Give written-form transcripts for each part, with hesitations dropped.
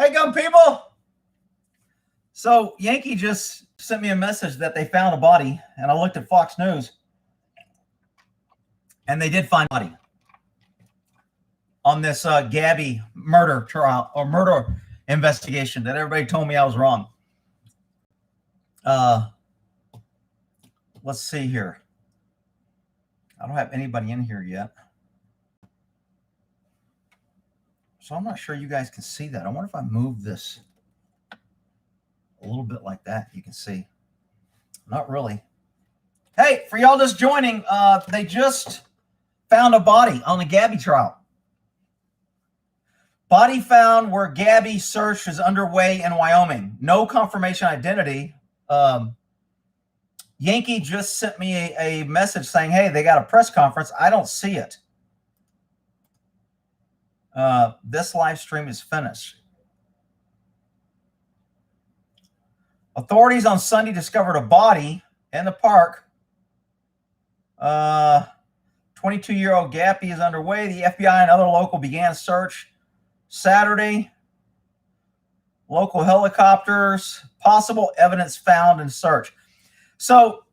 Hey, gun people. So Yankee just sent me a message that they found a body, and I looked at Fox News, and they did find a body on this Gabby murder trial or murder investigation that everybody told me I was wrong. Let's see here. I don't have anybody in here yet, so I'm not sure you guys can see that. I wonder if I move this a little bit like that. You can see. Not really. Hey, for y'all just joining, they just found a body on the Gabby trial. Body found where Gabby search is underway in Wyoming. No confirmation identity. Yankee just sent me a message saying, hey, they got a press conference. I don't see it. This live stream is finished. Authorities on Sunday discovered a body in the park. 22-year-old Gabby is underway. The FBI and other local began search Saturday. Local helicopters, possible evidence found in search. So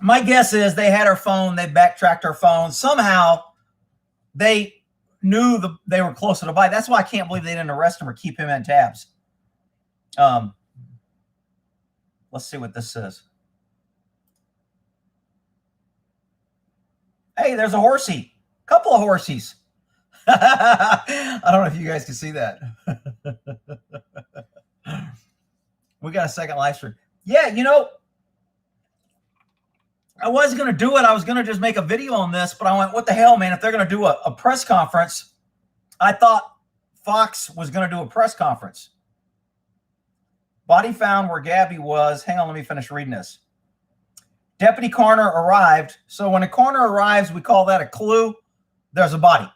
my guess is they had her phone. They backtracked her phone. Somehow they knew they were close to the body. That's why I can't believe they didn't arrest him or keep him in tabs. Let's see what this says. Hey, there's a horsey. Couple of horsies. I don't know if you guys can see that. We got a second live stream. Yeah, you know, I was going to do it. I was going to just make a video on this, but I went, what the hell, man? If they're going to do a press conference, I thought Fox was going to do a press conference. Body found where Gabby was. Hang on, let me finish reading this. Deputy coroner arrived. So when a coroner arrives, we call that a clue. There's a body.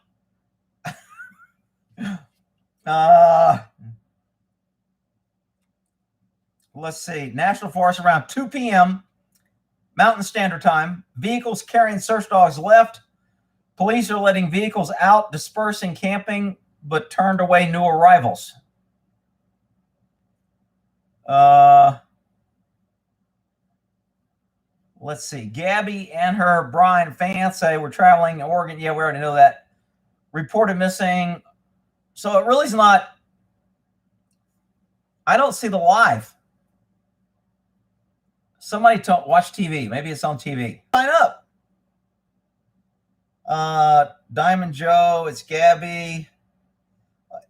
Let's see. National Forest around 2 p.m. Mountain Standard Time. Vehicles carrying search dogs left. Police are letting vehicles out, dispersing camping, but turned away new arrivals. Let's see. Gabby and her Brian fiance were traveling to Oregon. Yeah, we already know that. Reported missing. So it really is not. I don't see the live. Somebody watch TV. Maybe it's on TV. Sign up. Diamond Joe. It's Gabby.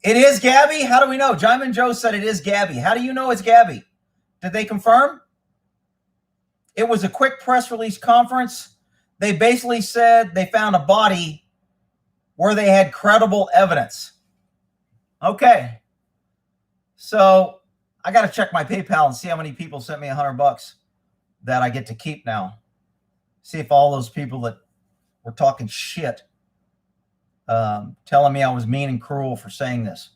It is Gabby? How do we know? Diamond Joe said it is Gabby. How do you know it's Gabby? Did they confirm? It was a quick press release conference. They basically said they found a body where they had credible evidence. Okay. So I got to check my PayPal and see how many people sent me $100 that I get to keep now. See if all those people that were talking shit, telling me I was mean and cruel for saying this.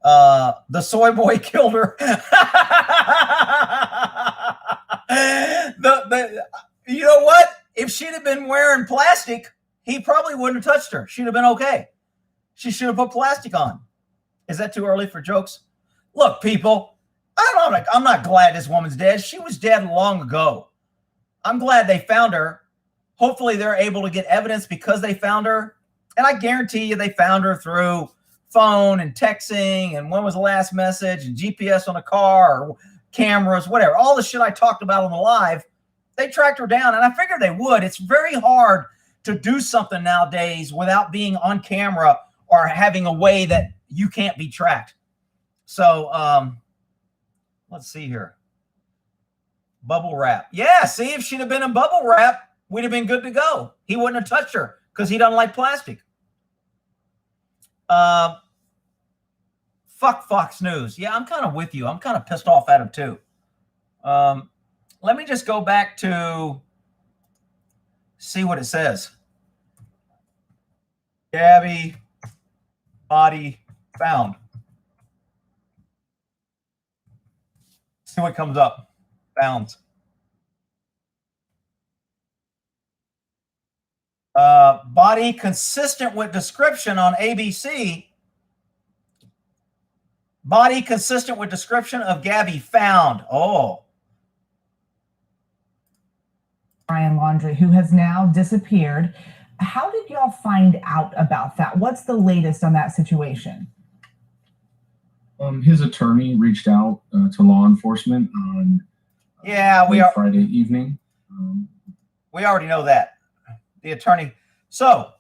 The soy boy killed her. You know what? If she'd have been wearing plastic, he probably wouldn't have touched her. She'd have been okay. She should have put plastic on. Is that too early for jokes? Look, people, I'm not glad this woman's dead. She was dead long ago. I'm glad they found her. Hopefully they're able to get evidence because they found her. And I guarantee you they found her through phone and texting and when was the last message and GPS on a car or cameras, whatever. All the shit I talked about on the live, they tracked her down, and I figured they would. It's very hard to do something nowadays without being on camera or having a way that you can't be tracked. So let's see here. Bubble wrap. Yeah, see, if she'd have been in bubble wrap, we'd have been good to go. He wouldn't have touched her because he doesn't like plastic. Fuck Fox News. Yeah, I'm kind of with you. I'm kind of pissed off at him too. Let me just go back to see what it says. Gabby, body found. See what comes up. Found. Body consistent with description on ABC. Body consistent with description of Gabby found. Oh. Brian Laundrie, who has now disappeared. How did y'all find out about that? What's the latest on that situation? His attorney reached out to law enforcement on Friday evening. We already know that. The attorney. So,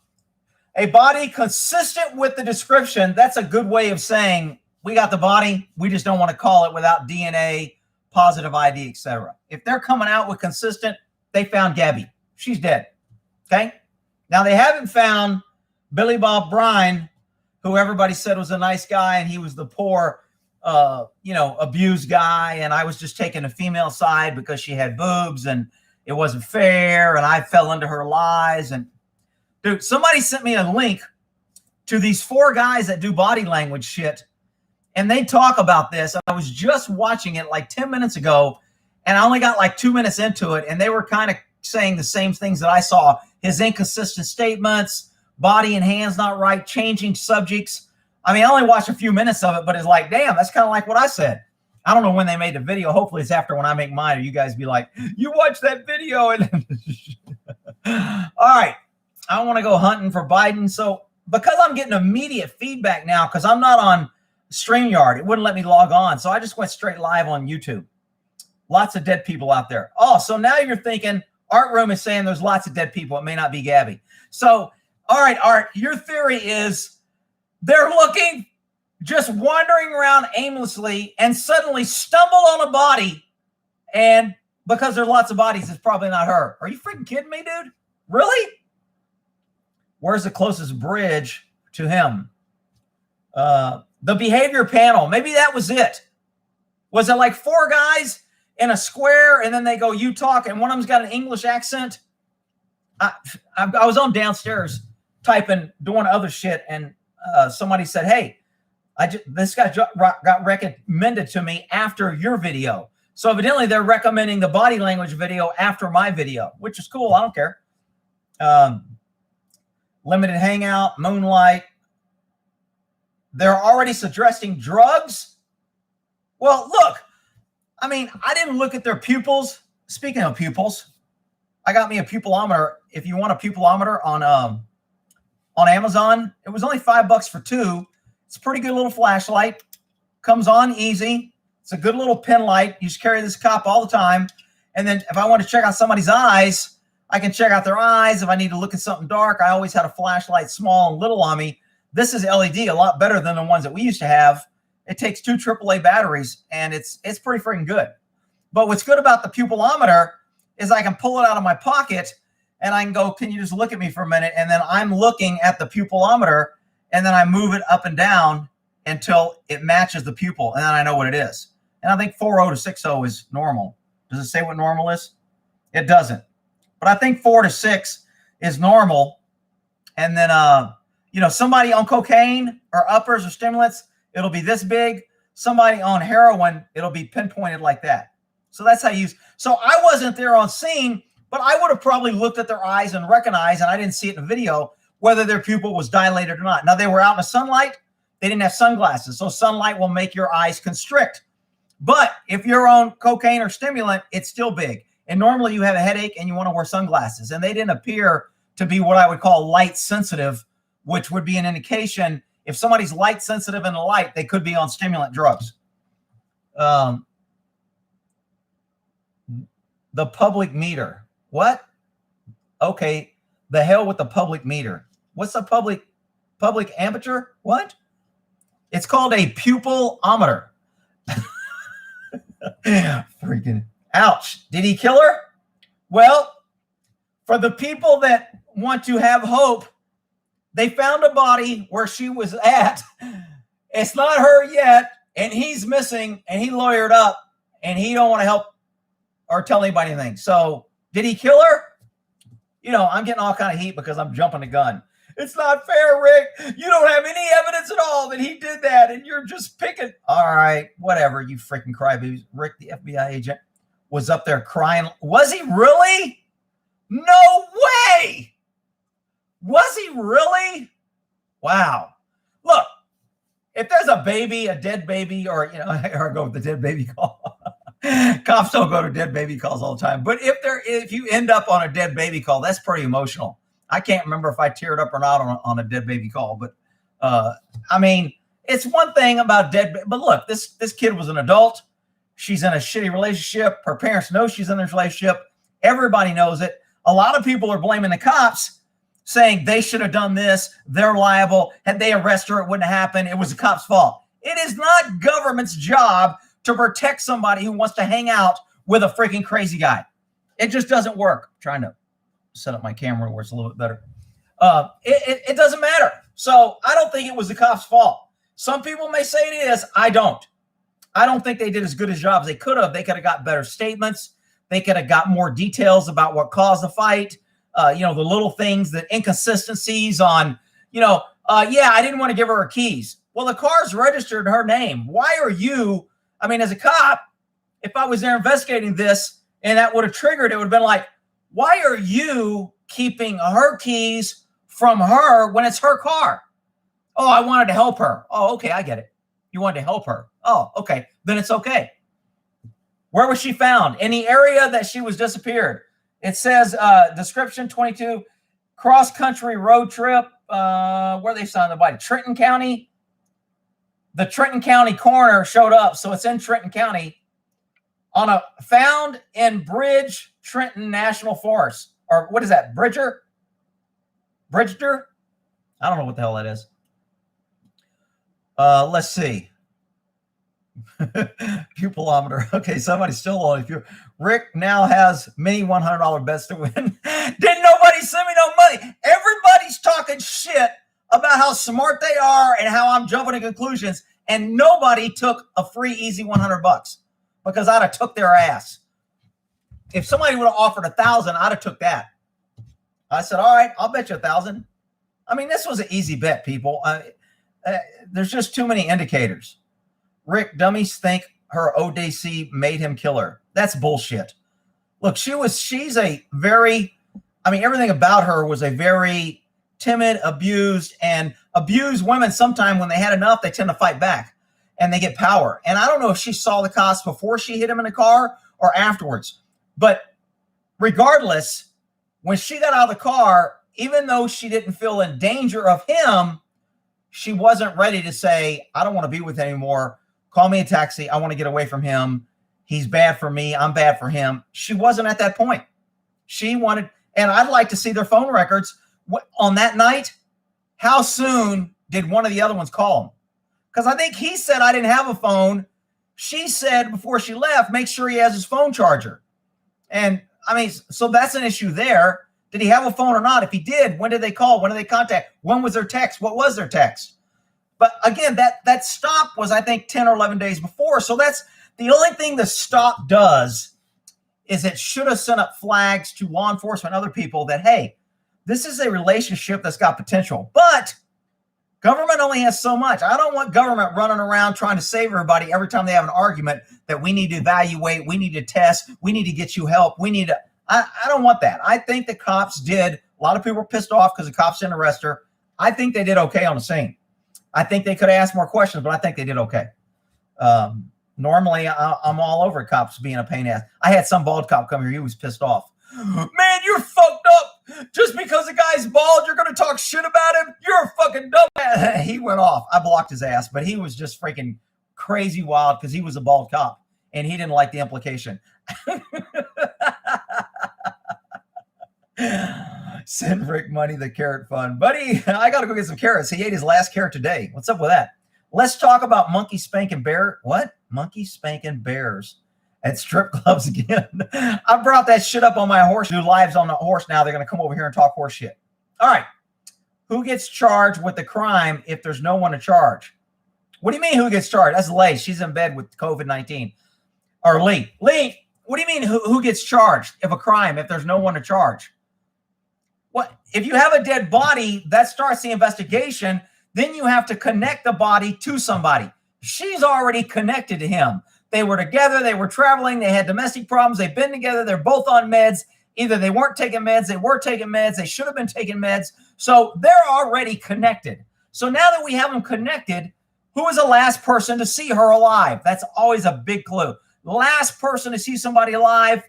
a body consistent with the description, that's a good way of saying we got the body, we just don't want to call it without DNA, positive ID, etc. If they're coming out with consistent, they found Gabby. She's dead. Okay? Now, they haven't found Billy Bob Bryan, who everybody said was a nice guy, and he was the poor, abused guy, and I was just taking the female side because she had boobs, and it wasn't fair, and I fell into her lies. And, dude, somebody sent me a link to these 4 guys that do body language shit, and they talk about this. I was just watching it like 10 minutes ago, and I only got like 2 minutes into it, and they were kind of saying the same things that I saw. His inconsistent statements, body and hands not right, changing subjects. I mean, I only watched a few minutes of it, but it's like, damn, that's kind of like what I said. I don't know when they made the video. Hopefully it's after when I make mine, or you guys be like, you watched that video. And all right, I want to go hunting for Biden. So because I'm getting immediate feedback now, because I'm not on StreamYard, it wouldn't let me log on. So I just went straight live on YouTube. Lots of dead people out there. Oh, so now you're thinking Art Room is saying there's lots of dead people. It may not be Gabby. So, all right, Art, your theory is they're looking, just wandering around aimlessly, and suddenly stumble on a body. And because there's lots of bodies, it's probably not her. Are you freaking kidding me, dude? Really? Where's the closest bridge to him? The behavior panel. Maybe that was it. Was it like 4 guys in a square, and then they go, you talk, and one of them's got an English accent? I was on downstairs typing, doing other shit, and somebody said, hey, this guy got recommended to me after your video. So evidently they're recommending the body language video after my video, which is cool. I don't care. Limited hangout, moonlight. They're already suggesting drugs. Well, look, I mean, I didn't look at their pupils. Speaking of pupils, I got me a pupilometer. If you want a pupilometer on Amazon, it was only $5 for 2. It's a pretty good little flashlight. Comes on easy. It's a good little pen light. You just carry this cup all the time. And then if I want to check out somebody's eyes, I can check out their eyes. If I need to look at something dark, I always had a flashlight small and little on me. This is LED, a lot better than the ones that we used to have. It takes 2 AAA batteries, and it's pretty freaking good. But what's good about the pupilometer is I can pull it out of my pocket, and I can go, can you just look at me for a minute? And then I'm looking at the pupilometer, and then I move it up and down until it matches the pupil, and then I know what it is. And I think 4.0 to 6.0 is normal. Does it say what normal is? It doesn't. But I think 4 to 6 is normal. And then, somebody on cocaine or uppers or stimulants, it'll be this big. Somebody on heroin, it'll be pinpointed like that. So that's how you use. So I wasn't there on scene, but I would have probably looked at their eyes and recognized, and I didn't see it in the video, whether their pupil was dilated or not. Now, they were out in the sunlight. They didn't have sunglasses. So sunlight will make your eyes constrict. But if you're on cocaine or stimulant, it's still big. And normally you have a headache and you want to wear sunglasses. And they didn't appear to be what I would call light sensitive, which would be an indication if somebody's light sensitive in the light, they could be on stimulant drugs. The public meter. What? Okay. The hell with the public meter. What's a public amateur? What? It's called a pupilometer. Freaking ouch. Did he kill her? Well, for the people that want to have hope, they found a body where she was at. It's not her yet, and he's missing, and he lawyered up, and he don't want to help or tell anybody anything. So did he kill her? I'm getting all kind of heat because I'm jumping the gun. It's not fair, Rick. You don't have any evidence at all that he did that, and you're just picking. All right, whatever, you freaking crybabies. Rick, the FBI agent, was up there crying. Was he really? No way. Was he really? Wow. Look, if there's a baby, a dead baby, or, or go with the dead baby call. Cops don't go to dead baby calls all the time. But if you end up on a dead baby call, that's pretty emotional. I can't remember if I teared up or not on a dead baby call. But, I mean, it's one thing about but look, this kid was an adult. She's in a shitty relationship. Her parents know she's in this relationship. Everybody knows it. A lot of people are blaming the cops, saying they should have done this. They're liable. Had they arrested her, it wouldn't have happened. It was the cop's fault. It is not government's job to protect somebody who wants to hang out with a freaking crazy guy. It just doesn't work. I'm trying to set up my camera where it's a little bit better. It doesn't matter. So I don't think it was the cop's fault. Some people may say it is. I don't. I don't think they did as good a job as they could have. They could have got better statements. They could have got more details about what caused the fight. The little things, the inconsistencies on, I didn't want to give her her keys. Well, the car's registered in her name. Why are you, as a cop, if I was there investigating this and that would have triggered, it would have been like, why are you keeping her keys from her when it's her car? Oh, I wanted to help her. Oh, okay, I get it. You wanted to help her. Oh, okay, then it's okay. Where was she found? In the area that she was disappeared. It says, description 22, cross-country road trip. Where they found the body? Trenton County. The Trenton County coroner showed up, so it's in Trenton County. Found in Bridge, Trenton National Forest. Or what is that? Bridger? I don't know what the hell that is. Let's see. Pupilometer. Okay, somebody's still on. Rick now has many $100 bets to win. Didn't nobody send me no money? Everybody's talking shit about how smart they are and how I'm jumping to conclusions, and nobody took a free, easy $100 because I'd have took their ass. If somebody would have offered 1,000, I'd have took that. I said, all right, I'll bet you 1,000. This was an easy bet, people. There's just too many indicators. Rick, dummies think her ODC made him kill her. That's bullshit. Look, she's a very, everything about her was a very timid, abused women. Sometimes when they had enough, they tend to fight back and they get power. And I don't know if she saw the cops before she hit him in the car or afterwards. But regardless, when she got out of the car, even though she didn't feel in danger of him, she wasn't ready to say, I don't want to be with him anymore. Call me a taxi. I want to get away from him. He's bad for me. I'm bad for him. She wasn't at that point. She wanted, and I'd like to see their phone records on that night. How soon did one of the other ones call him? Because I think he said, I didn't have a phone. She said before she left, make sure he has his phone charger. And so that's an issue there. Did he have a phone or not? If he did, when did they call? When did they contact? When was their text? What was their text? But again, that stop was, I think, 10 or 11 days before. So that's the only thing the stop does is it should have sent up flags to law enforcement and other people that, hey, this is a relationship that's got potential. But government only has so much. I don't want government running around trying to save everybody every time they have an argument that we need to evaluate, we need to test, we need to get you help. I don't want that. I think the cops did. A lot of people were pissed off because the cops didn't arrest her. I think they did okay on the scene. I think they could have asked more questions, but I think they did okay. Normally, I'm all over cops being a pain in the ass. I had some bald cop come here. He was pissed off. Man, you're fucked up. Just because the guy's bald, you're going to talk shit about him? You're a fucking dumbass. He went off. I blocked his ass, but he was just freaking crazy wild because he was a bald cop, and he didn't like the implication. Send Rick money, the carrot fund. Buddy, I got to go get some carrots. He ate his last carrot today. What's up with that? Let's talk about monkey spanking bear. What? Monkey spanking bears at strip clubs again. I brought that shit up on my horse. Do lives on the horse now. They're going to come over here and talk horse shit. All right. Who gets charged with the crime if there's no one to charge? What do you mean who gets charged? That's Lay. She's in bed with COVID-19. Or Lee. Lee, what do you mean who gets charged if a crime if there's no one to charge? What if you have a dead body, that starts the investigation, then you have to connect the body to somebody. She's already connected to him. They were together, they were traveling, they had domestic problems, they've been together, they're both on meds. Either they weren't taking meds, they were taking meds, they should have been taking meds. So they're already connected. So now that we have them connected, Who was the last person to see her alive? That's always a big clue. The last person to see somebody alive,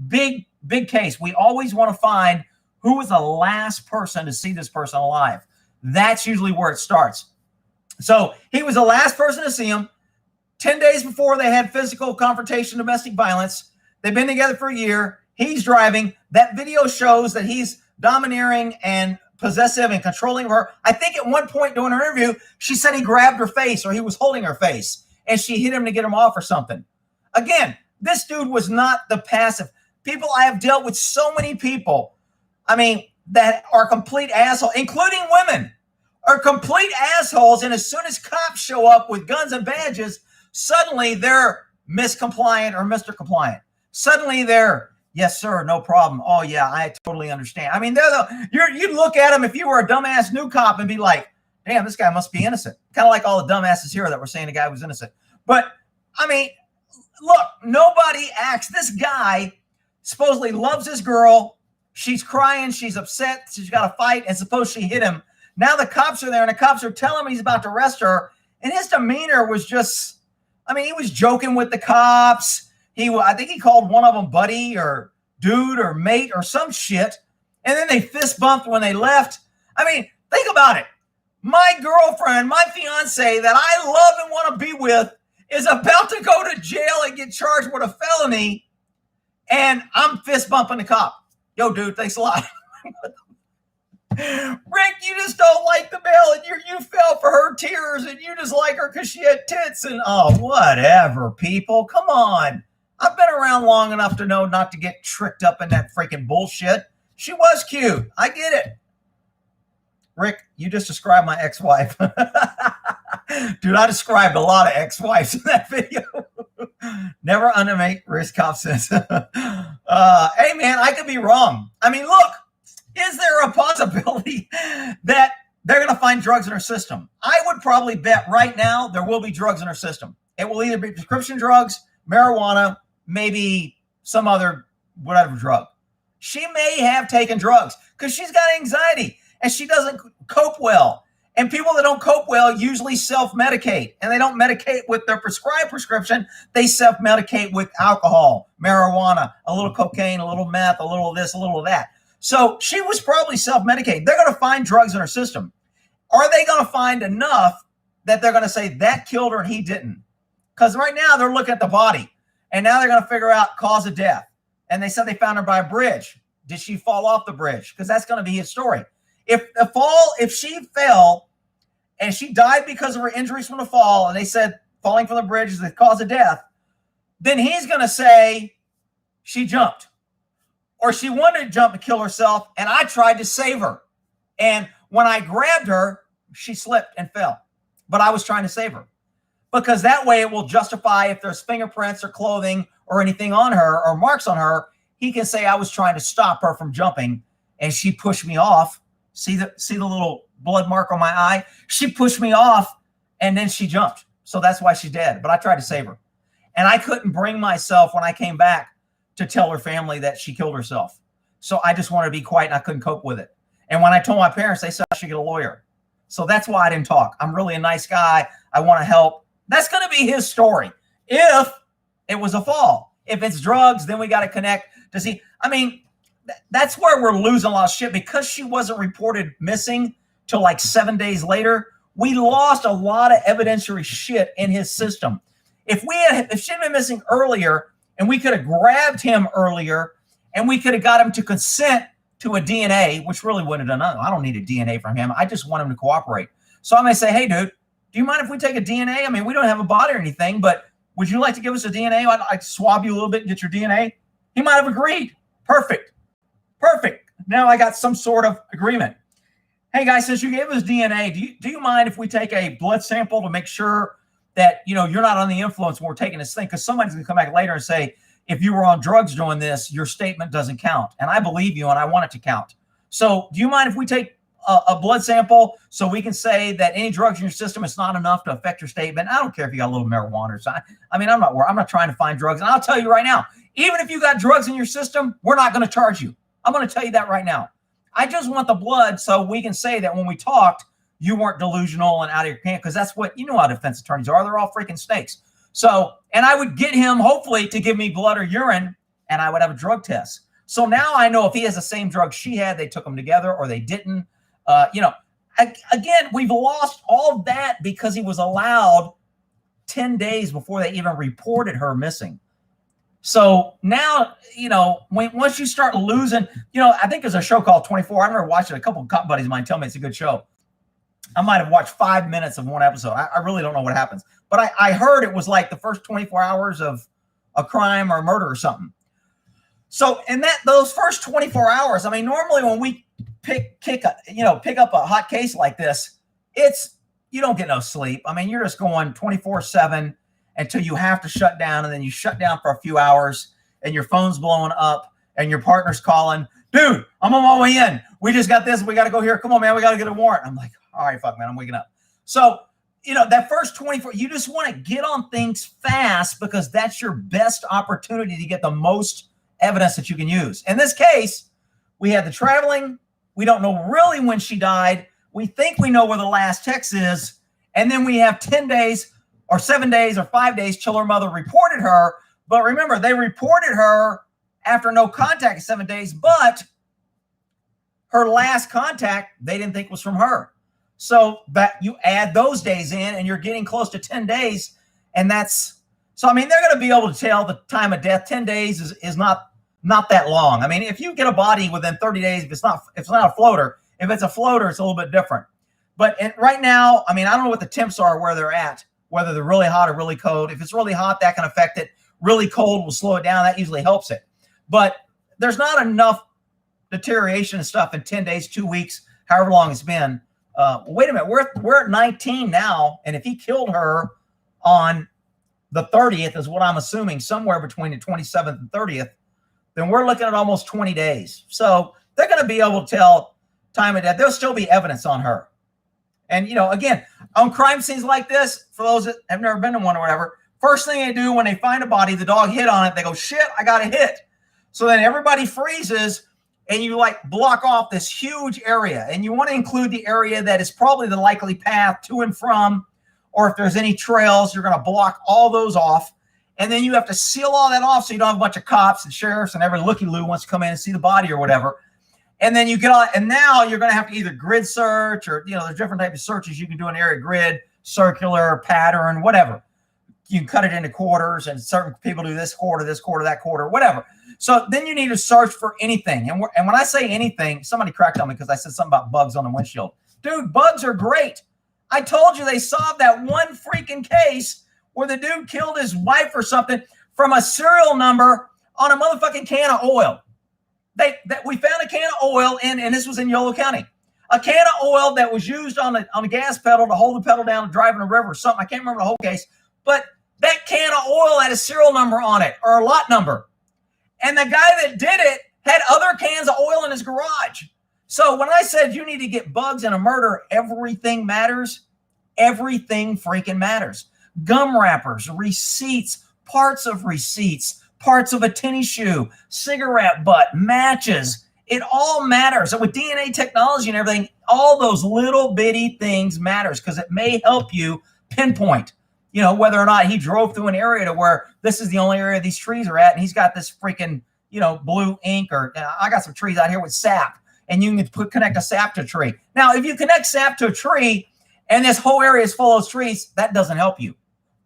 big case. We always want to find who was the last person to see this person alive. That's usually where it starts. So he was the last person to see him. 10 days before they had physical confrontation, domestic violence. They've been together for a year. He's driving. That video shows that he's domineering and possessive and controlling her. I think at one point during her interview, she said he grabbed her face or he was holding her face and she hit him to get him off or something. Again, this dude was not the passive. People, I have dealt with so many people, I mean, that are complete assholes, including women, are complete assholes. And as soon as cops show up with guns and badges, suddenly they're miscompliant or Mr. Compliant. Suddenly they're, yes, sir, no problem. Oh, yeah, I totally understand. I mean, you'd look at them if you were a dumbass new cop and be like, damn, this guy must be innocent. Kind of like all the dumbasses here that were saying the guy was innocent. But, I mean, look, nobody acts. This guy supposedly loves this girl. She's crying. She's upset. She's got to fight. And suppose she hit him. Now the cops are there, and the cops are telling him he's about to arrest her. And his demeanor was just, I mean, he was joking with the cops. I think he called one of them buddy or dude or mate or some shit. And then they fist bumped when they left. I mean, think about it. My girlfriend, my fiance that I love and want to be with is about to go to jail and get charged with a felony. And I'm fist bumping the cop. Yo, dude, thanks a lot. Rick, you just don't like the Belle, and you fell for her tears, and you just like her because she had tits, and oh, whatever, people. Come on. I've been around long enough to know not to get tricked up in that freaking bullshit. She was cute. I get it. Rick, you just described my ex-wife. Dude, I described a lot of ex-wives in that video. Never undermate risk cop says. Hey, man, I could be wrong. I mean, look. Is there a possibility that they're going to find drugs in her system? I would probably bet right now there will be drugs in her system. It will either be prescription drugs, marijuana, maybe some other whatever drug. She may have taken drugs because she's got anxiety and she doesn't cope well. And people that don't cope well usually self-medicate, and they don't medicate with their prescribed prescription. They self-medicate with alcohol, marijuana, a little cocaine, a little meth, a little of this, a little of that. So she was probably self-medicating. They're going to find drugs in her system. Are they going to find enough that they're going to say that killed her and he didn't? Because right now they're looking at the body, and now they're going to figure out cause of death. And they said they found her by a bridge. Did she fall off the bridge? Because that's going to be his story. If she fell and she died because of her injuries from the fall, and they said falling from the bridge is the cause of death, then he's going to say she jumped. Or she wanted to jump and kill herself, and I tried to save her. And when I grabbed her, she slipped and fell. But I was trying to save her. Because that way it will justify if there's fingerprints or clothing or anything on her or marks on her, he can say I was trying to stop her from jumping, and she pushed me off. See the little blood mark on my eye? She pushed me off, and then she jumped. So that's why she's dead. But I tried to save her. And I couldn't bring myself when I came back to tell her family that she killed herself. So I just wanted to be quiet, and I couldn't cope with it. And when I told my parents, they said I should get a lawyer. So that's why I didn't talk. I'm really a nice guy. I want to help. That's going to be his story. If it was a fall. If it's drugs, then we got to connect to see. I mean, that's where we're losing a lot of shit because she wasn't reported missing till like 7 days later. We lost a lot of evidentiary shit in his system. If she'd been missing earlier, and we could have grabbed him earlier, and we could have got him to consent to a DNA, which really wouldn't have done. I don't need a DNA from him. I just want him to cooperate. So I may say, hey, dude, do you mind if we take a DNA? I mean, we don't have a body or anything, but would you like to give us a DNA? I'd like to swab you a little bit and get your DNA. He might have agreed. Perfect. Now I got some sort of agreement. Hey, guys, since you gave us DNA, do you mind if we take a blood sample to make sure that, you're not on the influence when we're taking this thing? Because somebody's going to come back later and say, if you were on drugs doing this, your statement doesn't count. And I believe you, and I want it to count. So do you mind if we take a blood sample so we can say that any drugs in your system is not enough to affect your statement? I don't care if you got a little marijuana or something. I mean, I'm not trying to find drugs. And I'll tell you right now, even if you got drugs in your system, we're not going to charge you. I'm going to tell you that right now. I just want the blood so we can say that when we talked, you weren't delusional and out of your camp, because that's what, you know how defense attorneys are. They're all freaking snakes. So, and I would get him hopefully to give me blood or urine, and I would have a drug test. So now I know if he has the same drug she had, they took them together or they didn't. Again, we've lost all of that because he was allowed 10 days before they even reported her missing. So now, once you start losing, I think there's a show called 24. I remember watching it. A couple of cop buddies of mine tell me it's a good show. I might have watched 5 minutes of one episode. I really don't know what happens. But I heard it was like the first 24 hours of a crime or a murder or something. So in those first 24 hours, I mean, normally when we pick up a hot case like this, you don't get no sleep. I mean, you're just going 24/7 until you have to shut down, and then you shut down for a few hours, and your phone's blowing up, and your partner's calling, dude, I'm on my way in. We just got this. We got to go here. Come on, man. We got to get a warrant. I'm like, all right, fuck, man. I'm waking up. So, that first 24, you just want to get on things fast because that's your best opportunity to get the most evidence that you can use. In this case, we had the traveling. We don't know really when she died. We think we know where the last text is. And then we have 10 days or 7 days or 5 days till her mother reported her. But remember, they reported her after no contact in 7 days, but her last contact, they didn't think was from her. So that you add those days in and you're getting close to 10 days. And so I mean, they're going to be able to tell the time of death. 10 days is not that long. I mean, if you get a body within 30 days, if it's not a floater, if it's a floater, it's a little bit different. But right now, I mean, I don't know what the temps are where they're at, whether they're really hot or really cold. If it's really hot, that can affect it. Really cold will slow it down. That usually helps it. But there's not enough deterioration and stuff in 10 days, 2 weeks, however long it's been. Wait a minute, we're at 19 now, and if he killed her on the 30th, is what I'm assuming, somewhere between the 27th and 30th, then we're looking at almost 20 days. So they're going to be able to tell time of death. There'll still be evidence on her. And, again, on crime scenes like this, for those that have never been to one or whatever, first thing they do when they find a body, the dog hit on it, they go, shit, I got a hit. So then everybody freezes, and you block off this huge area. And you want to include the area that is probably the likely path to and from, or if there's any trails, you're going to block all those off. And then you have to seal all that off so you don't have a bunch of cops and sheriffs and every looky-loo wants to come in and see the body or whatever. And then and now you're going to have to either grid search or, there's different types of searches you can do in area grid, circular, pattern, whatever. You can cut it into quarters, and certain people do this quarter, that quarter, whatever. So then you need to search for anything. And when I say anything, somebody cracked on me because I said something about bugs on the windshield. Dude, bugs are great. I told you they solved that one freaking case where the dude killed his wife or something from a serial number on a motherfucking can of oil. We found a can of oil and this was in Yolo County. A can of oil that was used on a gas pedal to hold the pedal down and drive in a river or something. I can't remember the whole case, but that can of oil had a serial number on it or a lot number. And the guy that did it had other cans of oil in his garage. So when I said you need to get bugs in a murder, everything matters. Everything freaking matters. Gum wrappers, receipts, parts of receipts, parts of a tennis shoe, cigarette butt, matches. It all matters. So with DNA technology and everything, all those little bitty things matters because it may help you pinpoint, whether or not he drove through an area to where this is the only area these trees are at. And he's got this freaking, blue ink, or I got some trees out here with sap, and you can connect a sap to a tree. Now, if you connect sap to a tree and this whole area is full of trees, that doesn't help you.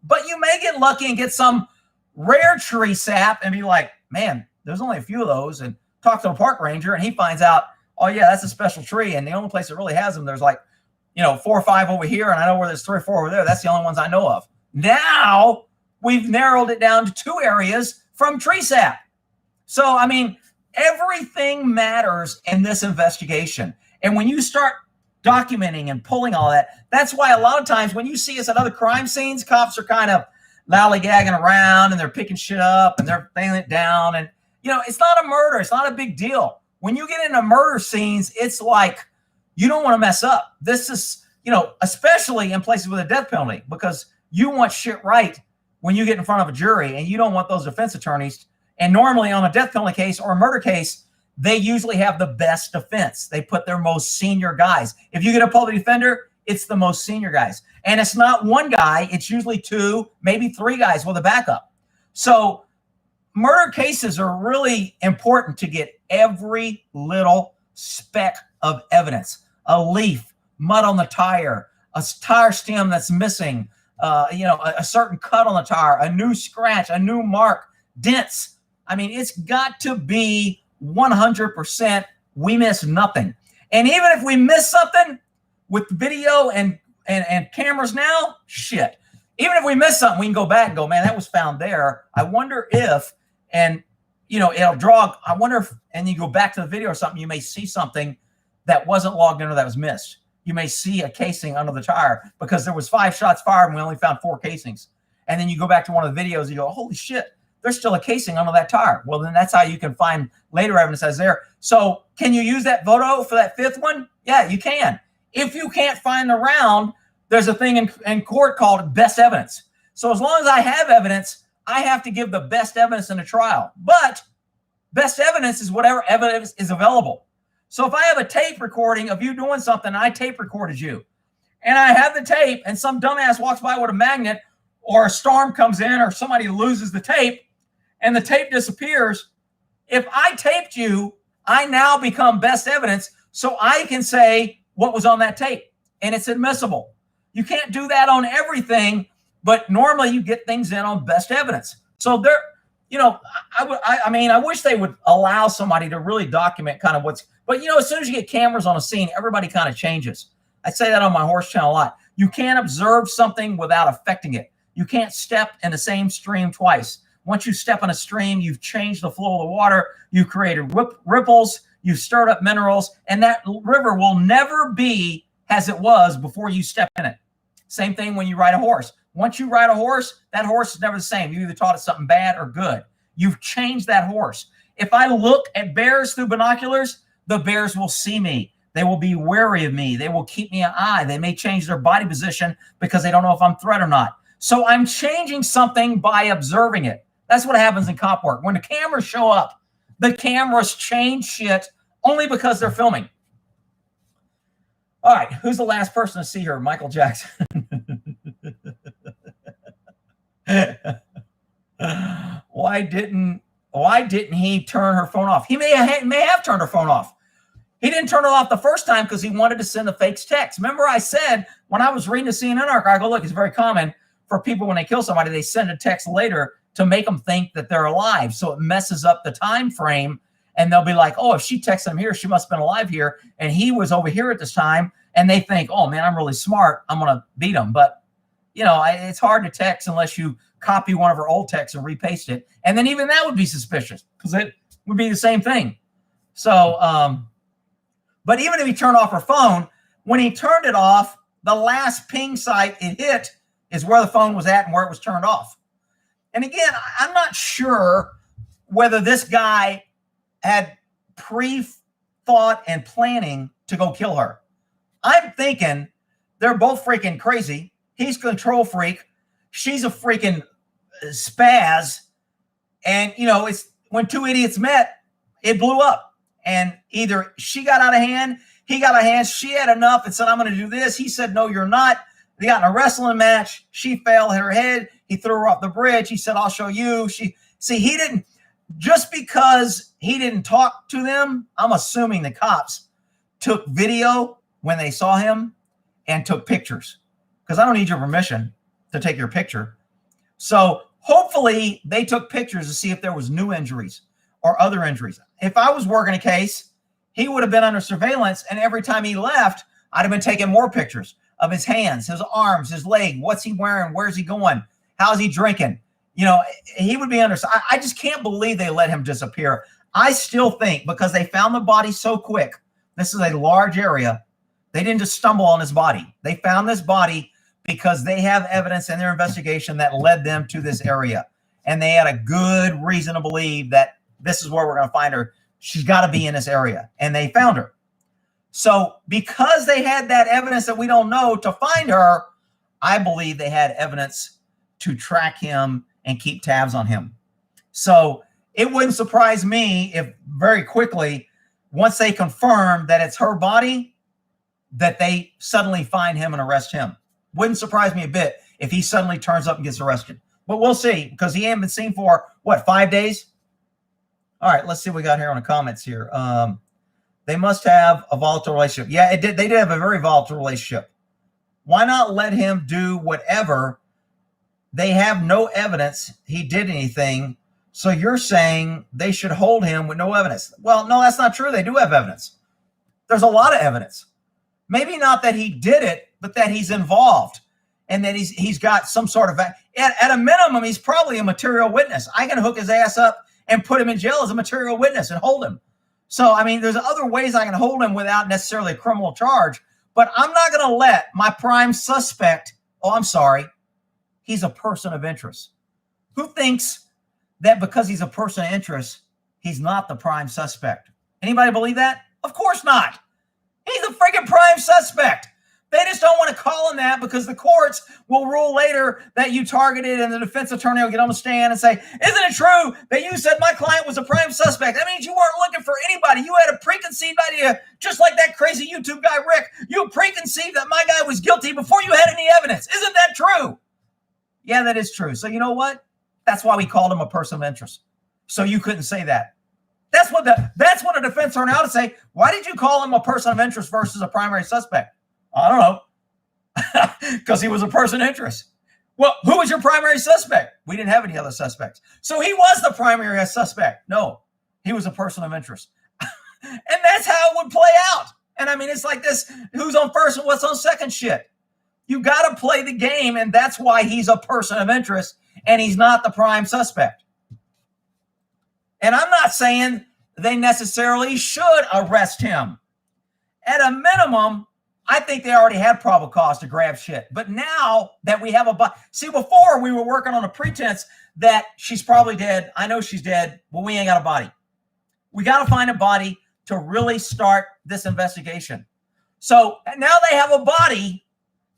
But you may get lucky and get some rare tree sap and be like, man, there's only a few of those, and talk to a park ranger and he finds out, oh yeah, that's a special tree. And the only place that really has them, there's 4 or 5 over here. And I know where there's 3 or 4 over there. That's the only ones I know of. Now we've narrowed it down to 2 areas from tree sap. So, I mean, everything matters in this investigation. And when you start documenting and pulling all that, that's why a lot of times when you see us at other crime scenes, cops are kind of lollygagging around and they're picking shit up and they're laying it down. And, it's not a murder. It's not a big deal. When you get into murder scenes, it's like you don't want to mess up. This is, especially in places with a death penalty, because you want shit right when you get in front of a jury, and you don't want those defense attorneys. And normally on a death penalty case or a murder case, they usually have the best defense. They put their most senior guys. If you get a public defender, it's the most senior guys. And it's not one guy. It's usually 2, maybe 3 guys with a backup. So murder cases are really important to get every little speck of evidence. A leaf, mud on the tire, a tire stem that's missing, a certain cut on the tire, a new scratch, a new mark, dents. I mean, it's got to be 100%. We miss nothing. And even if we miss something with video and cameras now, shit. Even if we miss something, we can go back and go, man, that was found there. I wonder if, and it'll draw, I wonder if, and you go back to the video or something, you may see something that wasn't logged in or that was missed. You may see a casing under the tire because there was 5 shots fired and we only found 4 casings. And then you go back to one of the videos and you go, holy shit, there's still a casing under that tire. Well, then that's how you can find later evidence as there. So can you use that photo for that 5th one? Yeah, you can. If you can't find the round, there's a thing in court called best evidence. So as long as I have evidence, I have to give the best evidence in a trial. But best evidence is whatever evidence is available. So if I have a tape recording of you doing something, and I tape recorded you, and I have the tape, and some dumbass walks by with a magnet, or a storm comes in, or somebody loses the tape, and the tape disappears, if I taped you, I now become best evidence, so I can say what was on that tape, and it's admissible. You can't do that on everything, but normally you get things in on best evidence. So there, I wish they would allow somebody to really document kind of what's, but as soon as you get cameras on a scene, everybody kind of changes. I say that on my horse channel a lot. You can't observe something without affecting it. You can't step in the same stream twice. Once you step in a stream, you've changed the flow of the water. You've created ripples. You've stirred up minerals. And that river will never be as it was before you step in it. Same thing when you ride a horse. Once you ride a horse, that horse is never the same. You either taught it something bad or good. You've changed that horse. If I look at bears through binoculars, the bears will see me. They will be wary of me. They will keep me an eye. They may change their body position because they don't know if I'm a threat or not. So I'm changing something by observing it. That's what happens in cop work. When the cameras show up, the cameras change shit only because they're filming. All right, who's the last person to see her? Michael Jackson. Why didn't he turn her phone off? He may have turned her phone off. He didn't turn it off the first time because he wanted to send the fake text. Remember I said when I was reading the CNN article, I go, look, it's very common for people when they kill somebody, they send a text later to make them think that they're alive. So it messes up the time frame. And they'll be like, oh, if she texted him here, she must have been alive here. And he was over here at this time. And they think, oh, man, I'm really smart. I'm going to beat him. But, it's hard to text unless you copy one of her old texts and repaste it. And then even that would be suspicious because it would be the same thing. So, but even if he turned off her phone, when he turned it off, the last ping site it hit is where the phone was at and where it was turned off. And again, I'm not sure whether this guy had pre-thought and planning to go kill her. I'm thinking they're both freaking crazy. He's a control freak. She's a freaking spaz. And, it's when 2 idiots met, it blew up. And either she got out of hand, he got out of hand, she had enough and said, I'm going to do this. He said, no, you're not. They got in a wrestling match. She fell, hit her head. He threw her off the bridge. He said, I'll show you. He didn't, just because he didn't talk to them, I'm assuming the cops took video when they saw him and took pictures because I don't need your permission to take your picture. So hopefully they took pictures to see if there was new injuries or other injuries. If I was working a case, he would have been under surveillance. And every time he left, I'd have been taking more pictures of his hands, his arms, his leg. What's he wearing? Where's he going? How's he drinking? He would be under. I just can't believe they let him disappear. I still think because they found the body so quick. This is a large area. They didn't just stumble on his body. They found this body because they have evidence in their investigation that led them to this area. And they had a good reason to believe that this is where we're going to find her. She's got to be in this area. And they found her. So because they had that evidence that we don't know to find her, I believe they had evidence to track him and keep tabs on him. So it wouldn't surprise me if very quickly, once they confirm that it's her body, that they suddenly find him and arrest him. Wouldn't surprise me a bit if he suddenly turns up and gets arrested. But we'll see, because he ain't been seen for, what, 5 days? All right, let's see what we got here on the comments here. They must have a volatile relationship. Yeah, they did have a very volatile relationship. Why not let him do whatever? They have no evidence he did anything. So you're saying they should hold him with no evidence. Well, no, that's not true. They do have evidence. There's a lot of evidence. Maybe not that he did it, but that he's involved and that he's got some sort of, at a minimum, he's probably a material witness. I can hook his ass up and put him in jail as a material witness and hold him. So, I mean, there's other ways I can hold him without necessarily a criminal charge, but I'm not going to let my prime suspect, he's a person of interest. Who thinks that because he's a person of interest, he's not the prime suspect? Anybody believe that? Of course not. He's a freaking prime suspect. They just don't want to call him that because the courts will rule later that you targeted, and the defense attorney will get on the stand and say, isn't it true that you said my client was a prime suspect? That means you weren't looking for anybody. You had a preconceived idea, just like that crazy YouTube guy, Rick. You preconceived that my guy was guilty before you had any evidence. Isn't that true? Yeah, that is true. So you know what? That's why we called him a person of interest. So you couldn't say that. That's what a defense attorney ought to say. Why did you call him a person of interest versus a primary suspect? I don't know. Because he was a person of interest. Well, who was your primary suspect? We didn't have any other suspects. So he was the primary suspect. No, he was a person of interest. And that's how it would play out. And I mean, it's like this, who's on first and what's on second shit. You got to play the game, and that's why he's a person of interest, and he's not the prime suspect. And I'm not saying they necessarily should arrest him. At a minimum, I think they already had probable cause to grab shit. But now that we have a body, see, before we were working on a pretense that she's probably dead. I know she's dead, but we ain't got a body. We got to find a body to really start this investigation. So now they have a body.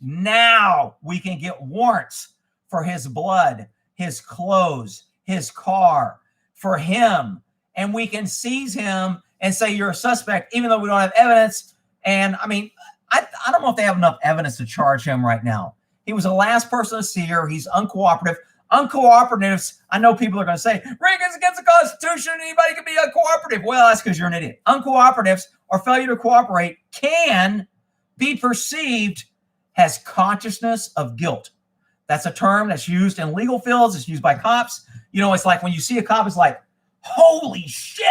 Now we can get warrants for his blood, his clothes, his car, for him. And we can seize him and say you're a suspect, even though we don't have evidence. And I mean, I don't know if they have enough evidence to charge him right now. He was the last person to see her. He's uncooperative. Uncooperatives, I know people are going to say, Rick, it's against the Constitution. Anybody can be uncooperative. Well, that's because you're an idiot. Uncooperatives or failure to cooperate can be perceived as consciousness of guilt. That's a term that's used in legal fields. It's used by cops. You know, it's like when you see a cop, it's like, holy shit,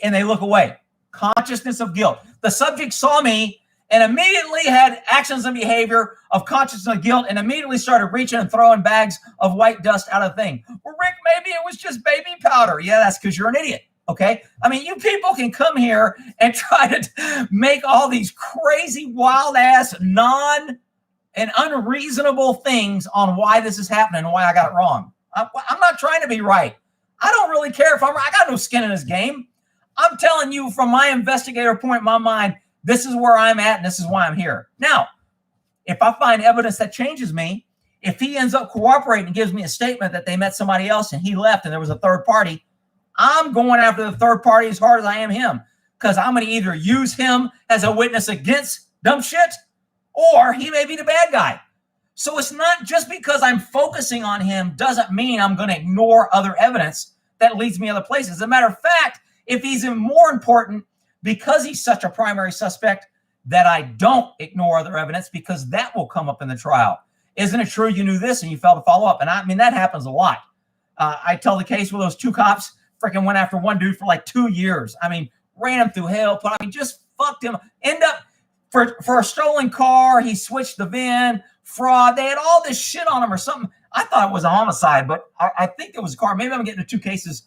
and they look away. Consciousness of guilt. The subject saw me and immediately had actions and behavior of consciousness of guilt and immediately started reaching and throwing bags of white dust out of the thing. Well, Rick, maybe it was just baby powder. Yeah, that's because you're an idiot, okay? I mean, you people can come here and try to make all these crazy, wild-ass, and unreasonable things on why this is happening and why I got it wrong. I'm not trying to be right. I don't really care if I'm right. I got no skin in this game. I'm telling you from my investigator point in my mind, this is where I'm at and this is why I'm here. Now, if I find evidence that changes me, if he ends up cooperating and gives me a statement that they met somebody else and he left and there was a third party, I'm going after the third party as hard as I am him, because I'm going to either use him as a witness against dumb shit or he may be the bad guy. So it's not just because I'm focusing on him doesn't mean I'm going to ignore other evidence that leads me other places. As a matter of fact, if he's even more important, because he's such a primary suspect, that I don't ignore other evidence because that will come up in the trial. Isn't it true you knew this and you failed to follow up? And I mean, that happens a lot. I tell the case where those two cops freaking went after one dude for like 2 years. I mean, ran him through hell, but I mean, just fucked him. End up for a stolen car, he switched the VIN, fraud. They had all this shit on him or something. I thought it was a homicide, but I think it was a car. Maybe I'm getting the two cases,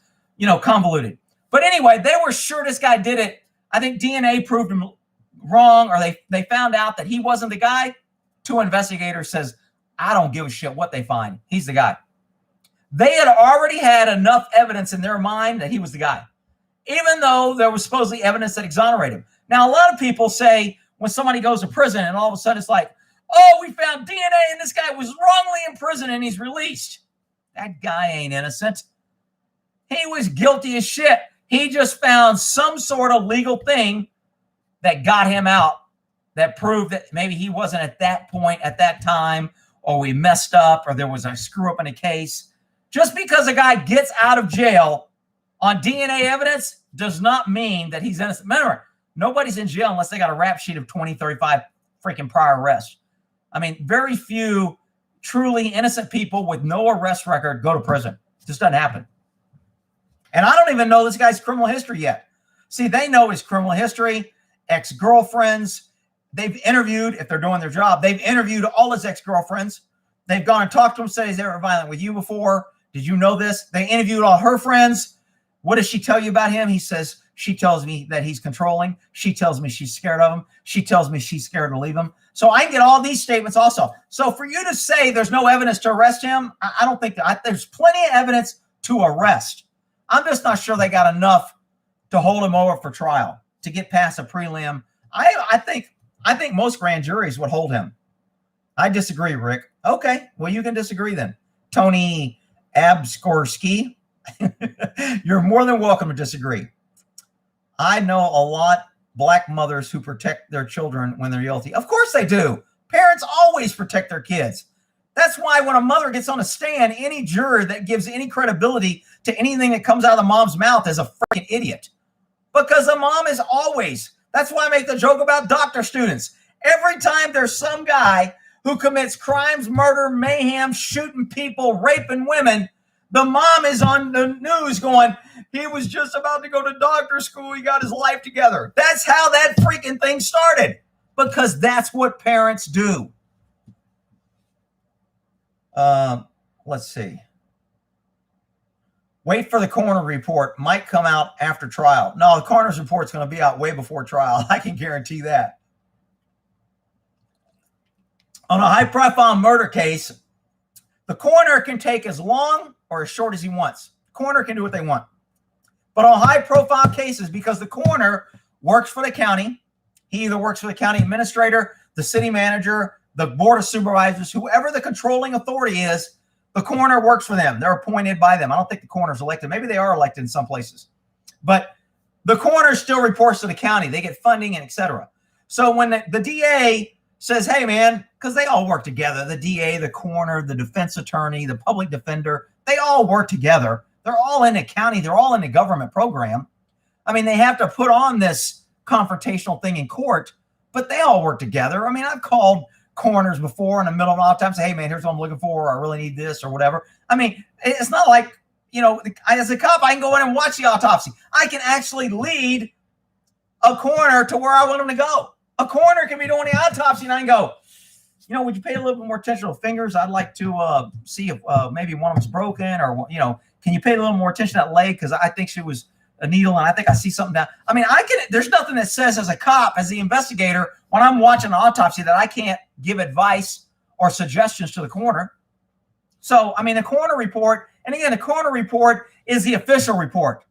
convoluted. But anyway, they were sure this guy did it. I think DNA proved him wrong, or they found out that he wasn't the guy. Two investigators says, I don't give a shit what they find. He's the guy. They had already had enough evidence in their mind that he was the guy, even though there was supposedly evidence that exonerated him. Now, a lot of people say when somebody goes to prison and all of a sudden it's like, oh, we found DNA and this guy was wrongly in prison and he's released. That guy ain't innocent. He was guilty as shit. He just found some sort of legal thing that got him out that prove that maybe he wasn't at that point at that time, or we messed up, or there was a screw up in a case. Just because a guy gets out of jail on DNA evidence does not mean that he's innocent. Remember, nobody's in jail unless they got a rap sheet of 20, 35 freaking prior arrests. I mean, very few truly innocent people with no arrest record go to prison. It just doesn't happen. And I don't even know this guy's criminal history yet. See, they know his criminal history, ex-girlfriends. They've interviewed, if they're doing their job, they've interviewed all his ex-girlfriends. They've gone and talked to him, said he's ever violent with you before. Did you know this? They interviewed all her friends. What does she tell you about him? He says, she tells me that he's controlling. She tells me she's scared of him. She tells me she's scared to leave him. So I can get all these statements also. So for you to say there's no evidence to arrest him, I don't think that. There's plenty of evidence to arrest. I'm just not sure they got enough to hold him over for trial, to get past a prelim. I think most grand juries would hold him. I disagree, Rick. Okay, well, you can disagree then. Tony Abskorski, you're more than welcome to disagree. I know a lot black mothers who protect their children when they're guilty. Of course they do. Parents always protect their kids. That's why when a mother gets on a stand, any juror that gives any credibility to anything that comes out of the mom's mouth is a freaking idiot. Because the mom is always, that's why I make the joke about doctor students. Every time there's some guy who commits crimes, murder, mayhem, shooting people, raping women, the mom is on the news going, he was just about to go to doctor school. He got his life together. That's how that freaking thing started. Because that's what parents do. Let's see. Wait for the coroner report. Might come out after trial. No, the coroner's report is going to be out way before trial. I can guarantee that. On a high-profile murder case, the coroner can take as long or as short as he wants. The coroner can do what they want. But on high-profile cases, because the coroner works for the county, he either works for the county administrator, the city manager, the board of supervisors, whoever the controlling authority is, the coroner works for them. They're appointed by them. I don't think the coroner's elected. Maybe they are elected in some places. But the coroner still reports to the county. They get funding and et cetera. So when the DA says, hey, man, because they all work together, the DA, the coroner, the defense attorney, the public defender, they all work together. They're all in the county. They're all in the government program. I mean, they have to put on this confrontational thing in court, but they all work together. I mean, I've called coroners before in the middle of an autopsy, say, hey, man, here's what I'm looking for. I really need this or whatever. I mean, it's not like, you know, as a cop, I can go in and watch the autopsy. I can actually lead a coroner to where I want him to go. A coroner can be doing the autopsy and I can go, you know, would you pay a little bit more attention to the fingers? I'd like to see if maybe one of them's broken, or, you know, can you pay a little more attention to that leg? Because I think she was a needle and I think I see something down. I mean, there's nothing that says as a cop, as the investigator, when I'm watching an autopsy that I can't give advice or suggestions to the coroner. So, I mean, the coroner report, and again, the coroner report is the official report.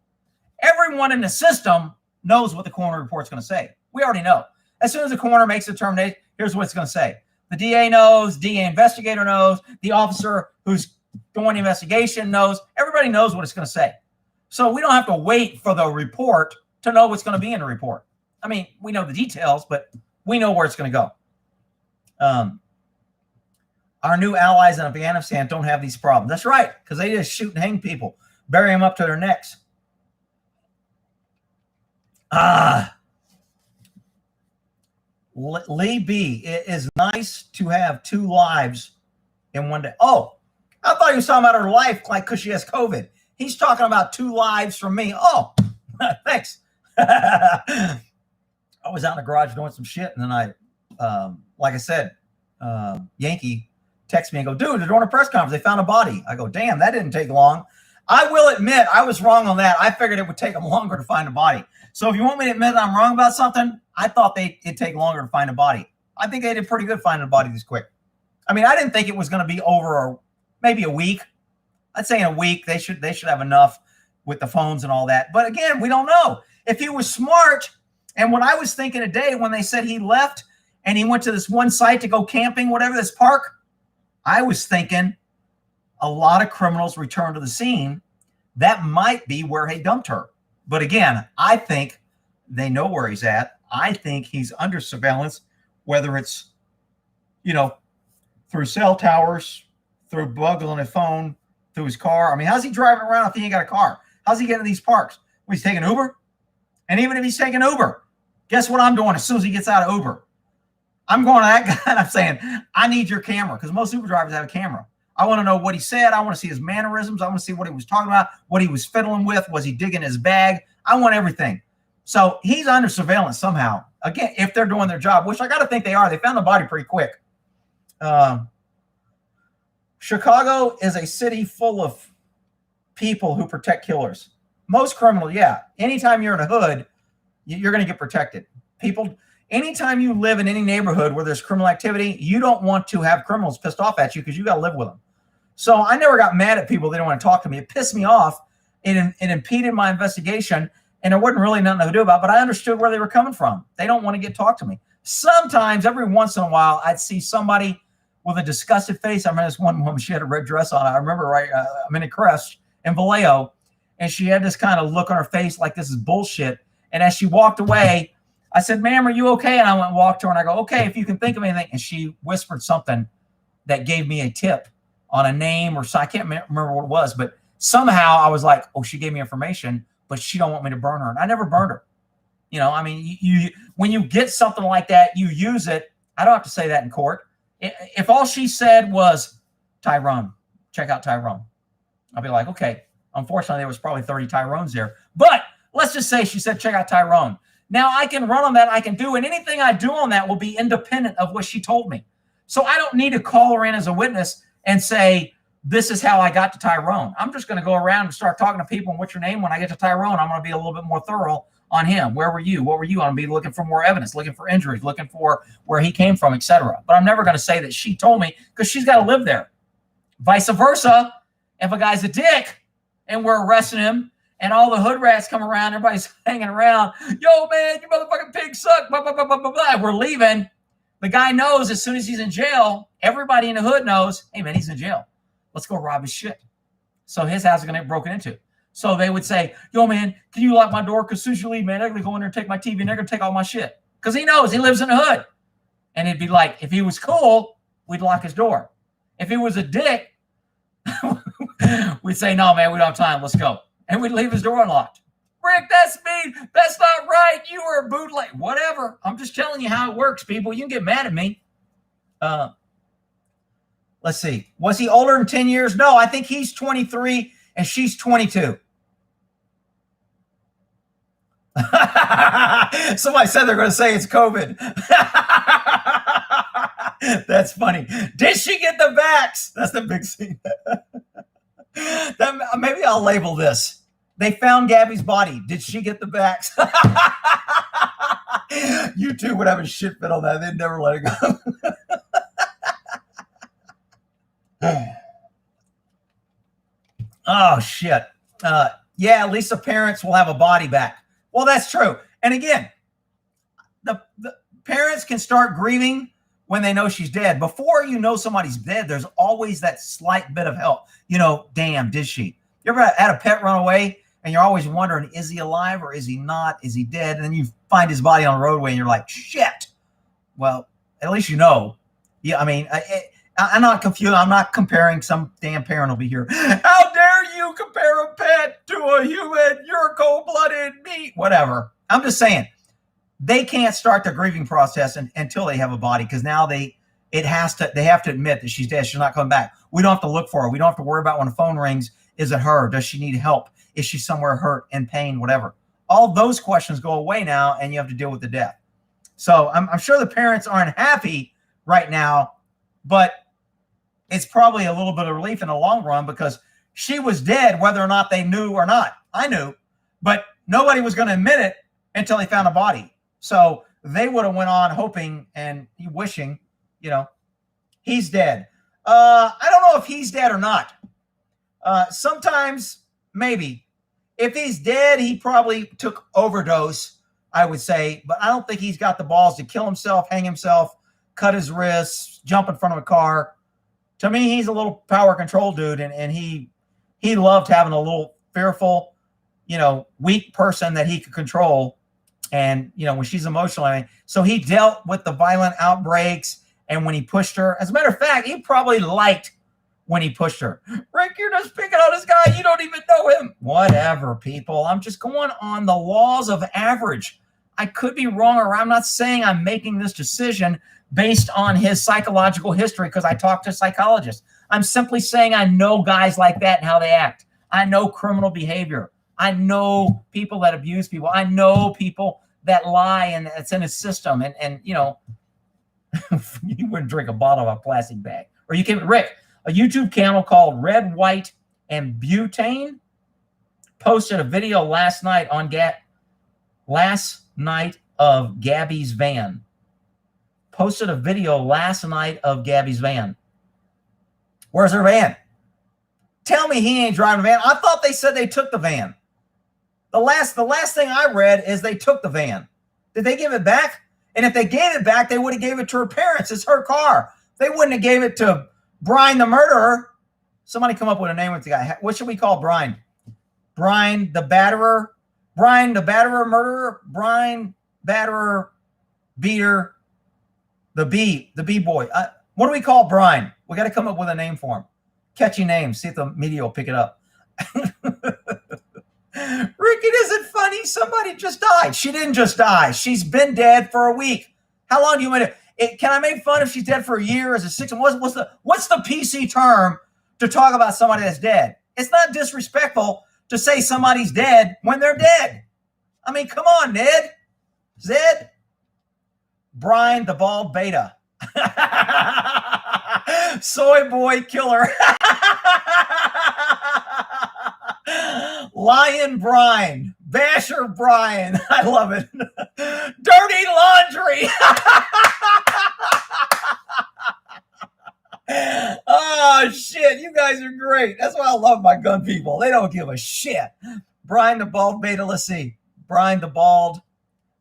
Everyone in the system knows what the coroner report's going to say. We already know. As soon as the coroner makes a determination, here's what it's going to say. The DA knows, DA investigator knows, the officer who's doing the investigation knows. Everybody knows what it's going to say. So we don't have to wait for the report to know what's going to be in the report. I mean, we know the details, but we know where it's going to go. Our new allies in Afghanistan don't have these problems. That's right, because they just shoot and hang people, bury them up to their necks. Lee B, it is nice to have two lives in one day. Oh, I thought he was talking about her life, like because she has COVID. He's talking about two lives from me. Oh, thanks. I was out in the garage doing some shit, and then I, like I said, Yankee texted me and go, dude, they're doing a press conference. They found a body. I go, damn, that didn't take long. I will admit I was wrong on that. I figured it would take them longer to find a body. So if you want me to admit that I'm wrong about something, I thought it'd take longer to find a body. I think they did pretty good finding a body this quick. I mean, I didn't think it was going to be over maybe a week. I'd say in a week they should have enough with the phones and all that. But again, we don't know. If he was smart, and what I was thinking today when they said he left and he went to this one site to go camping, whatever, this park, I was thinking a lot of criminals return to the scene. That might be where he dumped her. But again, I think they know where he's at. I think he's under surveillance whether it's, through cell towers, through bugs on his phone, through his car. I mean, how's he driving around if he ain't got a car? How's he getting to these parks? Well, he's taking Uber. And even if he's taking Uber, guess what I'm doing as soon as he gets out of Uber? I'm going to that guy and I'm saying, I need your camera, because most Uber drivers have a camera. I want to know what he said. I want to see his mannerisms. I want to see what he was talking about, what he was fiddling with. Was he digging his bag? I want everything. So he's under surveillance somehow. Again, if they're doing their job, which I got to think they are. They found the body pretty quick. Chicago is a city full of people who protect killers. Most criminals, yeah. Anytime you're in a hood, you're going to get protected. People, anytime you live in any neighborhood where there's criminal activity, you don't want to have criminals pissed off at you because you got to live with them. So I never got mad at people. They didn't want to talk to me. It pissed me off. It impeded my investigation, and there wasn't really nothing to do about it, but I understood where they were coming from. They don't want to get talked to me. Sometimes, every once in a while, I'd see somebody with a disgusted face. I remember this one woman, she had a red dress on. I remember, I'm in a Crest in Vallejo, and she had this kind of look on her face like this is bullshit. And as she walked away, I said, "Ma'am, are you okay?" And I went and walked to her, and I go, "Okay, if you can think of anything." And she whispered something that gave me a tip on a name or so. I can't remember what it was, but somehow I was like, oh, she gave me information, but she don't want me to burn her. And I never burned her. I mean, you when you get something like that, you use it. I don't have to say that in court. If all she said was, "Tyrone, check out Tyrone," I'll be like, okay. Unfortunately, there was probably 30 Tyrones there. But let's just say she said, "Check out Tyrone." Now I can run on that. I can do, and anything I do on that will be independent of what she told me. So I don't need to call her in as a witness and say, "This is how I got to Tyrone." I'm just going to go around and start talking to people. And what's your name? When I get to Tyrone, I'm going to be a little bit more thorough on him. Where were you? What were you? I'm going to be looking for more evidence, looking for injuries, looking for where he came from, etc. But I'm never going to say that she told me, because she's got to live there. Vice versa, if a guy's a dick and we're arresting him and all the hood rats come around, everybody's hanging around, "Yo, man, you motherfucking pig suck, blah, blah, blah, blah, blah, blah," we're leaving. The guy knows as soon as he's in jail, everybody in the hood knows, hey, man, he's in jail. Let's go rob his shit. So his house is going to get broken into. So they would say, "Yo, man, can you lock my door? Because as soon as you leave, man, they're going to go in there and take my TV, and they're going to take all my shit." Because he knows he lives in the hood. And it'd be like, if he was cool, we'd lock his door. If he was a dick, we'd say, "No, man, we don't have time. Let's go." And we'd leave his door unlocked. "Rick, that's mean. That's not right. You were a bootleg." Whatever. I'm just telling you how it works, people. You can get mad at me. Let's see. Was he older than 10 years? No, I think he's 23 and she's 22. Somebody said they're going to say it's COVID. That's funny. Did she get the vax? That's the big scene. Maybe I'll label this. They found Gabby's body. Did she get the vax? YouTube would have a shit fit on that. They'd never let it go. Oh, shit. Yeah, at least the parents will have a body back. Well, that's true. And again, the parents can start grieving when they know she's dead. Before you know somebody's dead, there's always that slight bit of help. Damn, did she? You ever had a pet run away and you're always wondering, is he alive or is he not? Is he dead? And then you find his body on the roadway and you're like, shit. Well, at least you know. Yeah, I mean, I'm not confused. I'm not comparing. Some damn parent will be here. "How dare you compare a pet to a human? You're cold-blooded meat." Whatever. I'm just saying they can't start the grieving process until they have a body, because now they have to admit that she's dead. She's not coming back. We don't have to look for her. We don't have to worry about when the phone rings. Is it her? Does she need help? Is she somewhere hurt, in pain, whatever? All those questions go away now, and you have to deal with the death. So I'm sure the parents aren't happy right now, but it's probably a little bit of relief in the long run, because she was dead whether or not they knew or not. I knew, but nobody was going to admit it until they found a body. So they would have went on hoping and wishing, he's dead. I don't know if he's dead or not. Sometimes, maybe. If he's dead, he probably took overdose, I would say. But I don't think he's got the balls to kill himself, hang himself, cut his wrists, jump in front of a car. To me, he's a little power control dude, and he loved having a little fearful, weak person that he could control And, when she's emotional, so he dealt with the violent outbreaks and when he pushed her. As a matter of fact, he probably liked when he pushed her. Rick, you're just picking on this guy. You don't even know him. Whatever, people. I'm just going on the laws of average. I could be wrong, or I'm not saying I'm making this decision based on his psychological history because I talked to psychologists. I'm simply saying I know guys like that and how they act. I know criminal behavior. I know people that abuse people. I know people that lie and it's in his system. And you wouldn't drink a bottle of a plastic bag. Or you can, Rick, a YouTube channel called Red, White, and Butane posted a video last night of Gabby's van. Posted a video last night of Gabby's van. Where's her van? Tell me he ain't driving a van. I thought they said they took the van. The last thing I read is they took the van. Did they give it back? And if they gave it back, they would have gave it to her parents. It's her car. They wouldn't have gave it to Brian the murderer. Somebody come up with a name with the guy. What should we call Brian? Brian the batterer? Brian the batterer murderer? Brian batterer beater? The B boy. What do we call Brian? We got to come up with a name for him. Catchy name. See if the media will pick it up. Rick, it isn't funny. Somebody just died. She didn't just die. She's been dead for a week. How long do you want to? Can I make fun if she's dead for a year? Is it 6 months? What's the PC term to talk about somebody that's dead? It's not disrespectful to say somebody's dead when they're dead. I mean, come on, Ned. Zed. Brian the bald beta. Soy boy killer. Lion Brian. Basher Brian. I love it. Dirty laundry. Oh, shit. You guys are great. That's why I love my gun people. They don't give a shit. Brian the bald beta. Let's see. Brian the bald.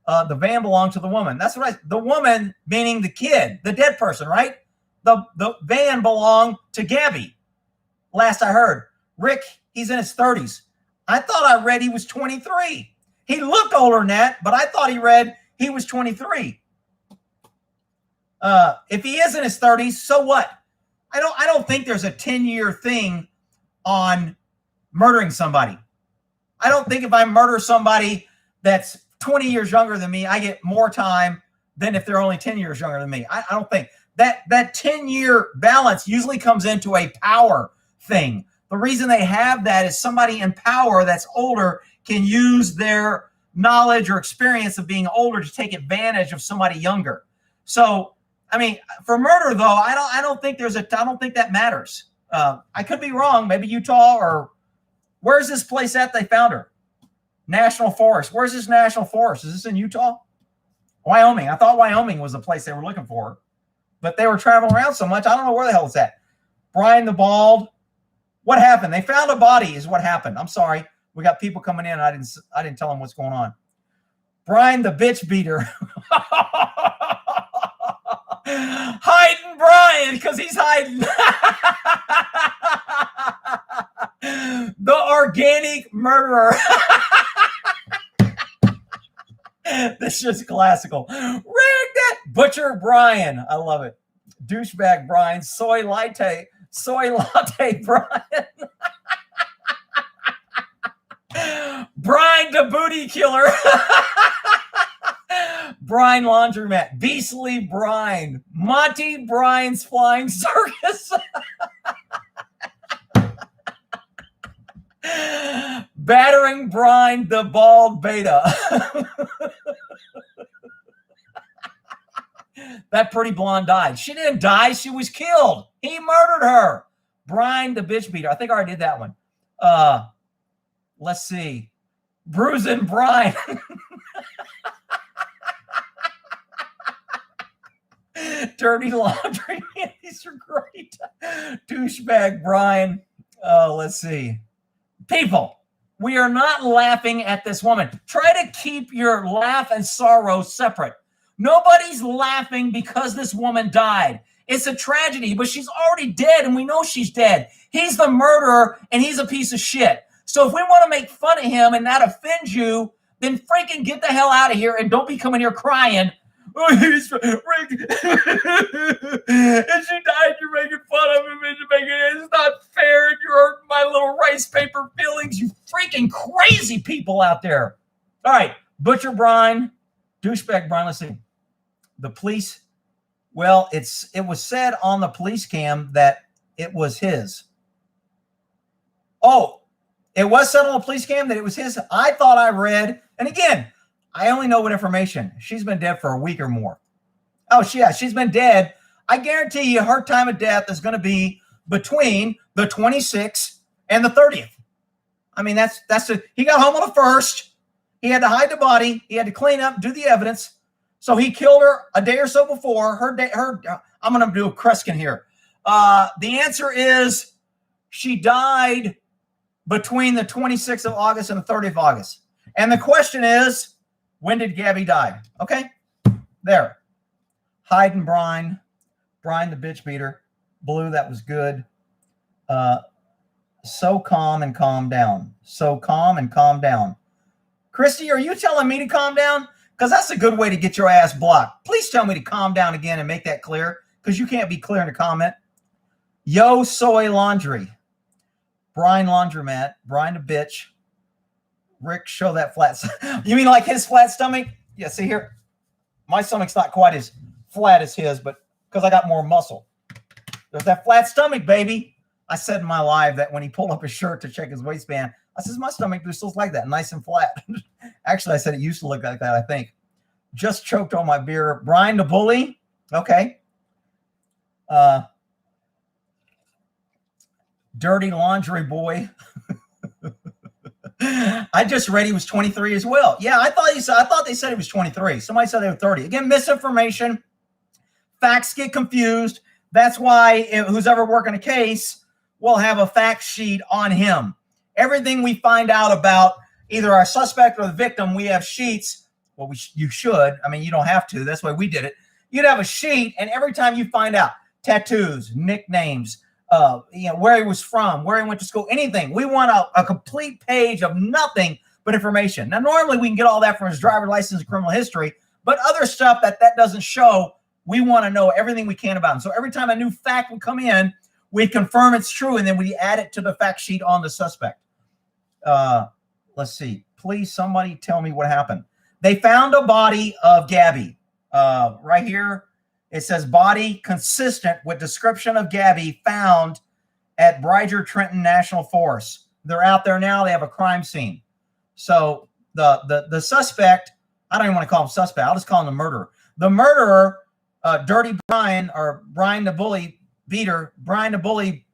The van belonged to the woman. That's right. The woman, meaning the kid, the dead person, right? The van belonged to Gabby. Last I heard. Rick, he's in his 30s. I thought I read he was 23. He looked older than that, but I thought he read he was 23. If he is in his 30s, so what? I don't think there's a 10-year thing on murdering somebody. I don't think if I murder somebody that's 20 years younger than me, I get more time than if they're only 10 years younger than me. I don't think that 10-year balance usually comes into a power thing. The reason they have that is somebody in power that's older can use their knowledge or experience of being older to take advantage of somebody younger. So, I mean, for murder though, I don't think that matters. I could be wrong. Maybe Utah, or where's this place at they found her? National Forest. Where's this National Forest? Is this in Utah? Wyoming. I thought Wyoming was the place they were looking for, but they were traveling around so much. I don't know where the hell it's at. Brian the bald. What happened? They found a body is what happened. I'm sorry. We got people coming in. And I didn't tell them what's going on. Brian the bitch beater. Hiding Brian because he's hiding. The organic murderer. This is just classical. Rig that butcher Brian. I love it. Douchebag Brian. Soy latte Brian. Brian the booty killer. Brian laundromat. Beastly Brian. Monty Brian's flying circus. Battering Brian the bald beta. That pretty blonde died. She didn't die. She was killed. He murdered her. Brian the bitch beater. I think I already did that one. Let's see. Bruising Brian. Dirty laundry. These are great. Douchebag Brian. Let's see. People, we are not laughing at this woman. Try to keep your laugh and sorrow separate. Nobody's laughing because this woman died. It's a tragedy, but she's already dead, and we know she's dead. He's the murderer, and he's a piece of shit. So if we want to make fun of him and not offend you then freaking get the hell out of here and don't be coming here crying. Oh, he's Rick. And she died. You're making fun of him. It's not fair. And you're hurting my little rice paper feelings. You freaking crazy people out there. All right. Butcher Brian, douchebag Brian. Let's see. The police. Well, it was said on the police cam that it was his. Oh, it was said on the police cam that it was his. I thought I read, and again, I only know what information. She's been dead for a week or more. Oh, she's been dead. I guarantee you her time of death is going to be between the 26th and the 30th. I mean, he got home on the 1st. He had to hide the body. He had to clean up, do the evidence. So he killed her a day or so before I'm going to do a Kreskin here. The answer is she died between the 26th of August and the 30th of August. And the question is, when did Gabby die? Okay, there. Hiding Brian the bitch beater. Blue, that was good. So calm and calm down. So calm and calm down. Christy, are you telling me to calm down? Because that's a good way to get your ass blocked. Please tell me to calm down again and make that clear, because you can't be clear in a comment. Yo Soy Laundry. Brian Laundromat. Brian the bitch. Rick, show that flat. You mean like his flat stomach? Yeah, see here. My stomach's not quite as flat as his, but because I got more muscle. There's that flat stomach, baby. I said in my live that when he pulled up his shirt to check his waistband, I says, my stomach just looks like that, nice and flat. Actually, I said it used to look like that, I think. Just choked on my beer. Brian the Bully. Okay. Dirty Laundry Boy. I just read he was 23 as well. Yeah, I thought they said he was 23. Somebody said they were 30. Again, misinformation. Facts get confused. That's why who's ever working a case will have a fact sheet on him. Everything we find out about either our suspect or the victim, we have sheets. Well, you should. I mean, you don't have to. That's why we did it. You'd have a sheet, and every time you find out tattoos, nicknames, where he was from, where he went to school, anything. We want a complete page of nothing but information. Now, normally we can get all that from his driver's license and criminal history, but other stuff that doesn't show, we want to know everything we can about him. So every time a new fact would come in, we confirm it's true, and then we add it to the fact sheet on the suspect. Let's see. Please, somebody tell me what happened. They found a body of Gabby. Right here, it says body consistent with description of Gabby found at Bridger Trenton National Forest. They're out there now. They have a crime scene. So the suspect, I don't even want to call him suspect. I'll just call him the murderer. The murderer, Dirty Brian, or Brian the Bully Beater, Brian the Bully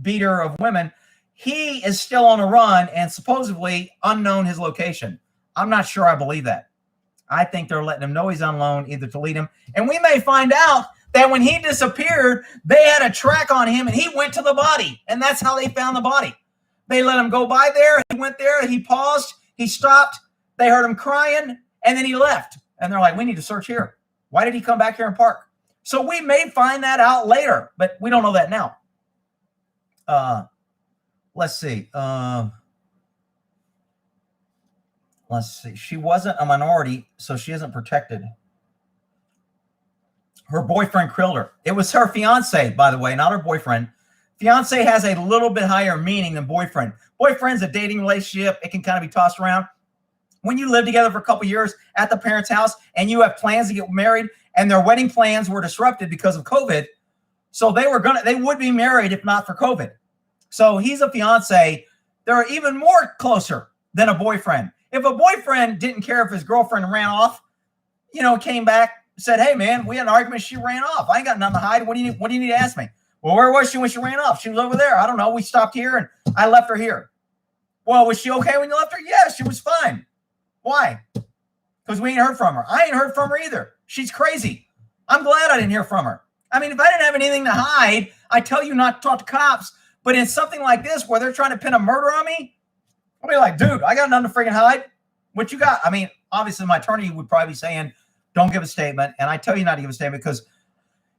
Beater of women, he is still on a run and supposedly unknown his location. I'm not sure I believe that. I think they're letting him know he's on loan, either to lead him. And we may find out that when he disappeared, they had a track on him and he went to the body. And that's how they found the body. They let him go by there. He went there. He paused. He stopped. They heard him crying. And then he left. And they're like, we need to search here. Why did he come back here and park? So we may find that out later, but we don't know that now. Let's see. Let's see. She wasn't a minority, so she isn't protected. Her boyfriend killed her. It was her fiance, by the way, not her boyfriend. Fiance has a little bit higher meaning than boyfriend. Boyfriend's a dating relationship. It can kind of be tossed around. When you live together for a couple years at the parents' house and you have plans to get married and their wedding plans were disrupted because of COVID, so they would be married if not for COVID. So he's a fiance. They're even more closer than a boyfriend. If a boyfriend didn't care if his girlfriend ran off, came back, said, hey, man, we had an argument. She ran off. I ain't got nothing to hide. What do you need to ask me? Well, where was she when she ran off? She was over there. I don't know. We stopped here and I left her here. Well, was she okay when you left her? Yeah, she was fine. Why? Because we ain't heard from her. I ain't heard from her either. She's crazy. I'm glad I didn't hear from her. I mean, if I didn't have anything to hide, I tell you not to talk to cops. But in something like this where they're trying to pin a murder on me, I'll be like, dude, I got nothing to freaking hide. What you got? I mean, obviously my attorney would probably be saying, don't give a statement. And I tell you not to give a statement because,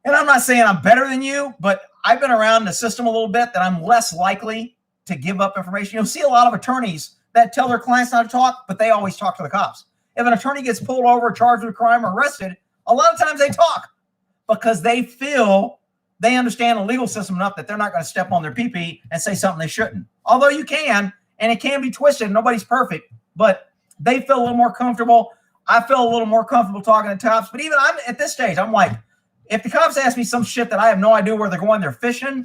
and I'm not saying I'm better than you, but I've been around the system a little bit that I'm less likely to give up information. You'll see a lot of attorneys that tell their clients not to talk, but they always talk to the cops. If an attorney gets pulled over, charged with a crime, or arrested, a lot of times they talk because they feel they understand the legal system enough that they're not going to step on their pee-pee and say something they shouldn't. Although you can, and it can be twisted. Nobody's perfect, but they feel a little more comfortable. I feel a little more comfortable talking to cops. But even I'm at this stage, I'm like, if the cops ask me some shit that I have no idea where they're going, they're fishing,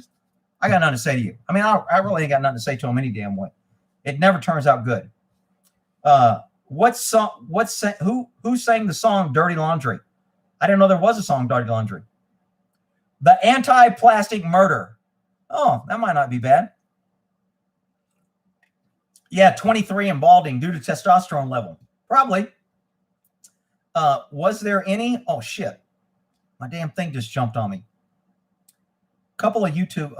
I got nothing to say to you. I mean, I really ain't got nothing to say to them any damn way. It never turns out good. Who sang the song Dirty Laundry? I didn't know there was a song Dirty Laundry. The Anti-Plastic Murder. Oh, that might not be bad. Yeah, 23 and balding due to testosterone level. Probably. Was there any? Oh, shit. My damn thing just jumped on me. Couple of YouTube.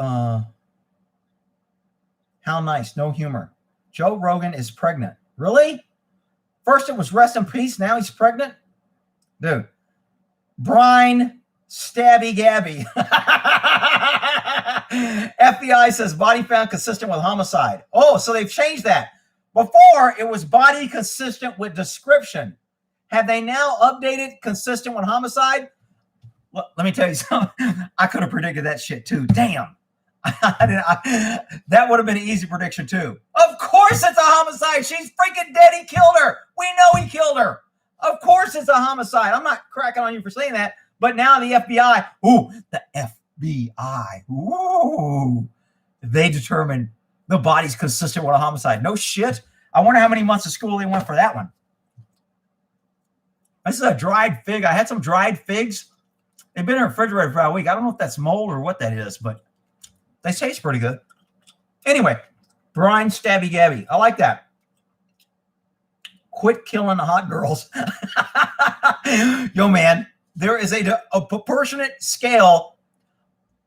How nice. No humor. Joe Rogan is pregnant. Really? First it was rest in peace. Now he's pregnant? Dude. Brine Stabby Gabby. FBI says body found consistent with homicide. Oh, so they've changed that. Before, it was body consistent with description. Have they now updated consistent with homicide? Well, let me tell you something. I could have predicted that shit too. Damn. That would have been an easy prediction too. Of course it's a homicide. She's freaking dead. He killed her. We know he killed her. Of course it's a homicide. I'm not cracking on you for saying that. But now the FBI, the FBI, they determined the body's consistent with a homicide. No shit. I wonder how many months of school they went for that one. This is a dried fig. I had some dried figs. They've been in the refrigerator for a week. I don't know if that's mold or what that is, but they taste pretty good. Anyway, Brine Stabby Gabby. I like that. Quit killing the hot girls. Yo, man, there is a proportionate scale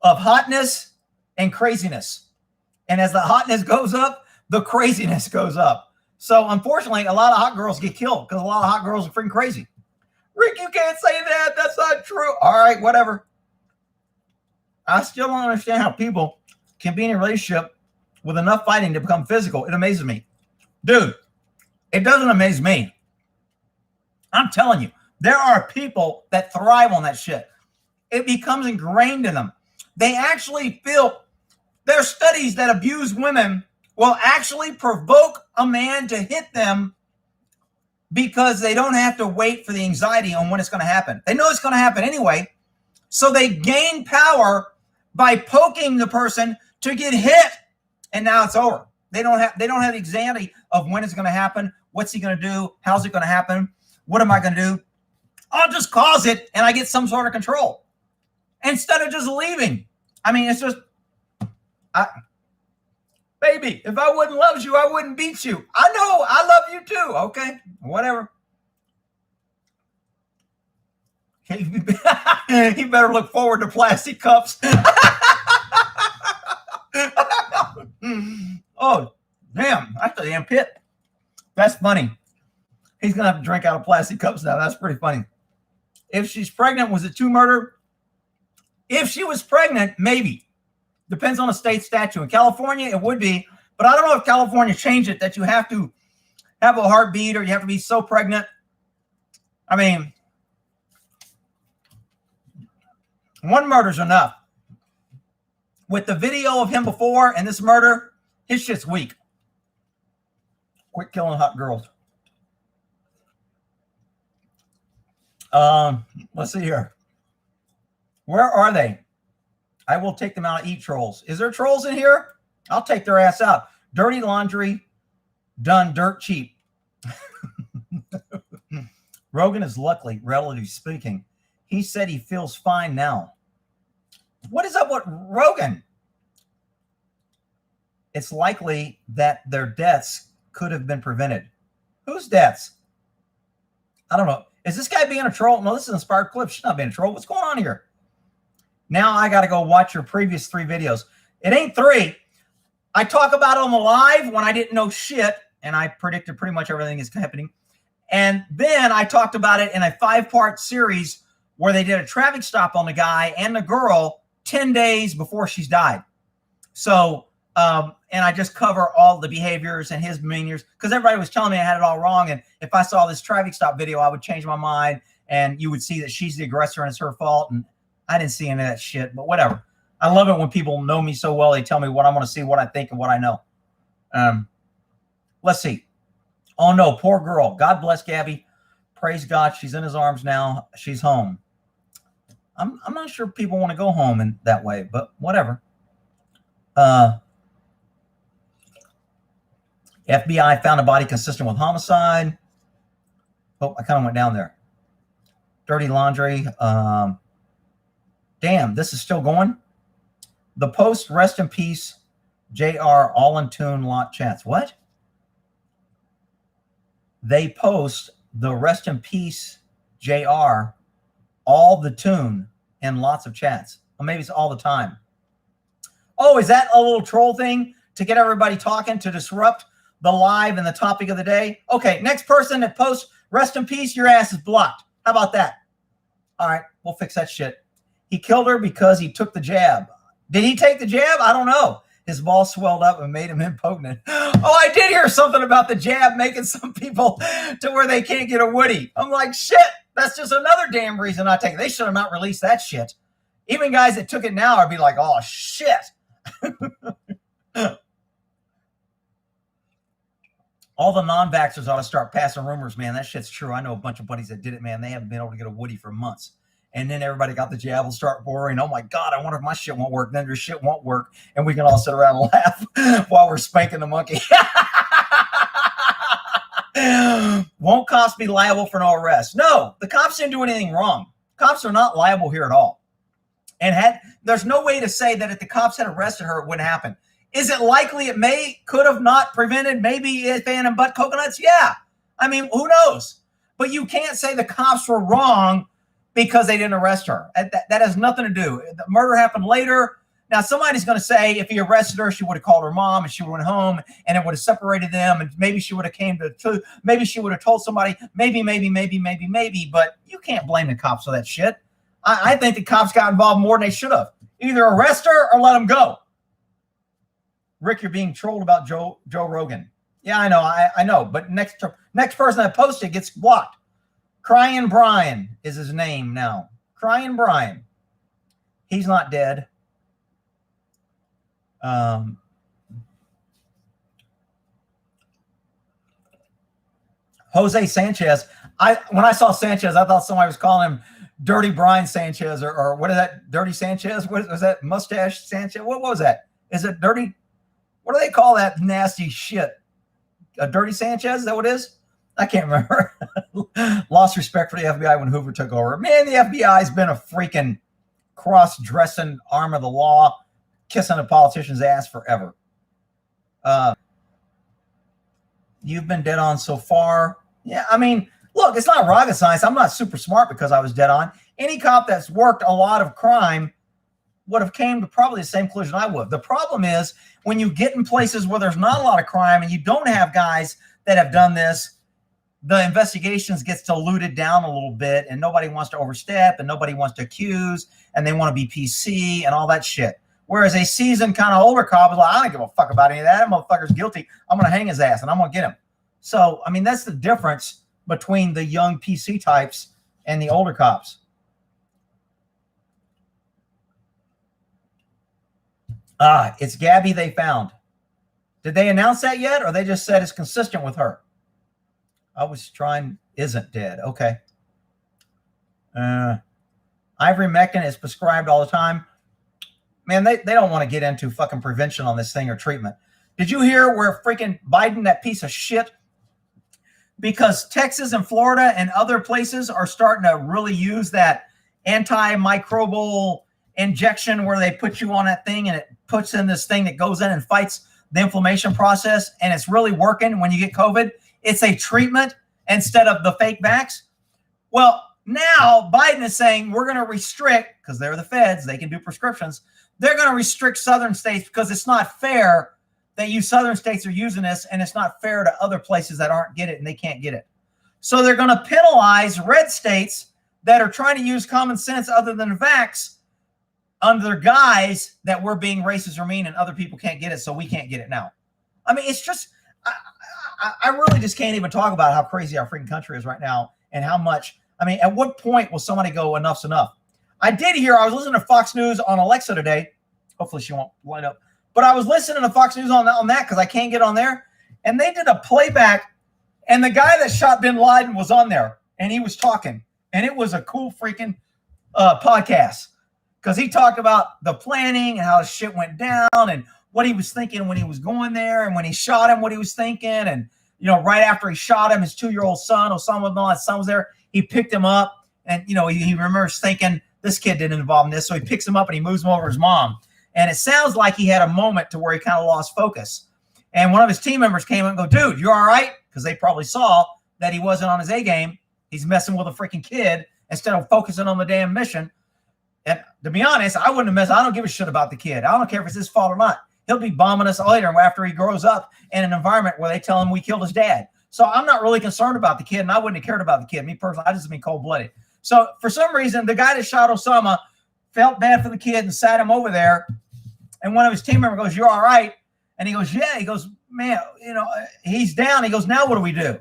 of hotness and craziness. And as the hotness goes up, the craziness goes up. So, unfortunately, a lot of hot girls get killed because a lot of hot girls are freaking crazy. Rick, you can't say that. That's not true. All right, whatever. I still don't understand how people can be in a relationship with enough fighting to become physical. It amazes me. Dude, it doesn't amaze me. I'm telling you, there are people that thrive on that shit. It becomes ingrained in them. They actually feel, there are studies that abuse women will actually provoke a man to hit them because they don't have to wait for the anxiety on when it's going to happen. They know it's going to happen anyway. So they gain power by poking the person to get hit. And now it's over. They don't have the anxiety of when it's going to happen. What's he going to do? How's it going to happen? What am I going to do? I'll just cause it and I get some sort of control instead of just leaving. I mean, it's just, baby, if I wouldn't love you, I wouldn't beat you. I know, I love you too. Okay, whatever. He better look forward to plastic cups. Oh, damn, that's the damn pit. That's funny. He's going to have to drink out of plastic cups now. That's pretty funny. If she's pregnant, was it 2 murder? If she was pregnant, maybe. Depends on the state statute. In California, it would be. But I don't know if California changed it that you have to have a heartbeat or you have to be so pregnant. I mean, 1 murder's enough. With the video of him before and this murder, his shit's weak. Quit killing hot girls. Let's see here. Where are they? I will take them out. Eat trolls. Is there trolls in here? I'll take their ass out. Dirty laundry done dirt cheap. Rogan is luckily, relatively speaking. He said he feels fine now. What is up with Rogan? It's likely that their deaths could have been prevented. Whose deaths? I don't know. Is this guy being a troll? No, this is an inspired clip. She's not being a troll. What's going on here? Now I got to go watch your previous 3 videos. It ain't 3. I talk about it on the live when I didn't know shit, and I predicted pretty much everything is happening. And then I talked about it in a 5-part series where they did a traffic stop on the guy and the girl 10 days before she's died. So And I just cover all the behaviors and his demeanors because everybody was telling me I had it all wrong. And if I saw this traffic stop video, I would change my mind and you would see that she's the aggressor and it's her fault. And I didn't see any of that shit, but whatever. I love it when people know me so well. They tell me what I want to see, what I think, and what I know. Let's see. Oh, no, poor girl. God bless Gabby. Praise God. She's in his arms now. She's home. I'm not sure people want to go home in that way, but whatever. FBI found a body consistent with homicide. Oh, I kind of went down there. Dirty laundry. Damn, this is still going. The Post, rest in peace, JR, all in tune, lot chats. What? They post the rest in peace, JR, all the tune, and lots of chats. Or maybe it's all the time. Oh, is that a little troll thing to get everybody talking, to disrupt the live and the topic of the day? Okay, next person that posts rest in peace, your ass is blocked. How about that? All right, we'll fix that shit. He killed her because he took the jab. Did he take the jab? I don't know. His ball swelled up and made him impotent. Oh, I did hear something about the jab making some people to where they can't get a Woody. I'm like, shit, that's just another damn reason I take it. They should have not released that shit. Even guys that took it now would be like, oh, shit. All the non-vaxxers ought to start passing rumors, man. That shit's true. I know a bunch of buddies that did it, man. They haven't been able to get a Woody for months. And then everybody got the jab, will start worrying, oh my God, I wonder if my shit won't work. Then their shit won't work. And we can all sit around and laugh while we're spanking the monkey. Won't cops be liable for no arrest? No, the cops didn't do anything wrong. Cops are not liable here at all. And there's no way to say that if the cops had arrested her, it wouldn't happen. Is it likely it could have not prevented maybe if and butt coconuts? Yeah. I mean, who knows? But you can't say the cops were wrong because they didn't arrest her. That has nothing to do. The murder happened later. Now, somebody's going to say if he arrested her, she would have called her mom and she would have went home and it would have separated them. And maybe she would have maybe she would have told somebody, maybe. But you can't blame the cops for that shit. I think the cops got involved more than they should have. Either arrest her or let them go. Rick, you're being trolled about Joe Rogan. Yeah, I know. I know. But next person that posted gets blocked. Crying Brian is his name now. Crying Brian. He's not dead. Jose Sanchez. When I saw Sanchez, I thought somebody was calling him Dirty Brian Sanchez or what is that? Dirty Sanchez? What was that? Mustache Sanchez? What was that? Is it dirty? What do they call that nasty shit? A Dirty Sanchez? Is that what it is? I can't remember. Lost respect for the FBI when Hoover took over. Man, the FBI has been a freaking cross-dressing arm of the law, kissing a politician's ass forever. You've been dead on so far. Yeah, I mean, look, it's not rocket science. I'm not super smart because I was dead on. Any cop that's worked a lot of crime would have came to probably the same conclusion I would. The problem is when you get in places where there's not a lot of crime and you don't have guys that have done this, the investigations gets diluted down a little bit and nobody wants to overstep and nobody wants to accuse and they want to be PC and all that shit. Whereas a seasoned kind of older cop is like, I don't give a fuck about any of that. That motherfucker's guilty. I'm going to hang his ass and I'm going to get him. So, I mean, that's the difference between the young PC types and the older cops. It's Gabby they found. Did they announce that yet or they just said it's consistent with her? I was trying, isn't dead. Okay. Ivermectin is prescribed all the time. Man, they don't want to get into fucking prevention on this thing or treatment. Did you hear where freaking Biden, that piece of shit, because Texas and Florida and other places are starting to really use that antimicrobial injection where they put you on that thing and it puts in this thing that goes in and fights the inflammation process and it's really working when you get COVID. It's a treatment instead of the fake vax. Well, now Biden is saying we're going to restrict, because they're the feds, they can do prescriptions. They're going to restrict southern states because it's not fair that you southern states are using this and it's not fair to other places that aren't get it and they can't get it. So they're going to penalize red states that are trying to use common sense other than vax under guise that we're being racist or mean and other people can't get it, so we can't get it now. I mean, it's just, I really just can't even talk about how crazy our freaking country is right now and how much, I mean, at what point will somebody go, enough's enough? I was listening to Fox News on Alexa today. Hopefully she won't light up. But I was listening to Fox News on that because I can't get on there. And they did a playback, and the guy that shot bin Laden was on there, and he was talking. And it was a cool freaking podcast because he talked about the planning and how the shit went down and what he was thinking when he was going there, and when he shot him, what he was thinking. And, right after he shot him, his 2-year-old son, Osama bin Laden's son, was there. He picked him up, and, he remembers thinking, this kid didn't involve in this. So he picks him up and he moves him over to his mom. And it sounds like he had a moment to where he kind of lost focus. And one of his team members came and go, dude, you all right? Because they probably saw that he wasn't on his A game. He's messing with a freaking kid instead of focusing on the damn mission. And to be honest, I wouldn't have messed. I don't give a shit about the kid. I don't care if it's his fault or not. He'll be bombing us later after he grows up in an environment where they tell him we killed his dad. So I'm not really concerned about the kid, and I wouldn't have cared about the kid. Me personally, I just been cold-blooded. So for some reason, the guy that shot Osama felt bad for the kid and sat him over there. And one of his team members goes, "You're all right?" And he goes, "Yeah." He goes, "Man, he's down." He goes, "Now what do we do?"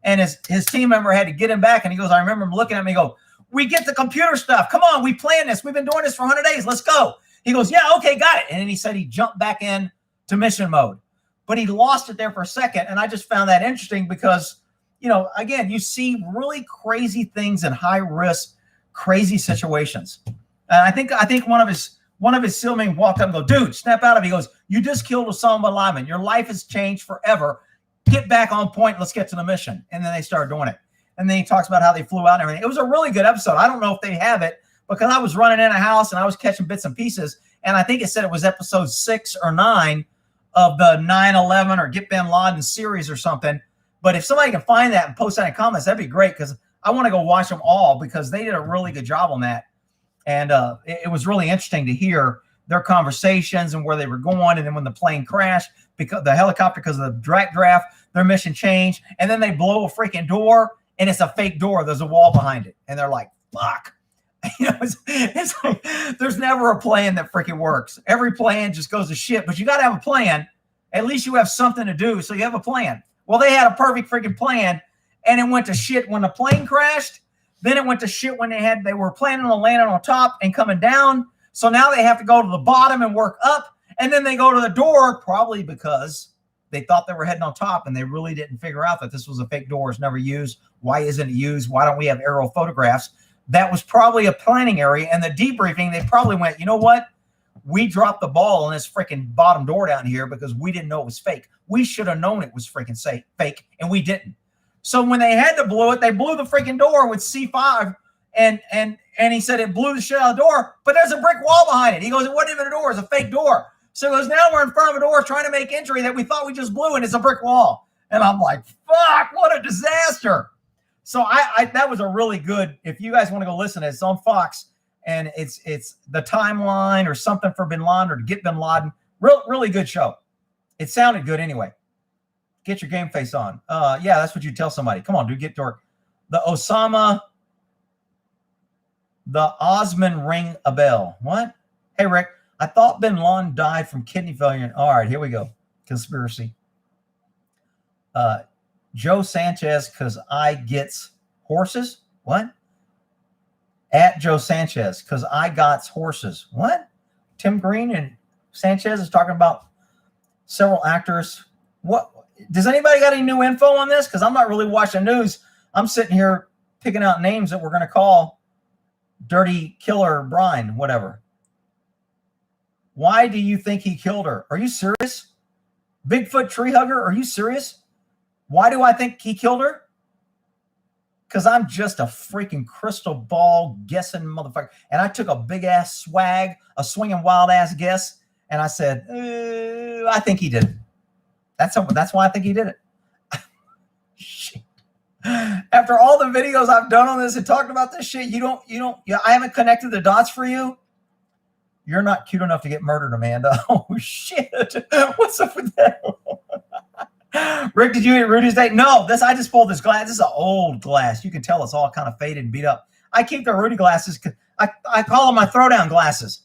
And his team member had to get him back. And he goes, I remember him looking at me and go, "We get the computer stuff. Come on, we planned this. We've been doing this for 100 days. Let's go." He goes, "Yeah, okay, got it." And then he said he jumped back in to mission mode. But he lost it there for a second. And I just found that interesting because, again, you see really crazy things in high risk, crazy situations. And I think one of his SEALmen walked up and go, "Dude, snap out of it." He goes, "You just killed Osama bin Laden. Your life has changed forever. Get back on point. Let's get to the mission." And then they started doing it. And then he talks about how they flew out and everything. It was a really good episode. I don't know if they have it because I was running in a house and I was catching bits and pieces. And I think it said it was episode 6 or 9 of the 9/11 or Get Bin Laden series or something. But if somebody can find that and post that in comments, that'd be great because I want to go watch them all because they did a really good job on that. And it was really interesting to hear their conversations and where they were going. And then when the plane crashed, because the helicopter, because of the draft, their mission changed. And then they blow a freaking door and it's a fake door. There's a wall behind it. And they're like, fuck. It's like, there's never a plan that freaking works. Every plan just goes to shit, but you got to have a plan. At least you have something to do. So you have a plan. Well, they had a perfect freaking plan and it went to shit when the plane crashed. Then it went to shit when they were planning on landing on top and coming down. So now they have to go to the bottom and work up. And then they go to the door, probably because they thought they were heading on top and they really didn't figure out that this was a fake door. It's never used. Why isn't it used? Why don't we have aerial photographs? That was probably a planning area. And the debriefing, they probably went, you know what? We dropped the ball on this freaking bottom door down here because we didn't know it was fake. We should have known it was freaking fake, and we didn't. So when they had to blow it, they blew the freaking door with C5, and he said it blew the shit out of the door, but there's a brick wall behind it. He goes, it wasn't even a door, it's a fake door. So he goes, now we're in front of a door trying to make entry that we thought we just blew, and it's a brick wall. And I'm like, fuck, what a disaster. So I that was a really good, if you guys want to go listen, it's on Fox, and it's the timeline or something for Bin Laden or to Get Bin Laden. Really good show. It sounded good anyway. Get your game face on. Yeah, that's what you tell somebody. Come on, dude, get to work. The Osman ring a bell. What? Hey, Rick, I thought Bin Laden died from kidney failure. All right, here we go. Conspiracy. Joe Sanchez, because I gets horses. What? At Joe Sanchez, because I got horses. What? Tim Green and Sanchez is talking about several actors. What? Does anybody got any new info on this? Because I'm not really watching news. I'm sitting here picking out names that we're going to call Dirty Killer Brian, whatever. Why do you think he killed her? Are you serious? Bigfoot tree hugger, are you serious? Why do I think he killed her? Because I'm just a freaking crystal ball guessing motherfucker. And I took a big ass swag, a swinging wild ass guess, and I said, I think he did it. That's why I think he did it. Shit. After all the videos I've done on this and talked about this shit, I haven't connected the dots for you. You're not cute enough to get murdered, Amanda. Oh shit. What's up with that? Rick, did you eat Rudy's Day? No, I just pulled this glass. This is an old glass. You can tell it's all kind of faded and beat up. I keep the Rudy glasses. I call them my throwdown glasses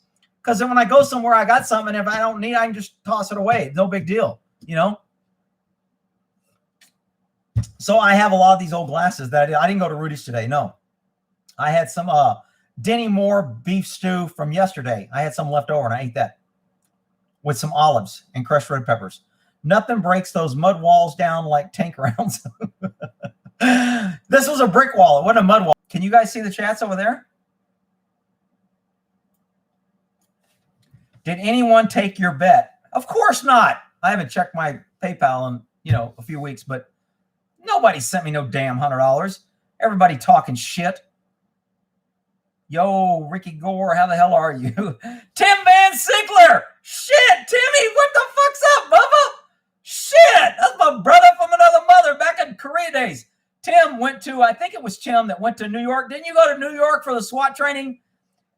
Because then when I go somewhere, I got something. If I don't need, I can just toss it away. No big deal, you know? So I have a lot of these old glasses that I didn't go to Rudy's today. No. I had some Denny Moore beef stew from yesterday. I had some left over and I ate that with some olives and crushed red peppers. Nothing breaks those mud walls down like tank rounds. This was a brick wall. It wasn't a mud wall. Can you guys see the chats over there? Did anyone take your bet? Of course not. I haven't checked my PayPal in, a few weeks, but nobody sent me no damn $100. Everybody talking shit. Yo, Ricky Gore, how the hell are you? Tim Van Sickler. Shit, Timmy, what the fuck's up, Bubba? Shit, that's my brother from another mother back in Korea days. Tim went to, I think it was Tim that went to New York. Didn't you go to New York for the SWAT training?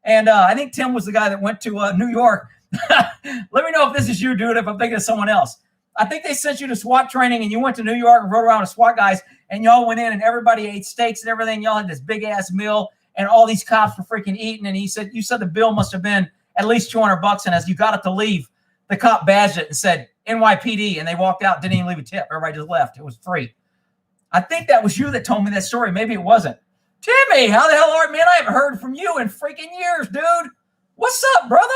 And I think Tim was the guy that went to New York. Let me know if this is you, dude, if I'm thinking of someone else. I think they sent you to SWAT training and you went to New York and rode around with SWAT guys and y'all went in and everybody ate steaks and everything. Y'all had this big ass meal and all these cops were freaking eating. And you said the bill must have been at least $200. And as you got it to leave, the cop badged it and said NYPD and they walked out, didn't even leave a tip. Everybody just left. It was free. I think that was you that told me that story. Maybe it wasn't. Timmy, how the hell are you, man? I haven't heard from you in freaking years, dude. What's up, brother?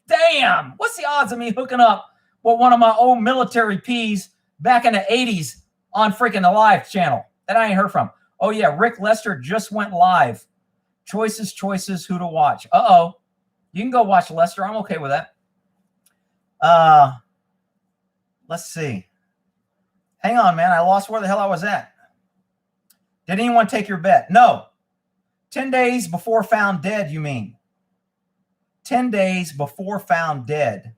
Damn. What's the odds of me hooking up with one of my old military P's back in the 80s on freaking the live channel that I ain't heard from? Oh, yeah. Rick Lester just went live. Choices, who to watch. Uh-oh. You can go watch Lester. I'm okay with that. Let's see. Hang on, man. I lost where the hell I was at. Did anyone take your bet? No. 10 days before found dead, you mean? 10 days before found dead.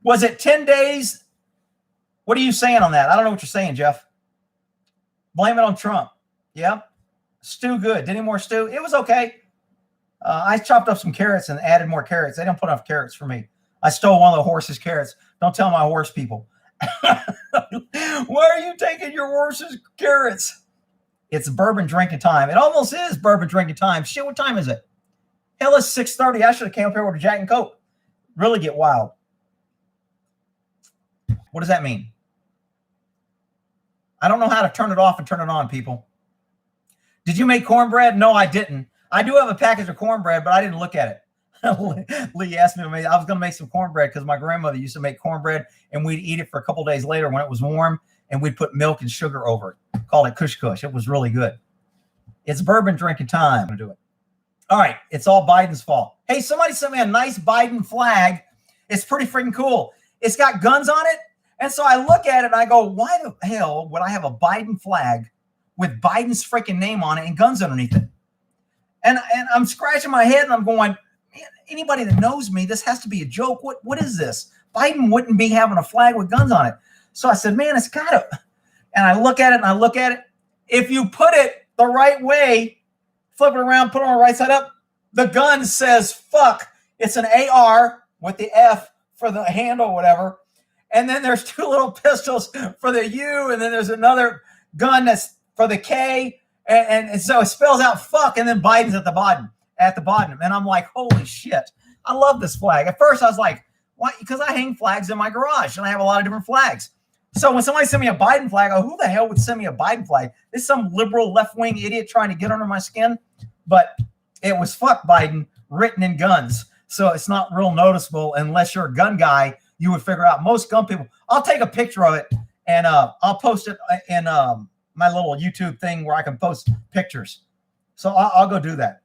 Was it 10 days? What are you saying on that? I don't know what you're saying, Jeff. Blame it on Trump. Yep. Stew good. Did any more stew? It was okay. I chopped up some carrots and added more carrots. They don't put enough carrots for me. I stole one of the horse's carrots. Don't tell my horse people. Why are you taking your horse's carrots? It's bourbon drinking time. It almost is bourbon drinking time. Shit, what time is it? Hell, it's 6:30. I should have came up here with a Jack and Coke. Really get wild. What does that mean? I don't know how to turn it off and turn it on, people. Did you make cornbread? No, I didn't. I do have a package of cornbread, but I didn't look at it. Lee asked me, I was going to make some cornbread because my grandmother used to make cornbread and we'd eat it for a couple days later when it was warm and we'd put milk and sugar over it. Called it Kush Kush. It was really good. It's bourbon drinking time. I'm going to do it. All right. It's all Biden's fault. Hey, somebody sent me a nice Biden flag. It's pretty freaking cool. It's got guns on it. And so I look at it and I go, why the hell would I have a Biden flag with Biden's freaking name on it and guns underneath it? And I'm scratching my head and I'm going, man, anybody that knows me, this has to be a joke. What is this? Biden wouldn't be having a flag with guns on it. So I said, man, it's got to. And I look at it and I look at it. If you put it the right way, flip it around, put it on the right side up, the gun says fuck. It's an AR with the F for the handle or whatever. And then there's two little pistols for the U. And then there's another gun that's for the K. And so it spells out fuck. And then Biden's at the bottom. And I'm like, holy shit. I love this flag. At first I was like, why? Because I hang flags in my garage and I have a lot of different flags. So when somebody sent me a Biden flag, I go, who the hell would send me a Biden flag? This is some liberal left-wing idiot trying to get under my skin. But it was fuck Biden written in guns. So it's not real noticeable unless you're a gun guy. You would figure out most gun people. I'll take a picture of it and I'll post it in my little YouTube thing where I can post pictures. So I'll go do that.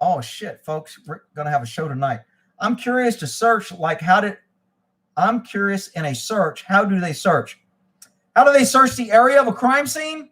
Oh shit, folks, we're gonna have a show tonight. I'm curious to search, like I'm curious in a search, how do they search? How do they search the area of a crime scene?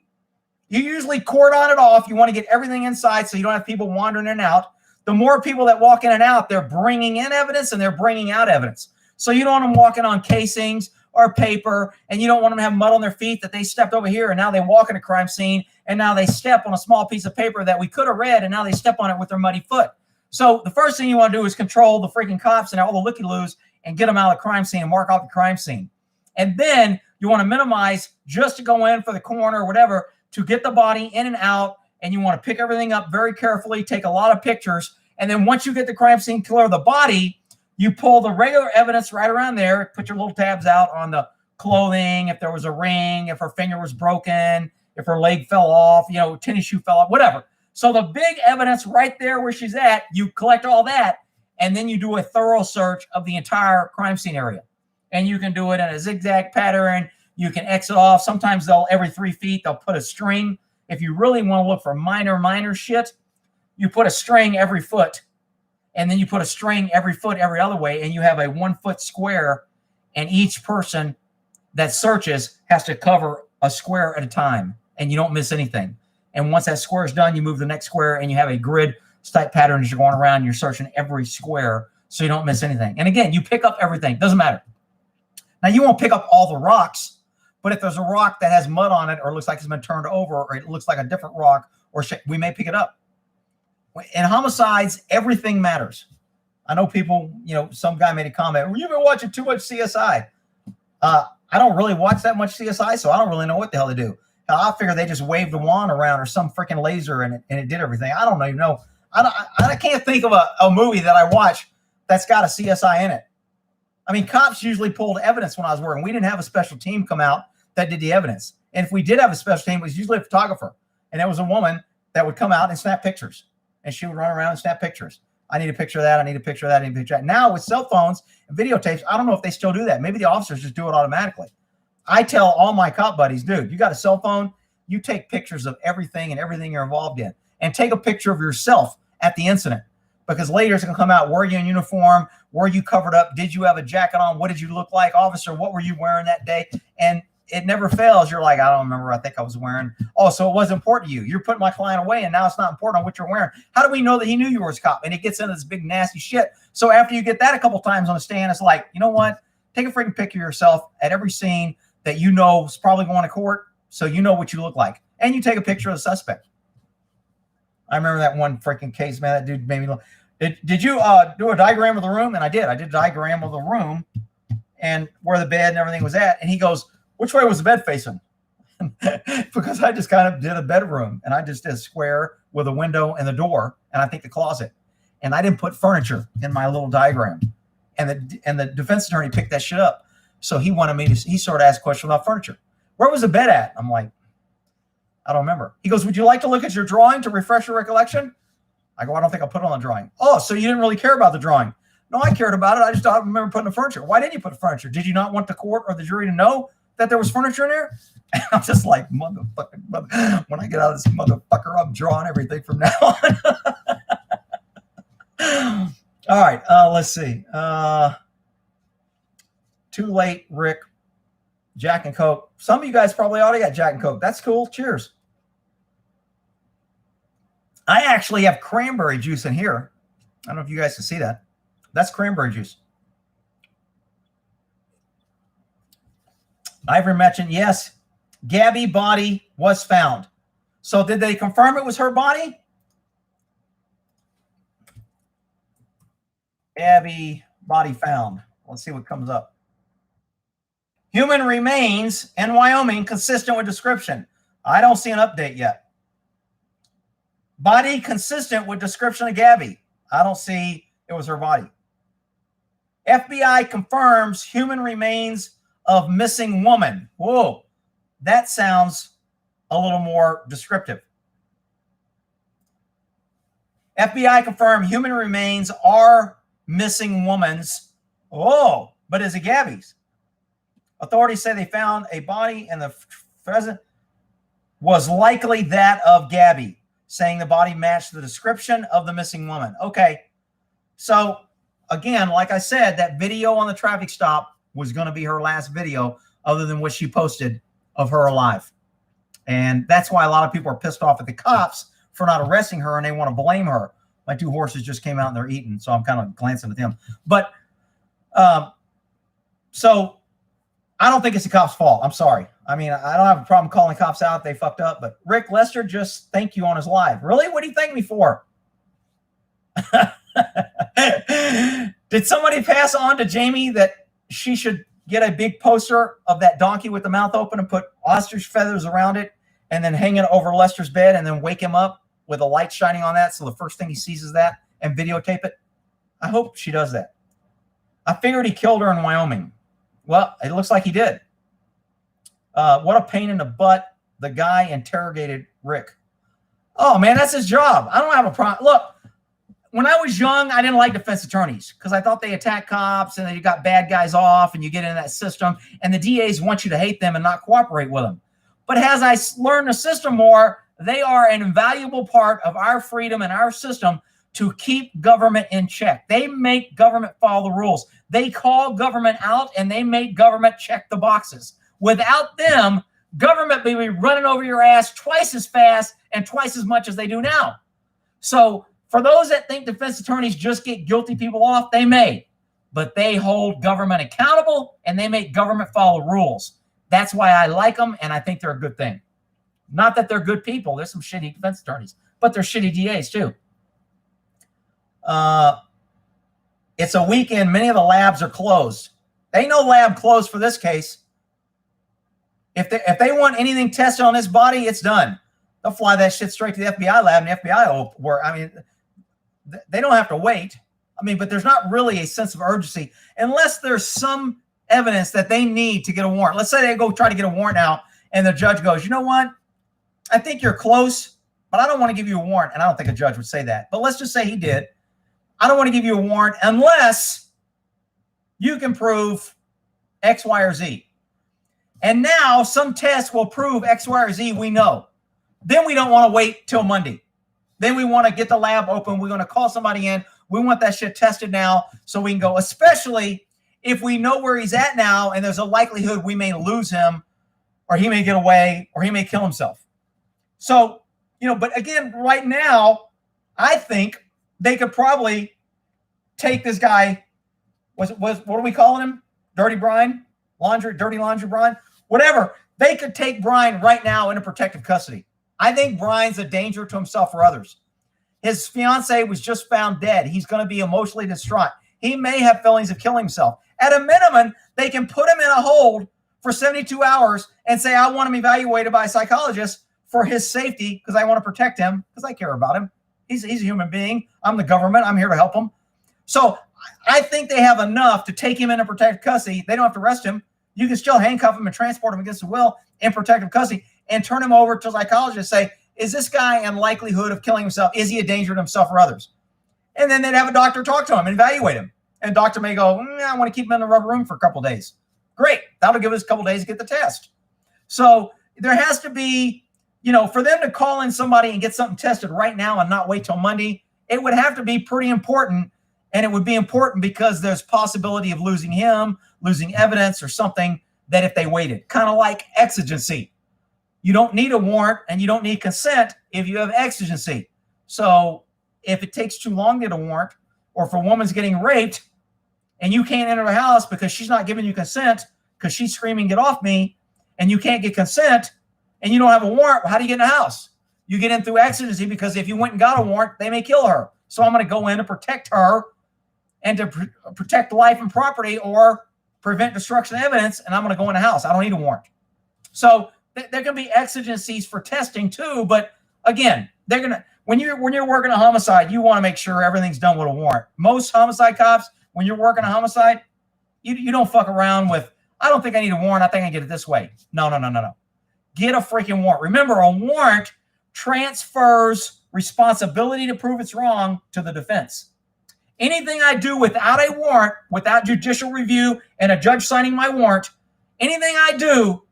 You usually cordon it off. You want to get everything inside so you don't have people wandering in and out. The more people that walk in and out, they're bringing in evidence and they're bringing out evidence. So you don't want them walking on casings or paper, and you don't want them to have mud on their feet that they stepped over here and now they walk in a crime scene and now they step on a small piece of paper that we could have read and now they step on it with their muddy foot. So the first thing you want to do is control the freaking cops and all the looky-loos and get them out of the crime scene and mark out the crime scene. And then you want to minimize just to go in for the coroner or whatever to get the body in and out, and you want to pick everything up very carefully, take a lot of pictures, And then once you get the crime scene killer of the body, you pull the regular evidence right around there, put your little tabs out on the clothing, if there was a ring, if her finger was broken, if her leg fell off, tennis shoe fell off, whatever. So the big evidence right there where she's at, you collect all that, and then you do a thorough search of the entire crime scene area. And you can do it in a zigzag pattern. You can exit off. Sometimes every 3 feet, they'll put a string. If you really want to look for minor shit, you put a string every foot, and then you put a string every foot every other way, and you have a 1 foot square, and each person that searches has to cover a square at a time, and you don't miss anything. And once that square is done, you move the next square, and you have a grid type pattern as you're going around. You're searching every square so you don't miss anything. And again, you pick up everything. Doesn't matter. Now, you won't pick up all the rocks, but if there's a rock that has mud on it or looks like it's been turned over or it looks like a different rock, or we may pick it up. In homicides, everything matters. I know people, some guy made a comment, well, you've been watching too much CSI. I don't really watch that much CSI, so I don't really know what the hell they do. I figure they just waved a wand around or some freaking laser and it did everything. I don't even know. I can't think of a movie that I watch that's got a CSI in it. I mean, cops usually pulled evidence when I was working. We didn't have a special team come out that did the evidence. And if we did have a special team, it was usually a photographer. And it was a woman that would come out and snap pictures. And she would run around and snap pictures. I need a picture of that. I need a picture of that. I need a picture of that. Now with cell phones and videotapes, I don't know if they still do that. Maybe the officers just do it automatically. I tell all my cop buddies, dude, you got a cell phone, you take pictures of everything and everything you're involved in. And take a picture of yourself at the incident. Because later it's going to come out, were you in uniform? Were you covered up? Did you have a jacket on? What did you look like? Officer, what were you wearing that day? And it never fails. You're like, I don't remember. I think I was wearing. Oh, so it was important to you. You're putting my client away, and now it's not important on what you're wearing. How do we know that he knew you were his cop? And it gets into this big nasty shit. So after you get that a couple times on the stand, it's like, you know what? Take a freaking picture of yourself at every scene that you know is probably going to court, so you know what you look like. And you take a picture of the suspect. I remember that one freaking case, man. That dude made me look. Did you do a diagram of the room? And I did. I did a diagram of the room and where the bed and everything was at. And he goes, which way was the bed facing? Because I just kind of did a bedroom, and I just did a square with a window and the door, and I think the closet. And I didn't put furniture in my little diagram. And the defense attorney picked that shit up. So he wanted me to, he sort of asked a question about furniture. Where was the bed at? I'm like, I don't remember. He goes, would you like to look at your drawing to refresh your recollection? I go, I don't think I put it on the drawing. Oh, so you didn't really care about the drawing? No, I cared about it. I just don't remember putting the furniture. Why didn't you put the furniture? Did you not want the court or the jury to know that there was furniture in there? And I'm just like, motherfucker. When I get out of this motherfucker, I'm drawing everything from now on. All right, let's see. Too late, Rick. Jack and Coke. Some of you guys probably already got Jack and Coke. That's cool. Cheers. I actually have cranberry juice in here. I don't know if you guys can see that. That's cranberry juice. Ivory mentioned, yes, Gabby body was found. So did they confirm it was her body? Gabby body found. Let's see what comes up. Human remains in Wyoming consistent with description. I don't see an update yet. Body consistent with description of Gabby. I don't see it was her body. FBI confirms human remains of missing woman. Whoa, that sounds a little more descriptive. FBI confirmed human remains are missing woman's. Oh, but is it Gabby's? Authorities say they found a body in the present was likely that of Gabby, saying the body matched the description of the missing woman. Okay, so again, like I said, that video on the traffic stop was going to be her last video other than what she posted of her alive. And that's why a lot of people are pissed off at the cops for not arresting her, and they want to blame her. My two horses just came out and they're eating, so I'm kind of glancing at them. But so I don't think it's the cops' fault. I'm sorry. I mean, I don't have a problem calling cops out. They fucked up. But Rick Lester just thanked you on his live. Really? What do you thank me for? Did somebody pass on to Jamie that she should get a big poster of that donkey with the mouth open and put ostrich feathers around it and then hang it over Lester's bed and then wake him up with a light shining on that so the first thing he sees is that and videotape it? I hope she does that. I figured he killed her in Wyoming. Well, it looks like he did. What a pain in the butt. The guy interrogated Rick. Oh, man, that's his job. I don't have a problem. Look, when I was young, I didn't like defense attorneys because I thought they attack cops and then you got bad guys off and you get into that system and the DAs want you to hate them and not cooperate with them. But as I learned the system more, they are an invaluable part of our freedom and our system to keep government in check. They make government follow the rules. They call government out and they make government check the boxes. Without them, government may be running over your ass twice as fast and twice as much as they do now. So for those that think defense attorneys just get guilty people off, they may, but they hold government accountable and they make government follow rules. That's why I like them, and I think they're a good thing. Not that they're good people. There's some shitty defense attorneys, but they're shitty DAs too. It's a weekend. Many of the labs are closed. Ain't no lab closed for this case. If they want anything tested on his body, it's done. They'll fly that shit straight to the FBI lab, and the FBI will work. I mean, they don't have to wait. I mean, but there's not really a sense of urgency unless there's some evidence that they need to get a warrant. Let's say they go try to get a warrant out, and the judge goes, you know what? I think you're close, but I don't want to give you a warrant. And I don't think a judge would say that. But let's just say he did. I don't want to give you a warrant unless you can prove X, Y, or Z. And now some tests will prove X, Y, or Z, we know. Then we don't want to wait till Monday. Then we want to get the lab open. We're going to call somebody in. We want that shit tested now so we can go, especially if we know where he's at now and there's a likelihood we may lose him or he may get away or he may kill himself. So, but again, right now, I think they could probably take this guy, what are we calling him? Dirty Brian? Dirty Laundry Brian? Whatever. They could take Brian right now into protective custody. I think Brian's a danger to himself or others. His fiance was just found dead. He's going to be emotionally distraught. He may have feelings of killing himself. At a minimum, they can put him in a hold for 72 hours and say, I want him evaluated by a psychologist for his safety because I want to protect him because I care about him. He's a human being. I'm the government. I'm here to help him. So I think they have enough to take him into protective custody. They don't have to arrest him. You can still handcuff him and transport him against his will in protective custody and turn him over to a psychologist and say, is this guy in likelihood of killing himself? Is he a danger to himself or others? And then they'd have a doctor talk to him and evaluate him. And doctor may go, I want to keep him in the rubber room for a couple of days. Great. That'll give us a couple of days to get the test. So there has to be, for them to call in somebody and get something tested right now and not wait till Monday, it would have to be pretty important. And it would be important because there's possibility of losing him, losing evidence or something that if they waited, kind of like exigency. You don't need a warrant and you don't need consent if you have exigency. So if it takes too long to get a warrant, or if a woman's getting raped and you can't enter the house because she's not giving you consent because she's screaming, get off me, and you can't get consent and you don't have a warrant, well, how do you get in the house? You get in through exigency because if you went and got a warrant, they may kill her. So I'm going to go in to protect her and to protect life and property or prevent destruction of evidence, and I'm going to go in the house. I don't need a warrant. So there can be exigencies for testing too, but again, they're going to, when you're working a homicide, you want to make sure everything's done with a warrant. Most homicide cops, when you're working a homicide, you don't fuck around with, I don't think I need a warrant. I think I get it this way. No. Get a freaking warrant. Remember, a warrant transfers responsibility to prove it's wrong to the defense. Anything I do without a warrant, without judicial review and a judge signing my warrant, anything I do,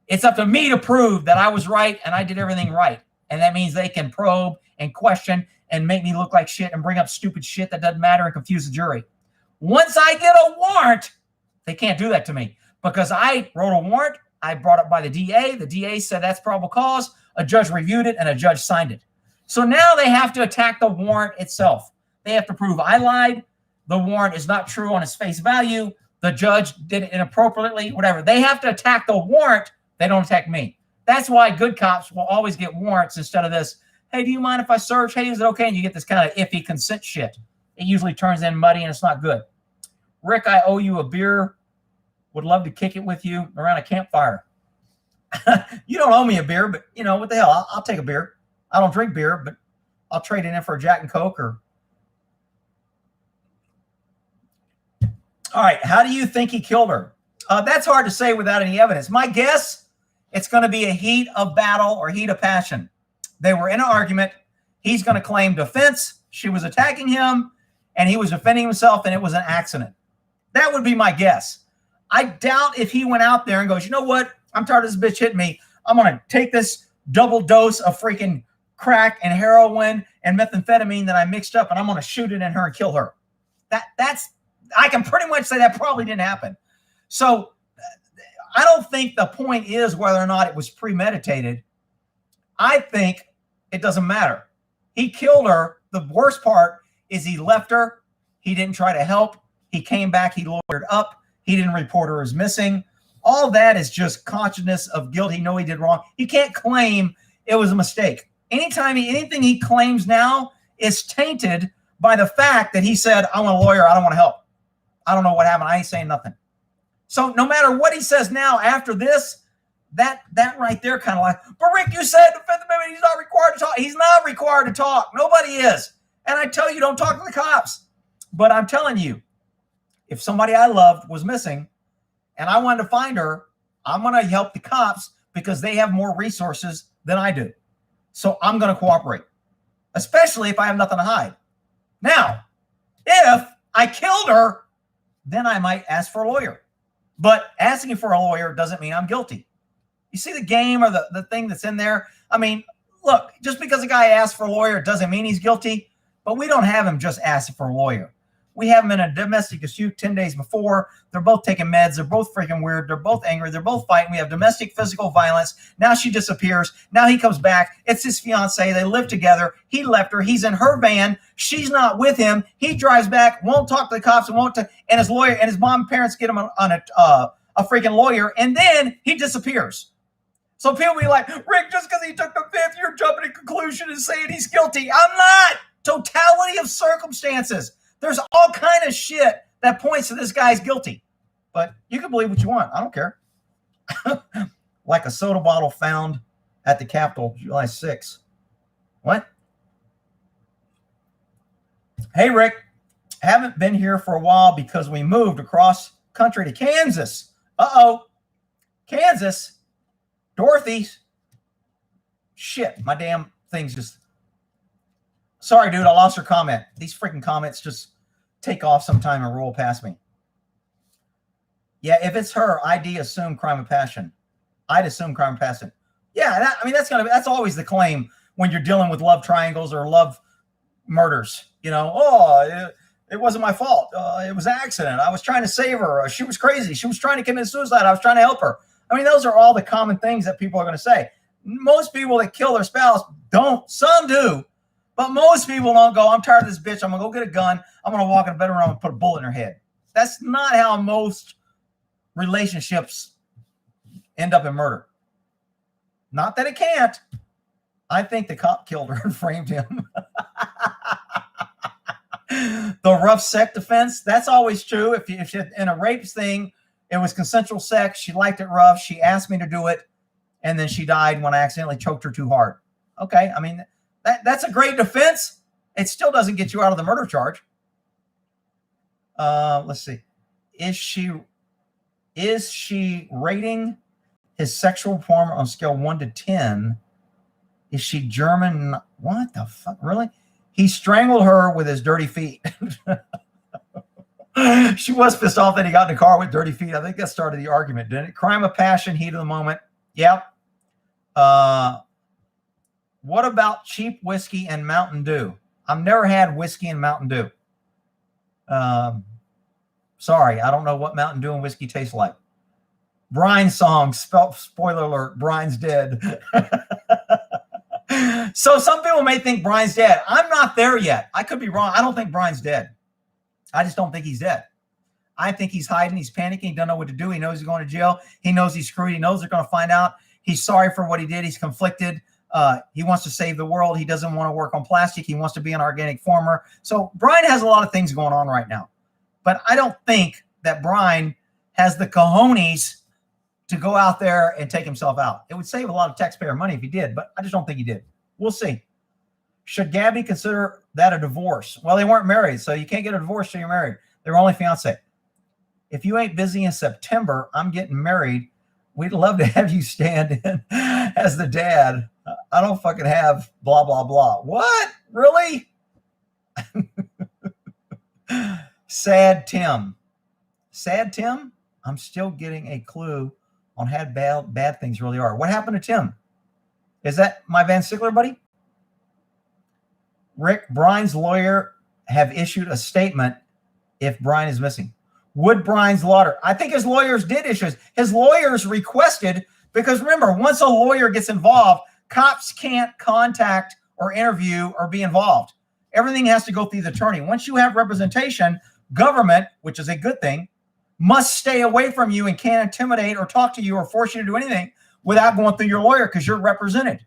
it's up to me to prove that I was right and I did everything right. And that means they can probe and question and make me look like shit and bring up stupid shit that doesn't matter and confuse the jury. Once I get a warrant, they can't do that to me because I wrote a warrant. I brought it by the DA. The DA said that's probable cause. A judge reviewed it and a judge signed it. So now they have to attack the warrant itself. They have to prove I lied. The warrant is not true on its face value. The judge did it inappropriately, whatever. They have to attack the warrant. They don't attack me. That's why good cops will always get warrants instead of this, hey, do you mind if I search? Hey, is it okay? And you get this kind of iffy consent shit. It usually turns in muddy and it's not good. Rick, I owe you a beer. Would love to kick it with you around a campfire. You don't owe me a beer, but what the hell? I'll take a beer. I don't drink beer, but I'll trade it in for a Jack and Coke or All right. How do you think he killed her? That's hard to say without any evidence. My guess, it's going to be a heat of battle or heat of passion. They were in an argument. He's going to claim defense. She was attacking him, and he was defending himself, and it was an accident. That would be my guess. I doubt if he went out there and goes, you know what? I'm tired of this bitch hitting me. I'm going to take this double dose of freaking crack and heroin and methamphetamine that I mixed up, and I'm going to shoot it in her and kill her. I can pretty much say that probably didn't happen. So I don't think the point is whether or not it was premeditated. I think it doesn't matter. He killed her. The worst part is he left her. He didn't try to help. He came back. He lawyered up. He didn't report her as missing. All that is just consciousness of guilt. He know he did wrong. He can't claim it was a mistake. Anything he claims now is tainted by the fact that he said, I want a lawyer. I don't want to help. I don't know what happened. I ain't saying nothing. So no matter what he says now after this, that right there kind of like, but Rick, you said the Fifth Amendment, he's not required to talk. He's not required to talk. Nobody is. And I tell you, don't talk to the cops. But I'm telling you, if somebody I loved was missing and I wanted to find her, I'm going to help the cops because they have more resources than I do. So I'm going to cooperate, especially if I have nothing to hide. Now, if I killed her, then I might ask for a lawyer. But asking for a lawyer doesn't mean I'm guilty. You see the game or the thing that's in there? I mean, look, just because a guy asks for a lawyer doesn't mean he's guilty, but we don't have him just asking for a lawyer. We have him in a domestic dispute 10 days before. They're both taking meds. They're both freaking weird. They're both angry. They're both fighting. We have domestic physical violence. Now she disappears. Now he comes back. It's his fiance. They live together. He left her. He's in her van. She's not with him. He drives back, won't talk to the cops, and his lawyer and his mom and parents get him on a freaking lawyer, and then he disappears. So people be like, Rick, just because he took the fifth, you're jumping to conclusion and saying he's guilty. I'm not. Totality of circumstances. There's all kind of shit that points to this guy's guilty. But you can believe what you want. I don't care. Like a soda bottle found at the Capitol July 6th. What? Hey, Rick. Haven't been here for a while because we moved across country to Kansas. Uh-oh. Kansas. Dorothy's. Shit, my damn thing's just... Sorry, dude, I lost your comment. These freaking comments just take off sometime and roll past me. Yeah, if it's her, I'd assume crime of passion. I'd assume crime of passion. Yeah, that's always the claim when you're dealing with love triangles or love murders. You know, it wasn't my fault. It was an accident. I was trying to save her. She was crazy. She was trying to commit suicide. I was trying to help her. I mean, those are all the common things that people are going to say. Most people that kill their spouse don't. Some do. But most people don't go, I'm tired of this bitch. I'm going to go get a gun. I'm going to walk in the bedroom and put a bullet in her head. That's not how most relationships end up in murder. Not that it can't. I think the cop killed her and framed him. The rough sex defense, that's always true. If in a rape thing, it was consensual sex. She liked it rough. She asked me to do it. And then she died when I accidentally choked her too hard. Okay, I mean... That's a great defense. It still doesn't get you out of the murder charge. Let's see. Is she rating his sexual performance on a scale 1 to 10? Is she German? What the fuck? Really? He strangled her with his dirty feet. She was pissed off that he got in the car with dirty feet. I think that started the argument, didn't it? Crime of passion, heat of the moment. Yep. What about cheap whiskey and Mountain Dew? I've never had whiskey and Mountain Dew. Sorry, I don't know what Mountain Dew and whiskey tastes like. Brian's song, spoiler alert, Brian's dead. So some people may think Brian's dead. I'm not there yet. I could be wrong. I don't think Brian's dead. I just don't think he's dead. I think he's hiding. He's panicking. He doesn't know what to do. He knows he's going to jail. He knows he's screwed. He knows they're going to find out. He's sorry for what he did. He's conflicted. He wants to save the world. He doesn't want to work on plastic. He wants to be an organic farmer. So Brian has a lot of things going on right now. But I don't think that Brian has the cojones to go out there and take himself out. It would save a lot of taxpayer money if he did, but I just don't think he did. We'll see. Should Gabby consider that a divorce? Well, they weren't married, so you can't get a divorce till you're married. They were only fiancé. if you ain't busy in September, I'm getting married. We'd love to have you stand in as the dad. I don't fucking have blah, blah, blah. What? Really? Sad Tim. Sad Tim? I'm still getting a clue on how bad things really are. What happened to Tim? Is that my Van Sickler buddy? Rick, Brian's lawyer have issued a statement if Brian is missing. Would Brian's lawyer? I think his lawyers did issue. His lawyers requested, because remember, once a lawyer gets involved, cops can't contact or interview or be involved. Everything has to go through the attorney. Once you have representation, government, which is a good thing, must stay away from you and can't intimidate or talk to you or force you to do anything without going through your lawyer because you're represented.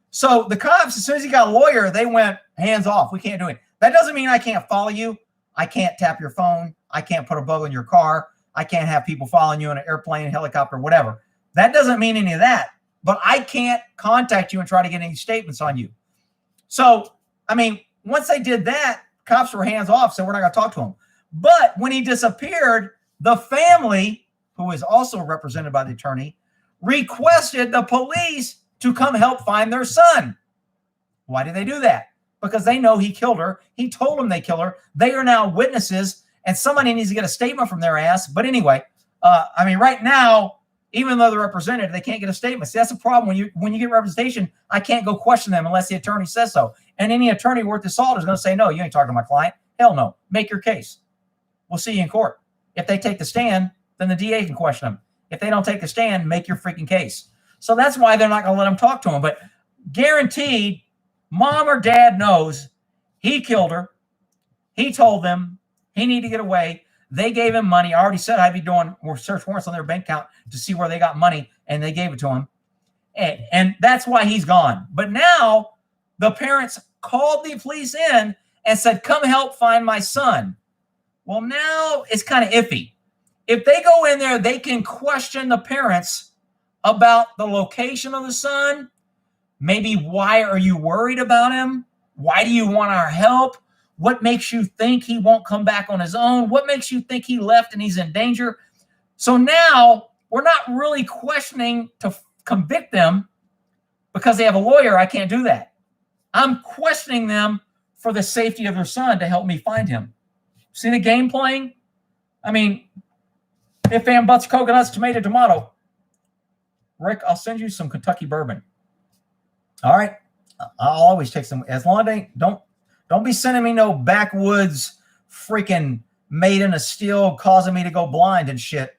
So the cops, as soon as he got a lawyer, they went hands off. We can't do it. That doesn't mean I can't follow you. I can't tap your phone. I can't put a bug in your car. I can't have people following you in an airplane, helicopter, whatever. That doesn't mean any of that. But I can't contact you and try to get any statements on you. So, I mean, once they did that, cops were hands off, so we're not going to talk to him. But when he disappeared, the family, who is also represented by the attorney, requested the police to come help find their son. Why did they do that? Because they know he killed her. He told them they killed her. They are now witnesses, and somebody needs to get a statement from their ass. But anyway, I mean, right now, even though they're represented, they can't get a statement. See, that's a problem. When you get representation, I can't go question them unless the attorney says so. And any attorney worth his salt is going to say, no, you ain't talking to my client. Hell no. Make your case. We'll see you in court. If they take the stand, then the DA can question them. If they don't take the stand, make your freaking case. So that's why they're not going to let him talk to him. But guaranteed, mom or dad knows he killed her. He told them he needed to get away. They gave him money. I already said I'd be doing search warrants on their bank account to see where they got money, and they gave it to him. And that's why he's gone. But now the parents called the police in and said, come help find my son. Well, now it's kind of iffy. If they go in there, they can question the parents about the location of the son. Maybe why are you worried about him? Why do you want our help? What makes you think he won't come back on his own? What makes you think he left and he's in danger? So now we're not really questioning to convict them because they have a lawyer. I can't do that. I'm questioning them for the safety of their son to help me find him. See the game playing? I mean, if and butts, coconuts, tomato. Rick, I'll send you some Kentucky bourbon. All right. I'll always take some. As long as they don't be sending me no backwoods freaking made in a steel causing me to go blind and shit.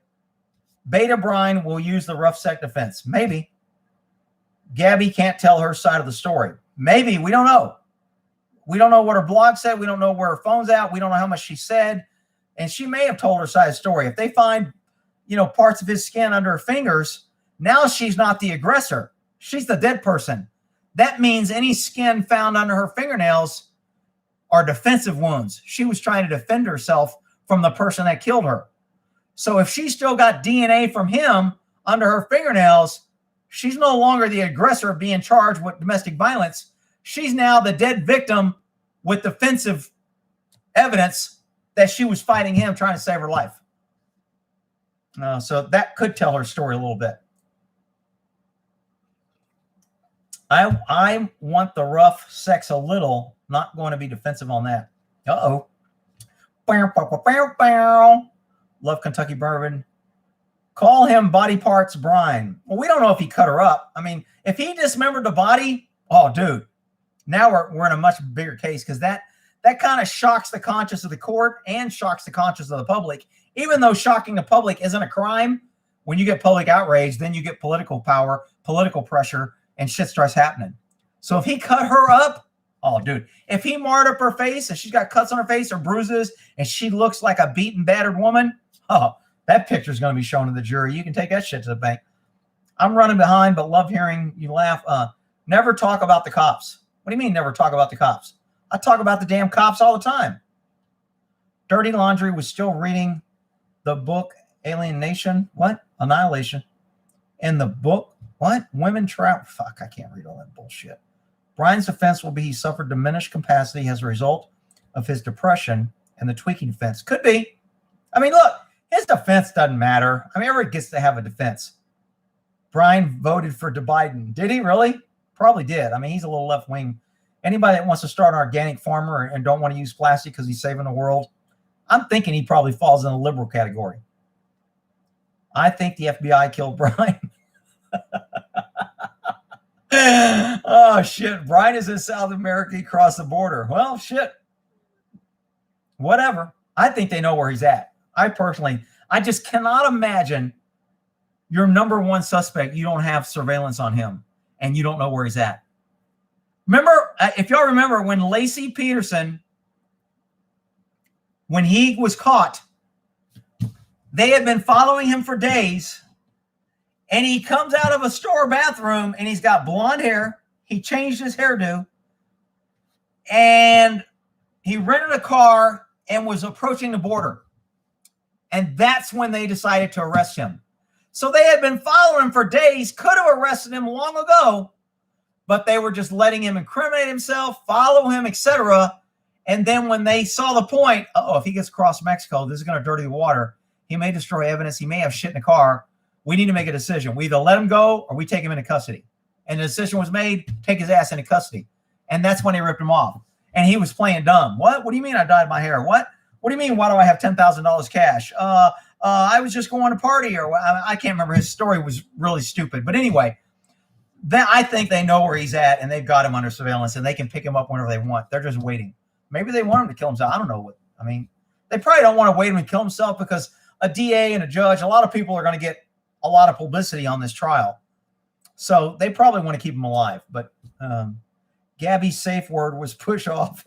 Beta Brian will use the rough sex defense. Maybe. Gabby can't tell her side of the story. Maybe. We don't know. We don't know what her blog said. We don't know where her phone's at. We don't know how much she said. And she may have told her side of the story. If they find, parts of his skin under her fingers, now she's not the aggressor. She's the dead person. That means any skin found under her fingernails are defensive wounds. She was trying to defend herself from the person that killed her. So if she still got DNA from him under her fingernails, she's no longer the aggressor being charged with domestic violence. She's now the dead victim with defensive evidence that she was fighting him, trying to save her life. So that could tell her story a little bit. I want the rough sex a little, not going to be defensive on that. Uh-oh. Love Kentucky bourbon. Call him body parts Brian. Well, we don't know if he cut her up. I mean, if he dismembered the body, oh, dude, now we're in a much bigger case because that kind of shocks the conscience of the court and shocks the conscience of the public. Even though shocking the public isn't a crime, when you get public outrage, then you get political power, political pressure, and shit starts happening. So if he cut her up, oh, dude, if he marred up her face and she's got cuts on her face or bruises and she looks like a beaten, battered woman, oh, that picture is going to be shown to the jury. You can take that shit to the bank. I'm running behind, but love hearing you laugh. Never talk about the cops. What do you mean never talk about the cops? I talk about the damn cops all the time. Dirty Laundry was still reading the book Alienation. What? Annihilation. In the book, what? Women trap. Fuck, I can't read all that bullshit. Brian's defense will be he suffered diminished capacity as a result of his depression and the tweaking defense. Could be. I mean, look, His defense doesn't matter. I mean, everyone gets to have a defense. Brian voted for Biden. Did he really? Probably did. I mean, he's a little left wing. Anybody that wants to start an organic farmer and don't want to use plastic because he's saving the world, I'm thinking he probably falls in the liberal category. I think the FBI killed Brian. Oh, shit. Brian is in South America. He crossed the border. Well, shit. Whatever. I think they know where he's at. I just cannot imagine your number one suspect. You don't have surveillance on him and you don't know where he's at. Remember, if y'all remember when Lacey Peterson, when he was caught, they had been following him for days, and he comes out of a store bathroom and he's got blonde hair. He changed his hairdo and he rented a car and was approaching the border. And that's when they decided to arrest him. So they had been following him for days, could have arrested him long ago, but they were just letting him incriminate himself, follow him, etc. And then when they saw the point, if he gets across Mexico, this is going to dirty the water. He may destroy evidence. He may have shit in the car. We need to make a decision. We either let him go or we take him into custody. And the decision was made, take his ass into custody. And that's when they ripped him off. And he was playing dumb. What? What do you mean I dyed my hair? What? What do you mean? Why do I have $10,000 cash? I was just going to party, or I can't remember. His story was really stupid. But anyway, I think they know where he's at and they've got him under surveillance and they can pick him up whenever they want. They're just waiting. Maybe they want him to kill himself. I don't know. They probably don't want to wait him to kill himself because a DA and a judge, a lot of people are going to get a lot of publicity on this trial. So they probably want to keep him alive. But Gabby's safe word was push off.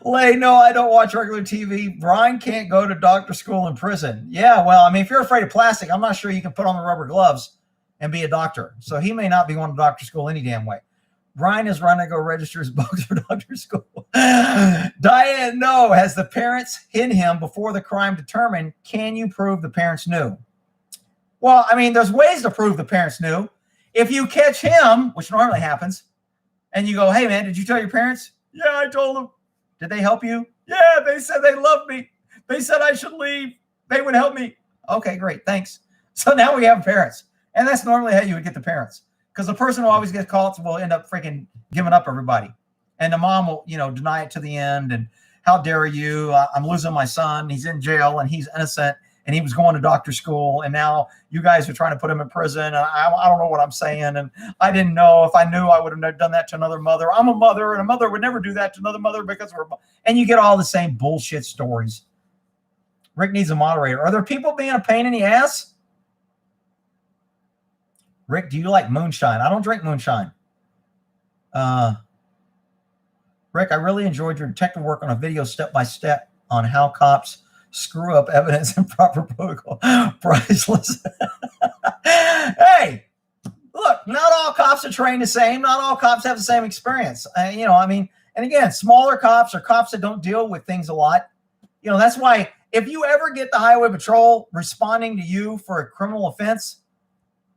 Lay, no, I don't watch regular TV. Brian can't go to doctor school in prison. Yeah, well, I mean, if you're afraid of plastic, I'm not sure you can put on the rubber gloves and be a doctor. So he may not be going to doctor school any damn way. Brian is running to go register his books for doctor school. Diane, no. Has the parents hid him before the crime determined? Can you prove the parents knew? Well, I mean, there's ways to prove the parents knew. If you catch him, which normally happens, and you go, hey, man, did you tell your parents? Yeah, I told them. Did they help you? Yeah, they said they loved me. They said I should leave. They would help me. Okay, great. Thanks. So now we have parents. And that's normally how you would get the parents. Because the person who always gets caught will end up freaking giving up everybody. And the mom will, deny it to the end. And how dare you? I'm losing my son. He's in jail and he's innocent. And he was going to doctor school. And now you guys are trying to put him in prison. And I don't know what I'm saying. And I didn't know. If I knew, I would have done that to another mother. I'm a mother, and a mother would never do that to another mother because we're. And you get all the same bullshit stories. Rick needs a moderator. Are there people being a pain in the ass? Rick, do you like moonshine? I don't drink moonshine. Rick, I really enjoyed your detective work on a video step-by-step on how cops screw up evidence and proper protocol. Priceless. Hey, look, not all cops are trained the same. Not all cops have the same experience. And again, smaller cops are cops that don't deal with things a lot. That's why if you ever get the highway patrol responding to you for a criminal offense,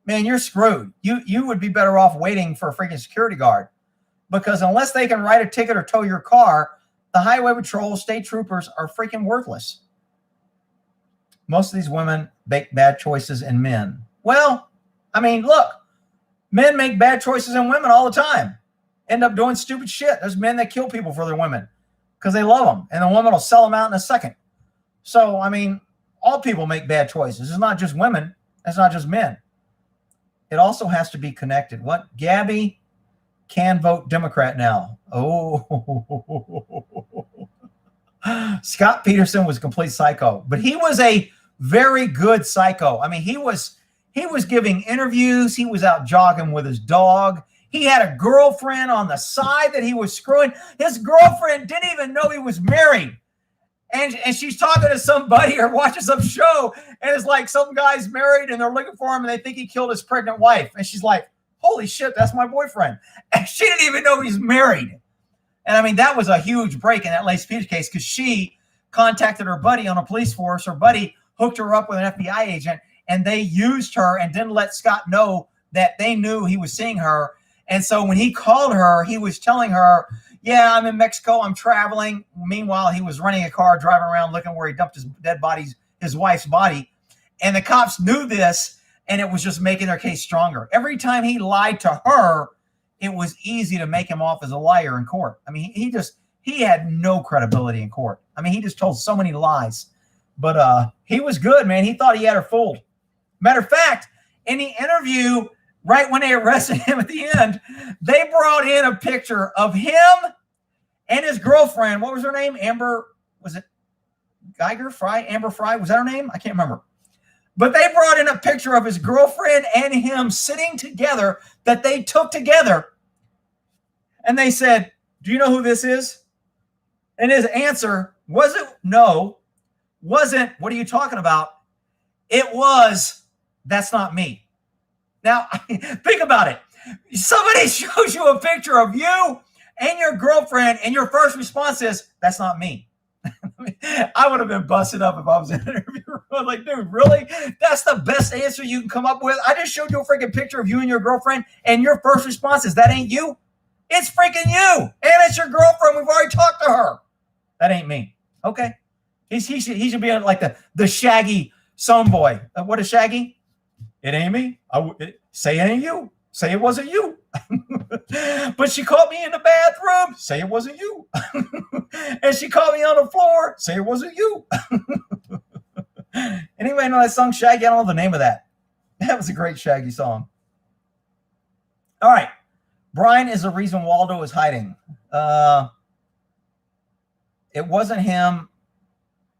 man, you're screwed. You would be better off waiting for a freaking security guard, because unless they can write a ticket or tow your car, the highway patrol, state troopers are freaking worthless. Most of these women make bad choices in men. Well, look, men make bad choices in women all the time. End up doing stupid shit. There's men that kill people for their women because they love them, and the woman will sell them out in a second. So, all people make bad choices. It's not just women. It's not just men. It also has to be connected. What? Gabby can vote Democrat now. Oh. Scott Peterson was a complete psycho, but he was a very good psycho. He was giving interviews. He was out jogging with his dog. He had a girlfriend on the side that he was screwing. His girlfriend didn't even know he was married. And she's talking to somebody or watching some show, and it's like some guy's married and they're looking for him and they think he killed his pregnant wife. And she's like, holy shit, that's my boyfriend. And she didn't even know he's married. And that was a huge break in that Lacey Petito case, because she contacted her buddy on a police force. Her buddy hooked her up with an FBI agent, and they used her and didn't let Scott know that they knew he was seeing her. And so when he called her, he was telling her, Yeah, I'm in Mexico. I'm traveling. Meanwhile, he was running a car, driving around looking where he dumped his wife's body. And the cops knew this, and it was just making their case stronger. Every time he lied to her, it was easy to make him off as a liar in court. I mean, he had no credibility in court. I mean, he just told so many lies. But he was good, man. He thought he had her fooled. Matter of fact, in the interview, right when they arrested him at the end, they brought in a picture of him and his girlfriend. What was her name? Amber, was it Amber Fry? Was that her name? I can't remember. But they brought in a picture of his girlfriend and him sitting together that they took together. And they said, do you know who this is? And his answer wasn't no, wasn't, what are you talking about? It was, that's not me. Now, think about it. Somebody shows you a picture of you and your girlfriend, and your first response is, that's not me. I would have been busted up if I was in an interview. I was like, dude, really? That's the best answer you can come up with? I just showed you a freaking picture of you and your girlfriend, and your first response is, that ain't you? It's freaking you. And it's your girlfriend. We've already talked to her. That ain't me. Okay. He should be like the Shaggy Song Boy. What is Shaggy? It ain't me. Say it ain't you. Say it wasn't you. But she caught me in the bathroom. Say it wasn't you. And she caught me on the floor. Say it wasn't you. Anybody know that song, Shaggy? I don't know the name of that. That was a great Shaggy song. All right. Brian is the reason Waldo is hiding. It wasn't him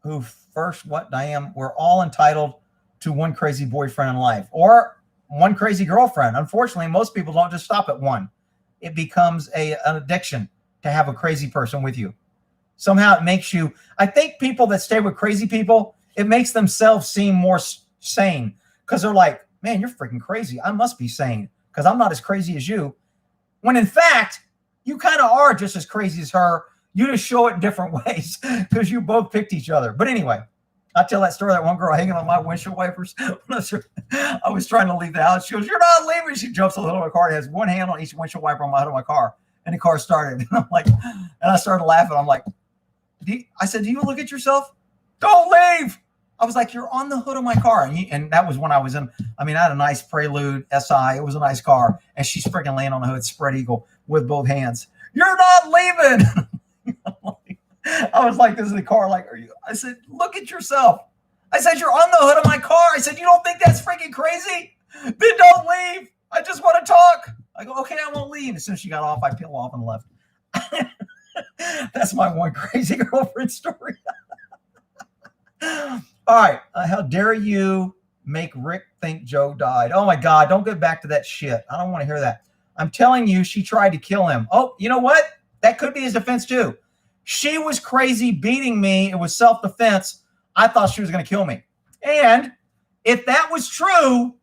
who first, Diane? We're all entitled to one crazy boyfriend in life or one crazy girlfriend. Unfortunately, most people don't just stop at one. It becomes an addiction to have a crazy person with you. Somehow it makes you, I think people that stay with crazy people, it makes themselves seem more sane because they're like, man, you're freaking crazy. I must be sane because I'm not as crazy as you. When in fact, you kind of are just as crazy as her. You just show it in different ways because you both picked each other. But anyway, I tell that story, that one girl hanging on my windshield wipers. I was trying to leave the house. She goes, you're not leaving. She jumps on the hood of my car. It has one hand on each windshield wiper on my hood of my car. And the car started. And I'm like, and I started laughing. I'm like, I said, do you look at yourself? Don't leave. I was like, you're on the hood of my car. And that was when I was in, I had a nice Prelude SI. It was a nice car. And she's freaking laying on the hood, spread eagle with both hands. You're not leaving. I was like, this is the car. Like, are you? I said, look at yourself. I said, you're on the hood of my car. I said, you don't think that's freaking crazy? Then don't leave. I just want to talk. I go, okay, I won't leave. As soon as she got off, I peel off and left. That's my one crazy girlfriend story. All right. How dare you make Rick think Joe died? Oh my God. Don't get back to that shit. I don't want to hear that. I'm telling you, she tried to kill him. Oh, you know what? That could be his defense too. She was crazy beating me. It was self-defense. I thought she was going to kill me. And if that was true,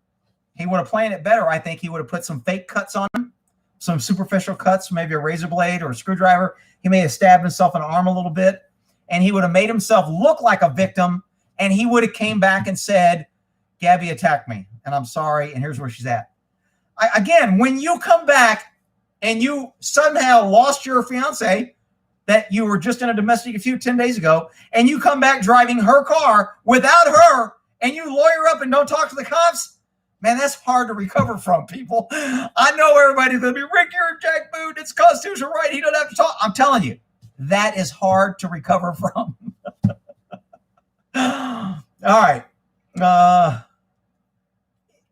he would have planned it better. I think he would have put some fake cuts on him, some superficial cuts, maybe a razor blade or a screwdriver. He may have stabbed himself in the arm a little bit, and he would have made himself look like a victim, and he would have came back and said, Gabby attacked me, and I'm sorry, and here's where she's at. Again, when you come back and you somehow lost your fiance that you were just in a domestic dispute 10 days ago, and you come back driving her car without her, and you lawyer up and don't talk to the cops, man, that's hard to recover from, people. I know everybody's going to be, Rick, you're a jackboot. It's constitutional right. He don't have to talk. I'm telling you, that is hard to recover from. All right.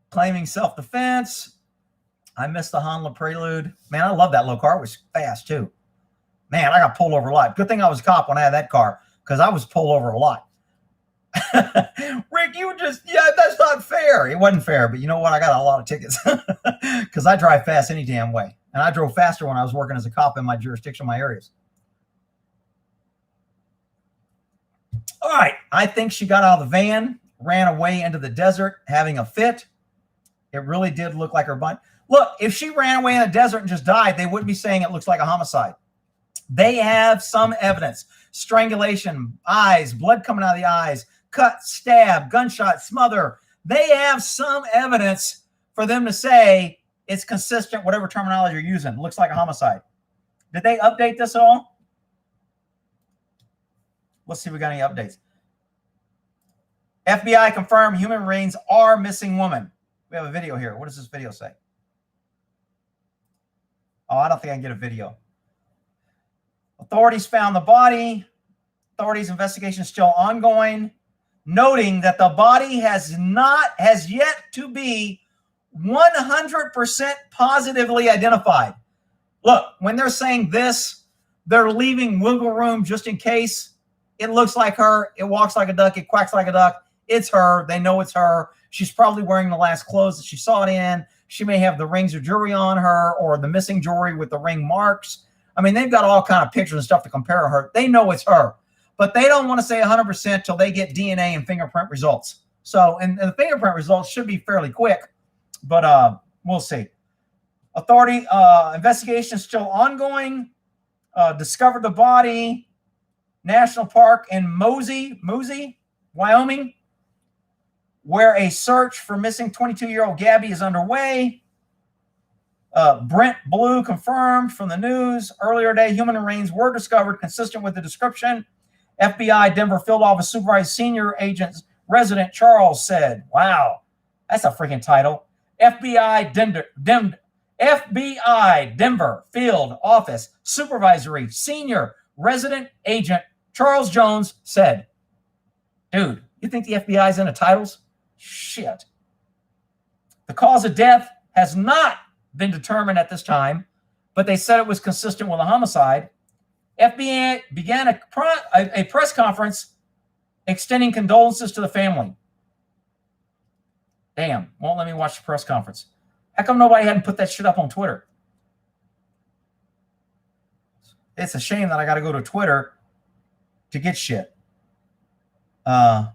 Claiming self-defense. I missed the Honda Prelude. Man, I love that little car. It was fast, too. Man, I got pulled over a lot. Good thing I was a cop when I had that car because I was pulled over a lot. Rick, that's not fair. It wasn't fair, but you know what? I got a lot of tickets because I drive fast any damn way. And I drove faster when I was working as a cop in my jurisdiction, my areas. All right. I think she got out of the van, ran away into the desert, having a fit. It really did look like her body. Look, if she ran away in the desert and just died, they wouldn't be saying it looks like a homicide. They have some evidence. Strangulation, eyes, blood coming out of the eyes, cut, stab, gunshot, smother. They have some evidence for them to say it's consistent, whatever terminology you're using. It looks like a homicide. Did they update this at all? Let's see if we got any updates. FBI confirmed human remains are missing woman. We have a video here. What does this video say? Oh, I don't think I can get a video. Authorities found the body. Authorities' investigation is still ongoing, noting that the body has yet to be 100% positively identified. Look, when they're saying this, they're leaving wiggle room just in case. It looks like her. It walks like a duck. It quacks like a duck. It's her. They know it's her. She's probably wearing the last clothes that she saw it in. She may have the rings or jewelry on her or the missing jewelry with the ring marks. I mean, they've got all kind of pictures and stuff to compare her. They know it's her, but they don't want to say 100% till they get DNA and fingerprint results. So, and the fingerprint results should be fairly quick, but we'll see. Authority investigation is still ongoing. Discovered the body, National Park in Mosey, Wyoming, where a search for missing 22-year-old Gabby is underway. Brent Blue confirmed from the news earlier today, human remains were discovered consistent with the description. FBI Denver Field Office Supervisor Senior Agent Resident Charles said, wow, that's a freaking title. FBI Denver Field Office Supervisory Senior Resident Agent Charles Jones said, dude, you think the FBI is into titles? Shit. The cause of death has not been determined at this time, but they said it was consistent with a homicide. FBI began a press conference extending condolences to the family. Damn, won't let me watch the press conference. How come nobody hadn't put that shit up on Twitter? It's a shame that I got to go to Twitter to get shit. Let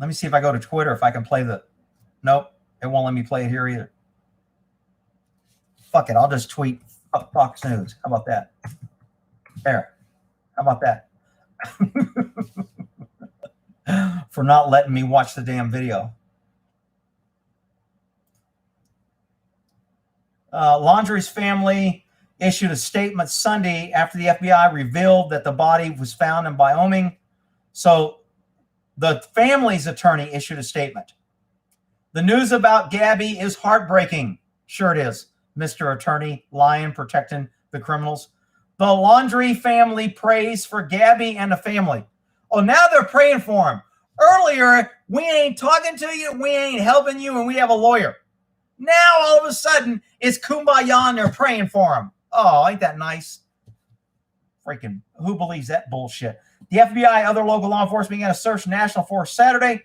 me see if I go to Twitter, if I can play the... Nope, it won't let me play it here either. Fuck it, I'll just tweet Fox News. How about that? There. How about that? For not letting me watch the damn video. Laundrie's family issued a statement Sunday after the FBI revealed that the body was found in Wyoming. So the family's attorney issued a statement. The news about Gabby is heartbreaking. Sure it is, Mr. Attorney, Lion protecting the criminals. The Laundrie family prays for Gabby and the family. Oh, now they're praying for him. Earlier, we ain't talking to you, we ain't helping you, and we have a lawyer. Now, all of a sudden, it's kumbaya and they're praying for him. Oh, ain't that nice? Freaking, who believes that bullshit? The FBI, other local law enforcement began a search National Forest Saturday,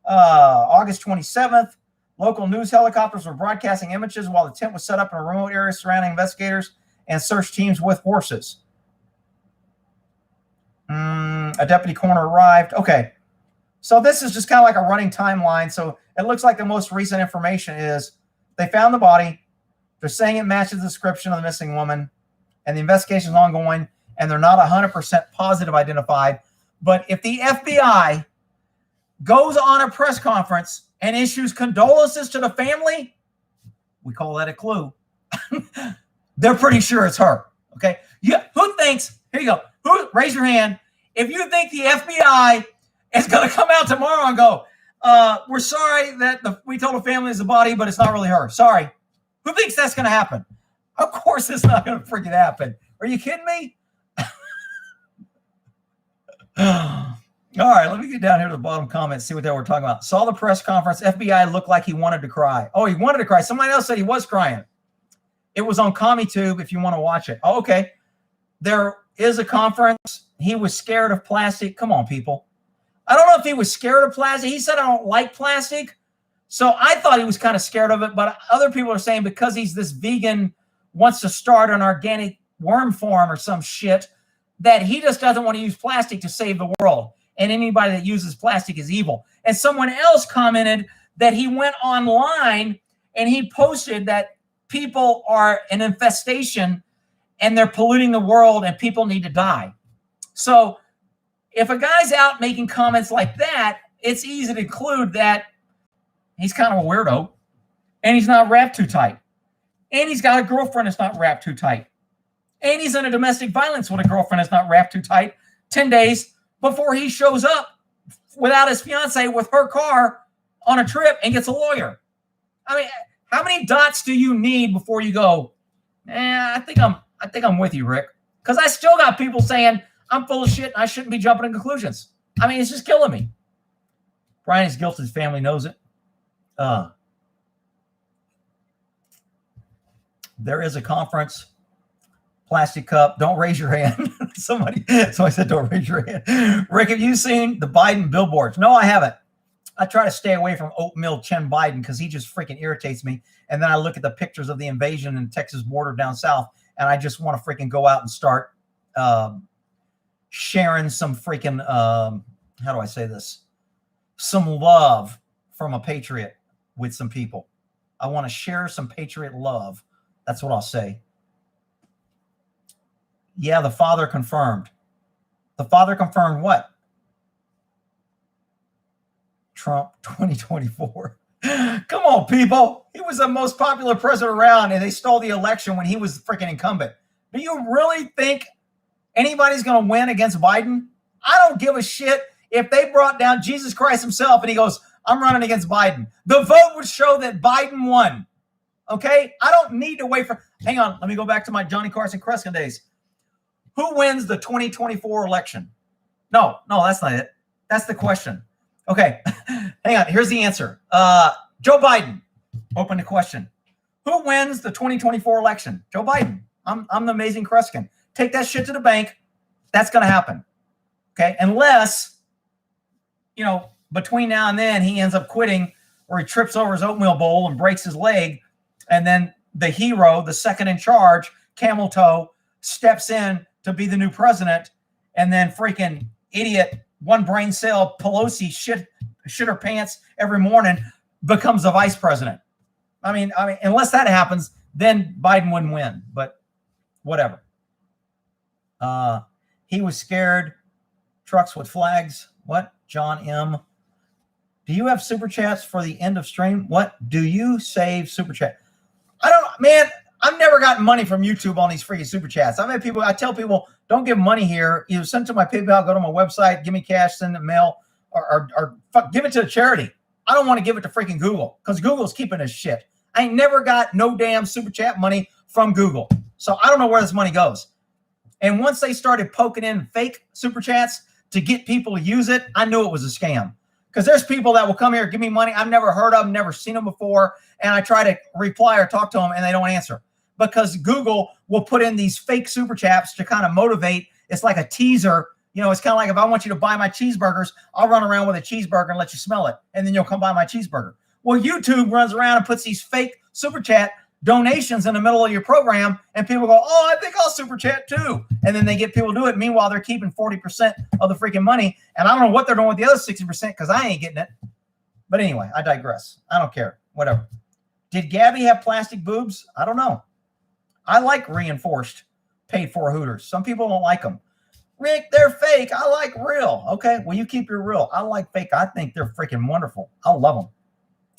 August 27th. Local news helicopters were broadcasting images while the tent was set up in a remote area surrounding investigators and search teams with horses. A deputy coroner arrived. Okay. So this is just kind of like a running timeline. So it looks like the most recent information is they found the body. They're saying it matches the description of the missing woman, and the investigation is ongoing, and they're not 100% positive identified. But if the FBI goes on a press conference and issues condolences to the family, we call that a clue. They're pretty sure it's her. Okay. Yeah. Who thinks, here you go. Raise your hand. If you think the FBI is going to come out tomorrow and go, we're sorry that we told the family it's a body, but it's not really her. Sorry. Who thinks that's going to happen? Of course it's not going to freaking happen. Are you kidding me? All right, let me get down here to the bottom comments, see what they were talking about. Saw the press conference. FBI looked like he wanted to cry. Oh, he wanted to cry. Somebody else said he was crying. It was on CommieTube if you want to watch it. Oh, okay. There is a conference. He was scared of plastic. Come on, people. I don't know if he was scared of plastic. He said, I don't like plastic. So I thought he was kind of scared of it, but other people are saying because he's this vegan, wants to start an organic worm farm or some shit, that he just doesn't want to use plastic to save the world. And anybody that uses plastic is evil. And someone else commented that he went online and he posted that people are an infestation and they're polluting the world and people need to die. So if a guy's out making comments like that, it's easy to conclude that he's kind of a weirdo and he's not wrapped too tight. And he's got a girlfriend that's not wrapped too tight. And he's in a domestic violence when a girlfriend is not wrapped too tight 10 days before he shows up without his fiance with her car on a trip and gets a lawyer. I mean, how many dots do you need before you go, I think I'm with you, Rick? Because I still got people saying I'm full of shit and I shouldn't be jumping to conclusions. I mean, it's just killing me. Brian is guilty. His family knows it. There is a conference. Plastic cup. Don't raise your hand. Somebody said don't raise your hand. Rick, have you seen the Biden billboards? No, I haven't. I try to stay away from oatmeal chin Biden because he just freaking irritates me. And then I look at the pictures of the invasion in Texas border down south, and I just want to freaking go out and start sharing some freaking, how do I say this? Some love from a patriot with some people. I want to share some patriot love. That's what I'll say. Yeah, the father confirmed. The father confirmed what? Trump 2024. Come on, people. He was the most popular president around, and they stole the election when he was freaking incumbent. Do you really think anybody's going to win against Biden? I don't give a shit if they brought down Jesus Christ himself and he goes, I'm running against Biden. The vote would show that Biden won. Okay? I don't need to wait for... Hang on. Let me go back to my Johnny Carson Kreskin days. Who wins the 2024 election? No, that's not it. That's the question. Okay, hang on. Here's the answer. Joe Biden. Open the question. Who wins the 2024 election? Joe Biden. I'm the amazing Kreskin. Take that shit to the bank. That's going to happen. Okay, unless, between now and then he ends up quitting or he trips over his oatmeal bowl and breaks his leg, and then the hero, the second in charge, Camel Toe, steps in to be the new president, and then freaking idiot, one brain cell Pelosi shit her pants every morning becomes the vice president. I mean, unless that happens, then Biden wouldn't win, but whatever. He was scared. Trucks with flags. What? John M. Do you have super chats for the end of stream? What? Do you save super chat? I've never gotten money from YouTube on these freaking super chats. I tell people, don't give money here. You send it to my PayPal, go to my website, give me cash, send it mail, or give it to a charity. I don't want to give it to freaking Google because Google's keeping this shit. I ain't never got no damn super chat money from Google. So I don't know where this money goes. And once they started poking in fake super chats to get people to use it, I knew it was a scam. Because there's people that will come here, give me money. I've never heard of them, never seen them before. And I try to reply or talk to them and they don't answer. Because Google will put in these fake super chats to kind of motivate. It's like a teaser. It's kind of like if I want you to buy my cheeseburgers, I'll run around with a cheeseburger and let you smell it. And then you'll come buy my cheeseburger. Well, YouTube runs around and puts these fake super chat donations in the middle of your program. And people go, oh, I think I'll super chat too. And then they get people to do it. Meanwhile, they're keeping 40% of the freaking money. And I don't know what they're doing with the other 60% because I ain't getting it. But anyway, I digress. I don't care. Whatever. Did Gabby have plastic boobs? I don't know. I like reinforced paid for Hooters. Some people don't like them. Rick, they're fake. I like real. Okay, well, you keep your real. I like fake. I think they're freaking wonderful. I love them.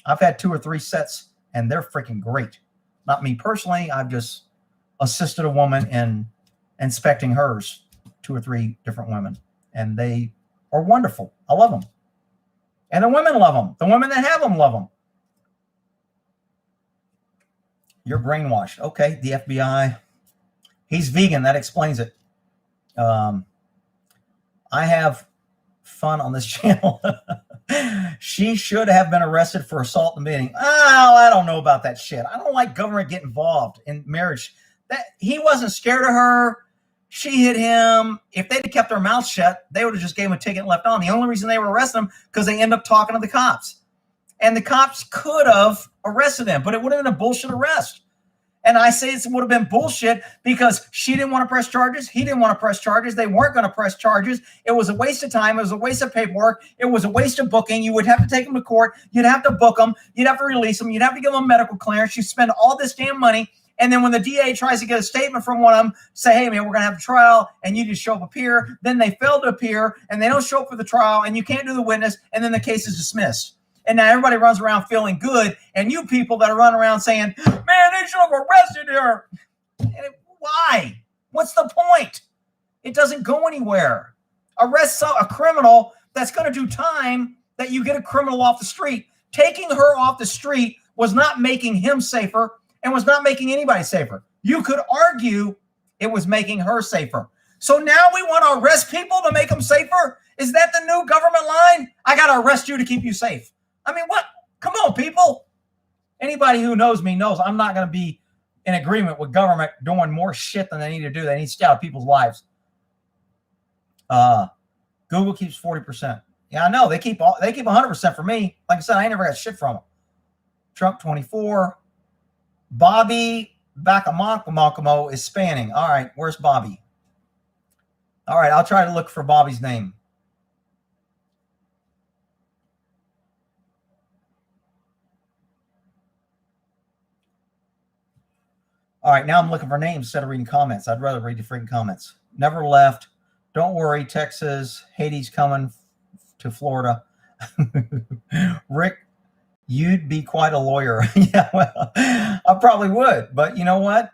I've had 2 or 3 sets, and they're freaking great. Not me personally. I've just assisted a woman in inspecting hers, 2 or 3 different women, and they are wonderful. I love them. And the women love them. The women that have them love them. You're brainwashed. Okay, the FBI. He's vegan. That explains it. I have fun on this channel. She should have been arrested for assault in the meeting. Oh, I don't know about that shit. I don't like government getting involved in marriage. That he wasn't scared of her. She hit him. If they'd have kept their mouth shut, they would have just gave him a ticket and left on. The only reason they were arresting him because they end up talking to the cops. And the cops could have arrested him, but it would have been a bullshit arrest. And I say it would have been bullshit because she didn't want to press charges. He didn't want to press charges. They weren't going to press charges. It was a waste of time. It was a waste of paperwork. It was a waste of booking. You would have to take them to court. You'd have to book them. You'd have to release them. You'd have to give them a medical clearance. You spend all this damn money. And then when the DA tries to get a statement from one of them, say, hey, man, we're going to have a trial, and you just show up here. Then they fail to appear, and they don't show up for the trial, and you can't do the witness, and then the case is dismissed. And now everybody runs around feeling good, and you people that are running around saying, man, they should have arrested her. Why? What's the point? It doesn't go anywhere. Arrest a criminal that's going to do time that you get a criminal off the street. Taking her off the street was not making him safer and was not making anybody safer. You could argue it was making her safer. So now we want to arrest people to make them safer? Is that the new government line? I got to arrest you to keep you safe. I mean, what? Come on, people. Anybody who knows me knows I'm not going to be in agreement with government doing more shit than they need to do. They need to stay out of people's lives. Google keeps 40%. Yeah, I know. They keep 100% for me. Like I said, I ain't never got shit from them. Trump 24. Bobby Bakamakamo is spanning. All right, where's Bobby? All right, I'll try to look for Bobby's name. All right, now I'm looking for names instead of reading comments. I'd rather read the freaking comments. Never left. Don't worry, Texas. Haiti's coming to Florida. Rick, you'd be quite a lawyer. Yeah, well, I probably would. But you know what?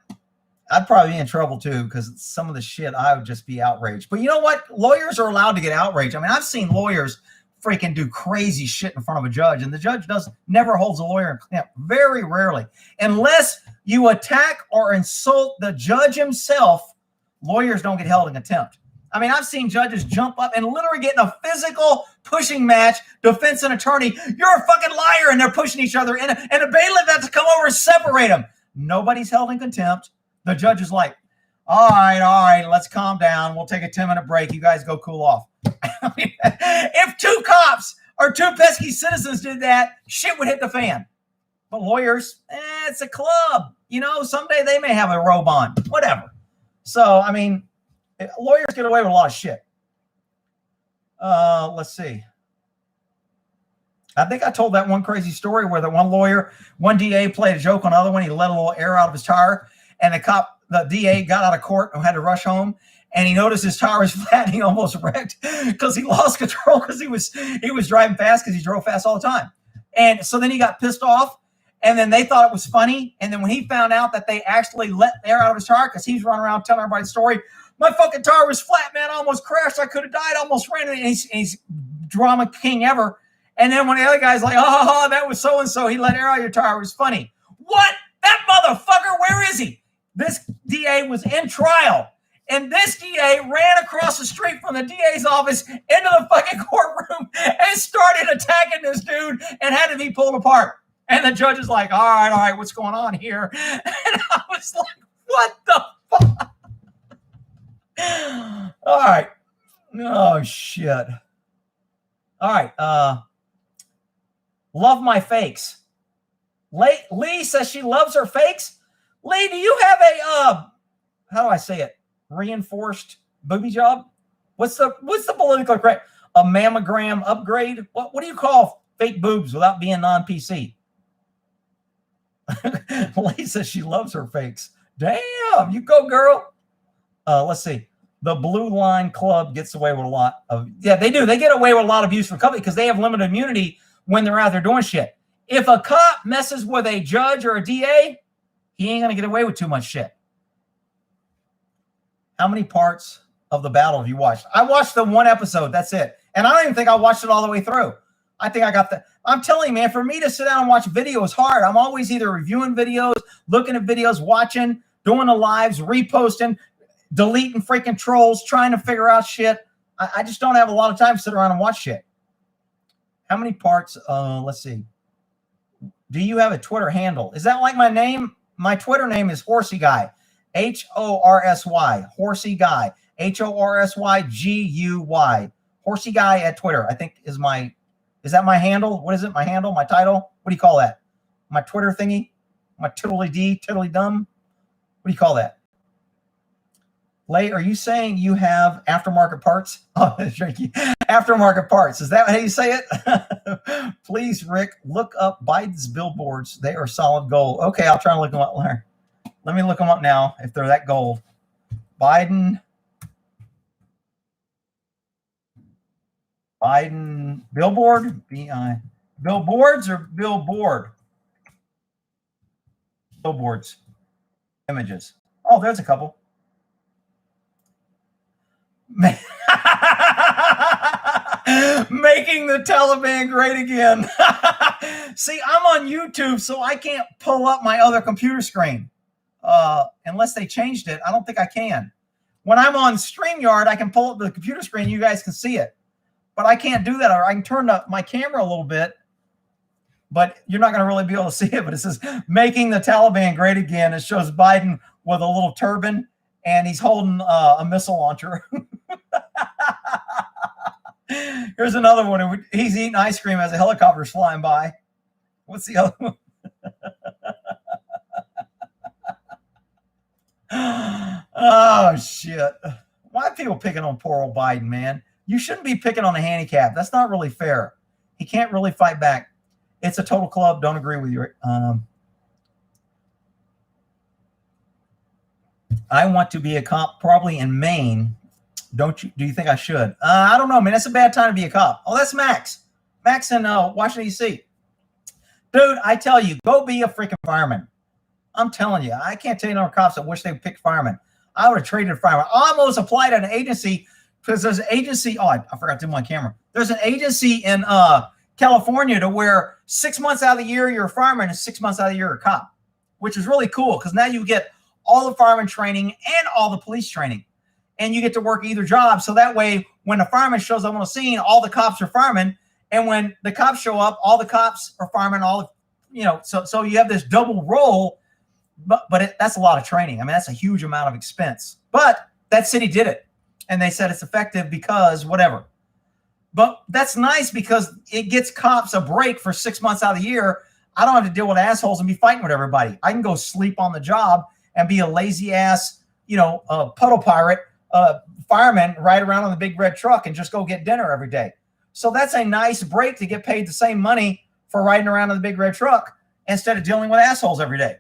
I'd probably be in trouble too, because some of the shit, I would just be outraged. But you know what? Lawyers are allowed to get outraged. I mean, I've seen lawyers freaking do crazy shit in front of a judge, and the judge never holds a lawyer in contempt. Very rarely. Unless you attack or insult the judge himself, lawyers don't get held in contempt. I mean, I've seen judges jump up and literally get in a physical pushing match, defense and attorney. You're a fucking liar, and they're pushing each other, and a bailiff has to come over and separate them. Nobody's held in contempt. The judge is like, all right, let's calm down. We'll take a 10-minute break. You guys go cool off. I mean, if two cops or two pesky citizens did that, shit would hit the fan. But lawyers, it's a club. You know, someday they may have a robe on, whatever. So, I mean, lawyers get away with a lot of shit. Let's see. I think I told that one crazy story where the one DA played a joke on the other one. He let a little air out of his tire, and the DA got out of court and had to rush home. And he noticed his tire was flat, and he almost wrecked because he lost control because he was driving fast because he drove fast all the time. And so then he got pissed off, and then they thought it was funny. And then when he found out that they actually let air out of his tire because he's running around telling everybody the story, my fucking tire was flat, man. I almost crashed. I could have died. I almost ran. And he's drama king ever. And then when the other guy's like, oh, that was so-and-so. He let air out your tire. It was funny. What? That motherfucker, where is he? This DA was in trial. And this DA ran across the street from the DA's office into the fucking courtroom and started attacking this dude and had to be pulled apart. And the judge is like, all right, what's going on here? And I was like, what the fuck? All right. Oh, shit. All right. Love my fakes. Lee says she loves her fakes. Lee, do you have a, how do I say it? Reinforced booby job? What's the political correct? A mammogram upgrade? What do you call fake boobs without being non-PC? Lee says she loves her fakes. Damn, you go, girl. Let's see. The Blue Line Club gets away with a lot of, yeah, they do. They get away with a lot of abuse from company because they have limited immunity when they're out there doing shit. If a cop messes with a judge or a DA, he ain't going to get away with too much shit. How many parts of the battle have you watched? I watched the one episode. That's it. And I don't even think I watched it all the way through. I think I got I'm telling you, man, for me to sit down and watch video is hard. I'm always either reviewing videos, looking at videos, watching, doing the lives, reposting, deleting freaking trolls, trying to figure out shit. I just don't have a lot of time to sit around and watch shit. How many parts? Let's see. Do you have a Twitter handle? Is that like my name? My Twitter name is Horsey Guy. Horsy. Horsey Guy. HORSYGUY. Horsey Guy at Twitter, I think is that my handle? What is it? My handle? My title? What do you call that? My Twitter thingy? My tiddly dum? What do you call that? Lay, are you saying you have aftermarket parts? Oh, tricky. Aftermarket parts. Is that how you say it? Please, Rick, look up Biden's billboards. They are solid gold. Okay, I'll try to look them up later. Let me look them up now if they're that gold. Biden billboard? Billboards or billboard? Billboards. Images. Oh, there's a couple. Making the Taliban great again. See, I'm on YouTube, so I can't pull up my other computer screen. Unless they changed it, I don't think I can. When I'm on StreamYard, I can pull up the computer screen. You guys can see it. But I can't do that. Or I can turn up my camera a little bit. But you're not going to really be able to see it. But it says, making the Taliban great again. It shows Biden with a little turban. And he's holding a missile launcher. Here's another one. He's eating ice cream as a helicopter's flying by. What's the other one? Oh, shit. Why are people picking on poor old Biden, man? You shouldn't be picking on a handicap. That's not really fair. He can't really fight back. It's a total club. Don't agree with you. I want to be a cop, probably in Maine. Do you think I should? I don't know, man. That's a bad time to be a cop. Oh, that's Max. Max in Washington, D.C. Dude, I tell you, go be a freaking fireman. I'm telling you, I can't tell you no cops that wish they would pick firemen. I would have traded firemen. I almost applied at an agency because there's an agency. Oh, I forgot to do my camera. There's an agency in California to where 6 months out of the year you're a fireman and 6 months out of the year you're a cop, which is really cool because now you get all the fireman training and all the police training. And you get to work either job. So that way, when a fireman shows up on a scene, all the cops are firemen. And when the cops show up, all the cops are firemen. So you have this double role. But that's a lot of training. I mean, that's a huge amount of expense. But that city did it. And they said it's effective because whatever. But that's nice because it gets cops a break for 6 months out of the year. I don't have to deal with assholes and be fighting with everybody. I can go sleep on the job and be a lazy ass, puddle pirate, fireman, ride around on the big red truck and just go get dinner every day. So that's a nice break to get paid the same money for riding around in the big red truck instead of dealing with assholes every day.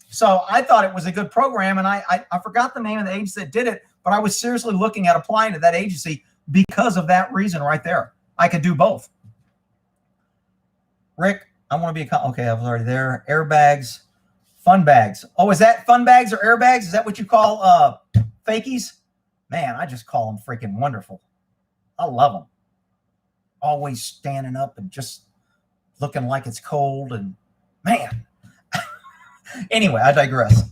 So I thought it was a good program, and I forgot the name of the agency that did it, but I was seriously looking at applying to that agency because of that reason right there. I could do both. Rick, I want to be okay, I was already there. Airbags, fun bags. Oh, is that fun bags or airbags? Is that what you call fakies? Man, I just call them freaking wonderful. I love them. Always standing up and just looking like it's cold, and man. Anyway, I digress.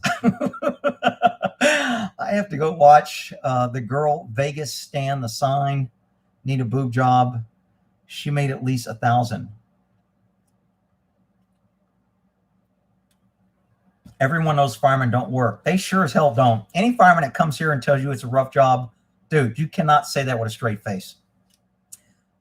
I have to go watch the girl Vegas stand the sign. Need a boob job. She made at least 1,000. Everyone knows firemen don't work. They sure as hell don't. Any fireman that comes here and tells you it's a rough job, dude, you cannot say that with a straight face.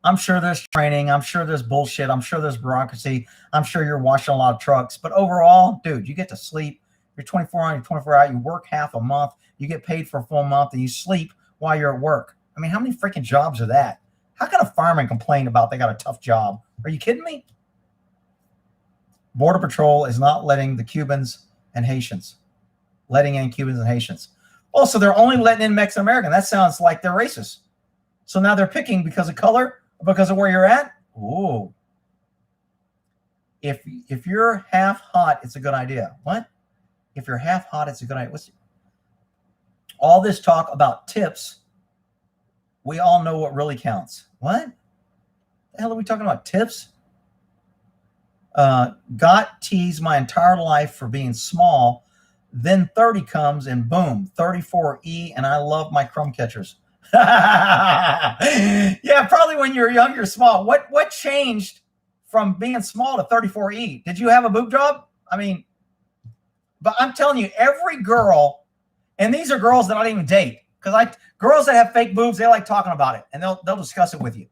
I'm sure there's training. I'm sure there's bullshit. I'm sure there's bureaucracy. I'm sure you're washing a lot of trucks. But overall, dude, you get to sleep. You're 24 on, you're 24 out. You work half a month. You get paid for a full month, and you sleep while you're at work. I mean, how many freaking jobs are that? How can a fireman complain about they got a tough job? Are you kidding me? Border Patrol is not letting the Cubans and Haitians. Letting in Cubans and Haitians. Also, they're only letting in Mexican American. That sounds like they're racist. So now they're picking because of color? Because of where you're at? Ooh. If you're half hot, it's a good idea. What? If you're half hot, it's a good idea. All this talk about tips, we all know what really counts. What? The hell are we talking about? Tips? Got teased my entire life for being small. Then 30 comes and boom, 34E, and I love my crumb catchers. Yeah, probably when you were younger, small. What changed from being small to 34E? Did you have a boob job? I mean, but I'm telling you, every girl, and these are girls that I don't even date, because girls that have fake boobs, they like talking about it, and they'll discuss it with you.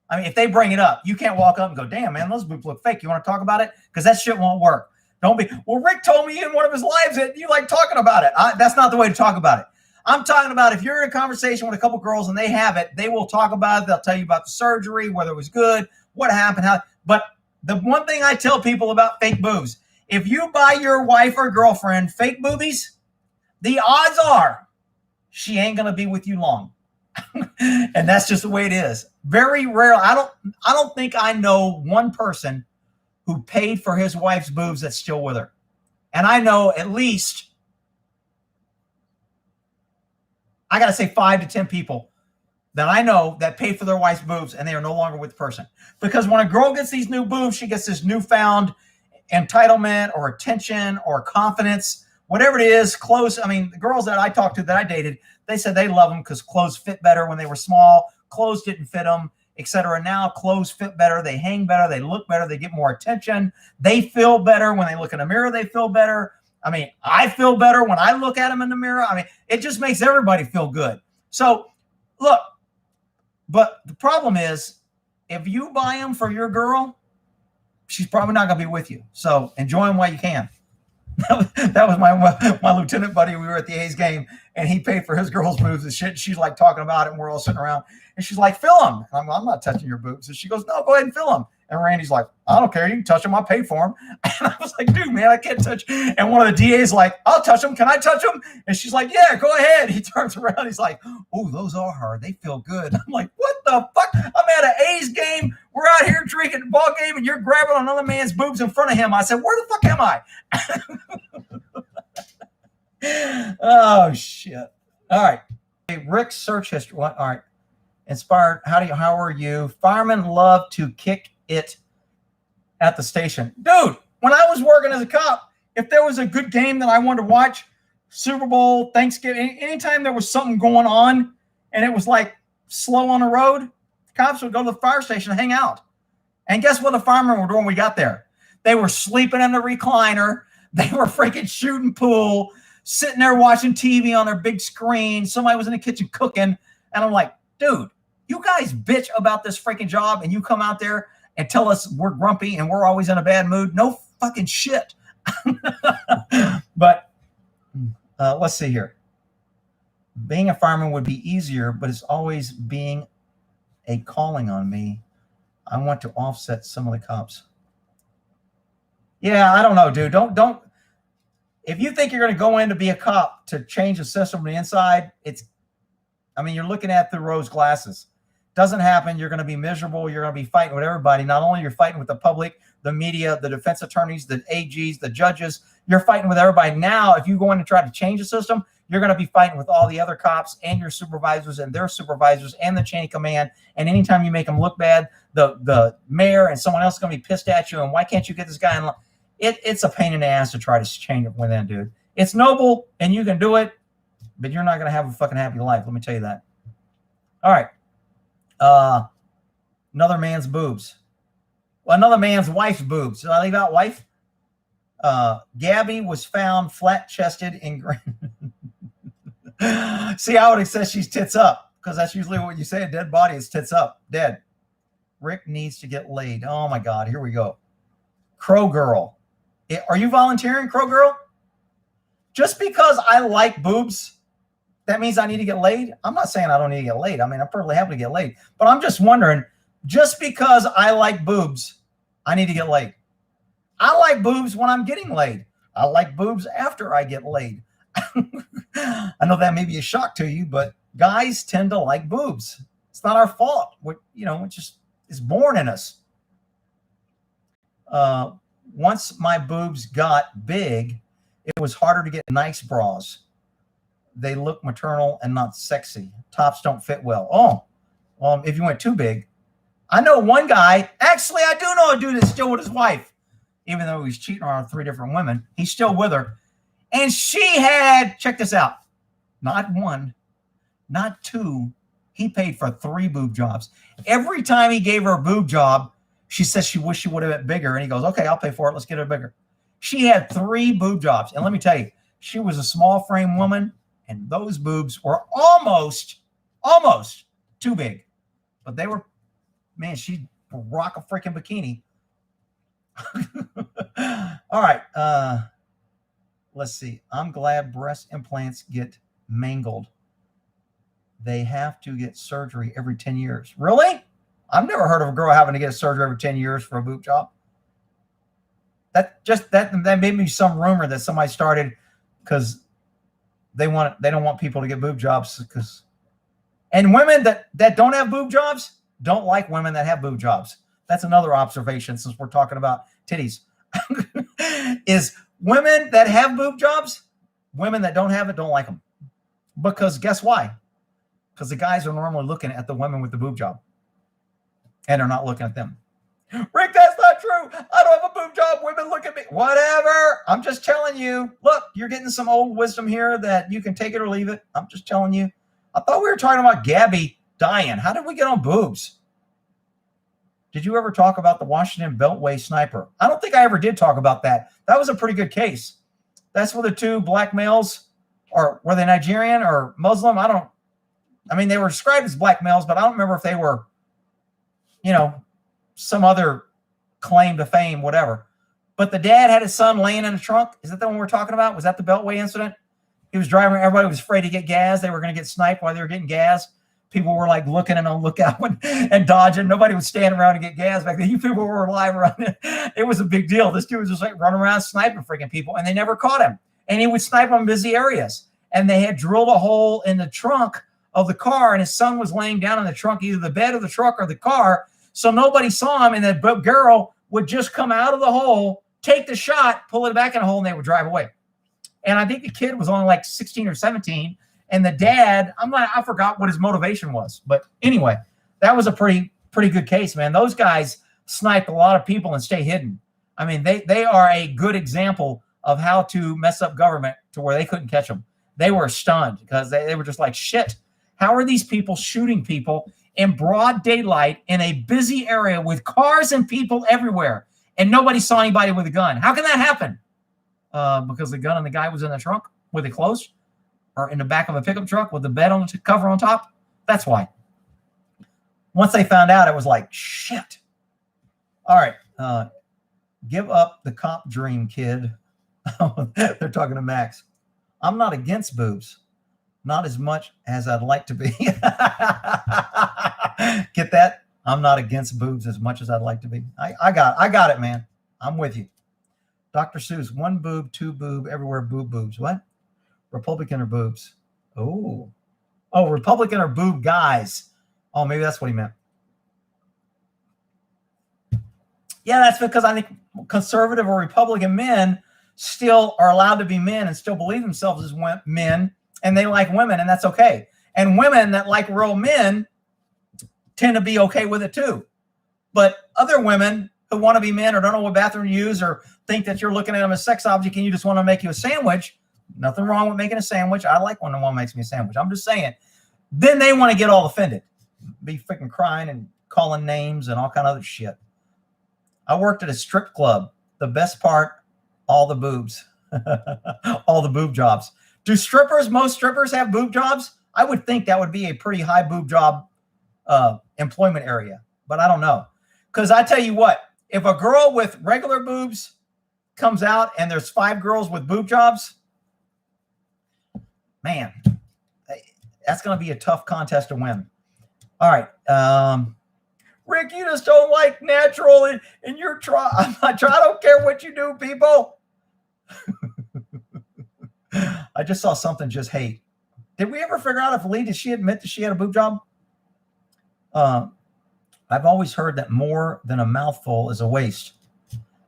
I mean, if they bring it up, you can't walk up and go, damn, man, those boobs look fake. You want to talk about it? Because that shit won't work. Don't be, well, Rick told me in one of his lives that you like talking about it. That's not the way to talk about it. I'm talking about if you're in a conversation with a couple girls and they have it, they will talk about it. They'll tell you about the surgery, whether it was good, what happened, how. But the one thing I tell people about fake boobs, if you buy your wife or girlfriend fake boobies, the odds are she ain't going to be with you long. And that's just the way it is. Very rare. I don't think I know one person who paid for his wife's boobs that's still with her. And I know at least, I got to say 5 to 10 people that I know that paid for their wife's boobs and they are no longer with the person. Because when a girl gets these new boobs, she gets this newfound entitlement or attention or confidence, whatever it is. Clothes. I mean, the girls that I talked to that I dated, they said they love them because clothes fit better when they were small. Clothes didn't fit them, etc. Now clothes fit better. They hang better. They look better. They get more attention. They feel better when they look in the mirror. They feel better. I mean, I feel better when I look at them in the mirror. I mean, it just makes everybody feel good. So look, but the problem is if you buy them for your girl, she's probably not going to be with you. So enjoy them while you can. That was my lieutenant buddy. We were at the A's game, and he paid for his girl's boobs and shit. She's like talking about it, and we're all sitting around. And she's like, fill them. I'm not touching your boobs. And she goes, no, go ahead and fill them. And Randy's like, I don't care. You can touch them. I paid for them. And I was like, dude, man, I can't touch. And one of the DAs like, I'll touch them. Can I touch them? And she's like, yeah, go ahead. He turns around. He's like, oh, those are hard. They feel good. I'm like, what the fuck? I'm at an A's game. We're out here drinking a ball game, and you're grabbing another man's boobs in front of him. I said, where the fuck am I? Oh, shit. All right. Hey, Rick's search history. What? All right. Inspired. How are you? Firemen love to kick it at the station. Dude, when I was working as a cop, if there was a good game that I wanted to watch, Super Bowl, Thanksgiving, anytime there was something going on and it was like slow on the road, cops would go to the fire station and hang out. And guess what the firemen were doing when we got there? They were sleeping in the recliner. They were freaking shooting pool, sitting there watching TV on their big screen. Somebody was in the kitchen cooking. And I'm like, dude, you guys bitch about this freaking job and you come out there and tell us we're grumpy and we're always in a bad mood. No fucking shit. But let's see here. Being a fireman would be easier, but it's always being a calling on me. I want to offset some of the cops. Yeah, I don't know, dude. Don't. If you think you're going to go in to be a cop to change the system from the inside, you're looking at through rose glasses. Doesn't happen. You're going to be miserable. You're going to be fighting with everybody. Not only you're fighting with the public, the media, the defense attorneys, the AGs, the judges. You're fighting with everybody. Now, if you go in and try to change the system, you're going to be fighting with all the other cops and your supervisors and their supervisors and the chain of command. And anytime you make them look bad, the mayor and someone else is going to be pissed at you. And why can't you get this guy in? It's a pain in the ass to try to change it within, dude. It's noble and you can do it, but you're not going to have a fucking happy life. Let me tell you that. All right. Another man's boobs. Well, another man's wife's boobs. Did I leave out wife? Gabby was found flat-chested in See, I would have said she's tits up because that's usually what you say. A dead body is tits up, dead. Rick needs to get laid. Oh, my God. Here we go. Crow Girl. Are you volunteering, Crow Girl? Just because I like boobs, that means I need to get laid? I'm not saying I don't need to get laid. I mean, I'm perfectly happy to get laid. But I'm just wondering, just because I like boobs, I need to get laid. I like boobs when I'm getting laid. I like boobs after I get laid. I know that may be a shock to you, but guys tend to like boobs. It's not our fault. It just is born in us. Once my boobs got big, it was harder to get nice bras. They look maternal and not sexy. Tops don't fit well. Oh, well, if you went too big. I know one guy, actually, I do know a dude that's still with his wife. Even though he's cheating on 3 different women, he's still with her. And she had, check this out, not 1, not 2. He paid for 3 boob jobs. Every time he gave her a boob job, she says she wished she would have been bigger. And he goes, okay, I'll pay for it. Let's get her bigger. She had 3 boob jobs. And let me tell you, she was a small frame woman. And those boobs were almost too big. But they were, man, she'd rock a freaking bikini. All right. Let's see. I'm glad breast implants get mangled. They have to get surgery every 10 years. Really? I've never heard of a girl having to get surgery every 10 years for a boob job. That may be some rumor that somebody started because they don't want people to get boob jobs and women that don't have boob jobs don't like women that have boob jobs. That's another observation since we're talking about titties. Is women that have boob jobs, women that don't have it don't like them. Because guess why? because the guys are normally looking at the women with the boob job, and they're not looking at them. Rick, that's not true. I don't have a boob job. Women look at me. Whatever. I'm just telling you. Look, you're getting some old wisdom here that you can take it or leave it. I'm just telling you. I thought we were talking about Gabby dying. How did we get on boobs? Did you ever talk about the Washington Beltway sniper? I don't think I ever did talk about that. That was a pretty good case. That's where the two black males, or were they Nigerian or Muslim? I mean, they were described as black males, but I don't remember if they were, some other claim to fame, whatever. But the dad had his son laying in the trunk. Is that the one we're talking about? Was that the Beltway incident? He was driving. Everybody was afraid to get gas. They were going to get sniped while they were getting gas. People were like looking and on lookout and dodging. Nobody was standing around to get gas back then. You people were alive around it. It was a big deal. This dude was just like running around sniping freaking people, and they never caught him. And he would snipe them in busy areas. And they had drilled a hole in the trunk of the car, and his son was laying down in the trunk, either the bed of the truck or the car. So nobody saw him, and the girl would just come out of the hole, take the shot, pull it back in the hole, and they would drive away. And I think the kid was only like 16 or 17. And the dad, I forgot what his motivation was. But anyway, that was a pretty good case, man. Those guys snipe a lot of people and stay hidden. I mean, they are a good example of how to mess up government to where they couldn't catch them. They were stunned because they were just like, shit, how are these people shooting people in broad daylight in a busy area with cars and people everywhere, and nobody saw anybody with a gun? How can that happen? Because the gun and the guy was in the trunk with it closed, or in the back of a pickup truck with the bed on the cover on top. That's why. Once they found out, it was like, shit. All right. Give up the cop dream, kid. They're talking to Max. I'm not against boobs. Not as much as I'd like to be. Get that? I'm not against boobs as much as I'd like to be. I got it, man. I'm with you. Dr. Seuss, one boob, two boob, everywhere boobs. What? Republican or boobs? Oh, Republican or boob guys. Oh, maybe that's what he meant. Yeah, that's because I think conservative or Republican men still are allowed to be men and still believe themselves as men, and they like women, and that's okay. And women that like real men tend to be okay with it too. But other women who want to be men or don't know what bathroom to use or think that you're looking at them as a sex object and you just want to make you a sandwich, nothing wrong with making a sandwich. I like when a woman makes me a sandwich. I'm just saying. Then they want to get all offended, be freaking crying and calling names and all kind of other shit. I worked at a strip club. The best part, all the boobs. All the boob jobs. Do most strippers have boob jobs? I would think that would be a pretty high boob job employment area, but I don't know. Because I tell you what, if a girl with regular boobs comes out and there's 5 girls with boob jobs, man, that's going to be a tough contest to win. All right. Rick, you just don't like natural and you're trying. I'm not trying. I don't care what you do, people. I just saw something just hate. Did we ever figure out if Lee, did she admit that she had a boob job? I've always heard that more than a mouthful is a waste.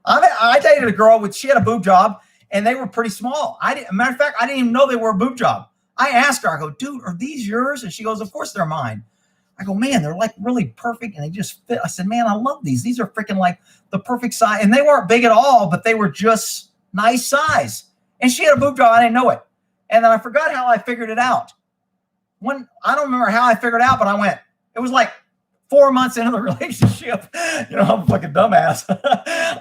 I dated a girl she had a boob job and they were pretty small. Matter of fact, I didn't even know they were a boob job. I asked her, I go, dude, are these yours? And she goes, of course they're mine. I go, man, they're like really perfect and they just fit. I said, man, I love these. These are freaking like the perfect size. And they weren't big at all, but they were just nice size. And she had a boob job. I didn't know it. And then I forgot how I figured it out. I don't remember how I figured it out, but I went, it was like 4 months into the relationship. I'm a fucking dumbass.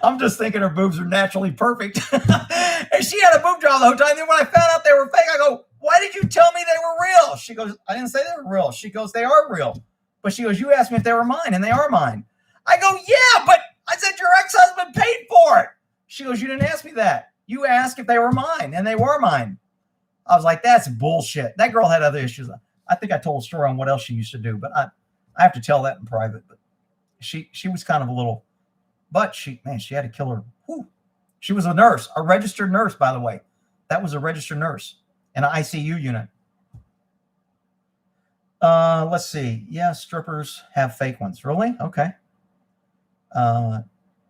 I'm just thinking her boobs are naturally perfect. And she had a boob job the whole time. Then when I found out they were fake, I go, why did you tell me they were real? She goes, I didn't say they were real. She goes, they are real. But she goes, you asked me if they were mine, and they are mine. I go, yeah, but I said your ex-husband paid for it. She goes, you didn't ask me that. You asked if they were mine, and they were mine. I was like, that's bullshit. That girl had other issues. I think I told a story on what else she used to do, but I have to tell that in private. But she was kind of a little, but she had a killer. Whew. She was a nurse, a registered nurse, by the way. That was a registered nurse in an ICU unit. Let's see. Yeah, strippers have fake ones. Really? Okay.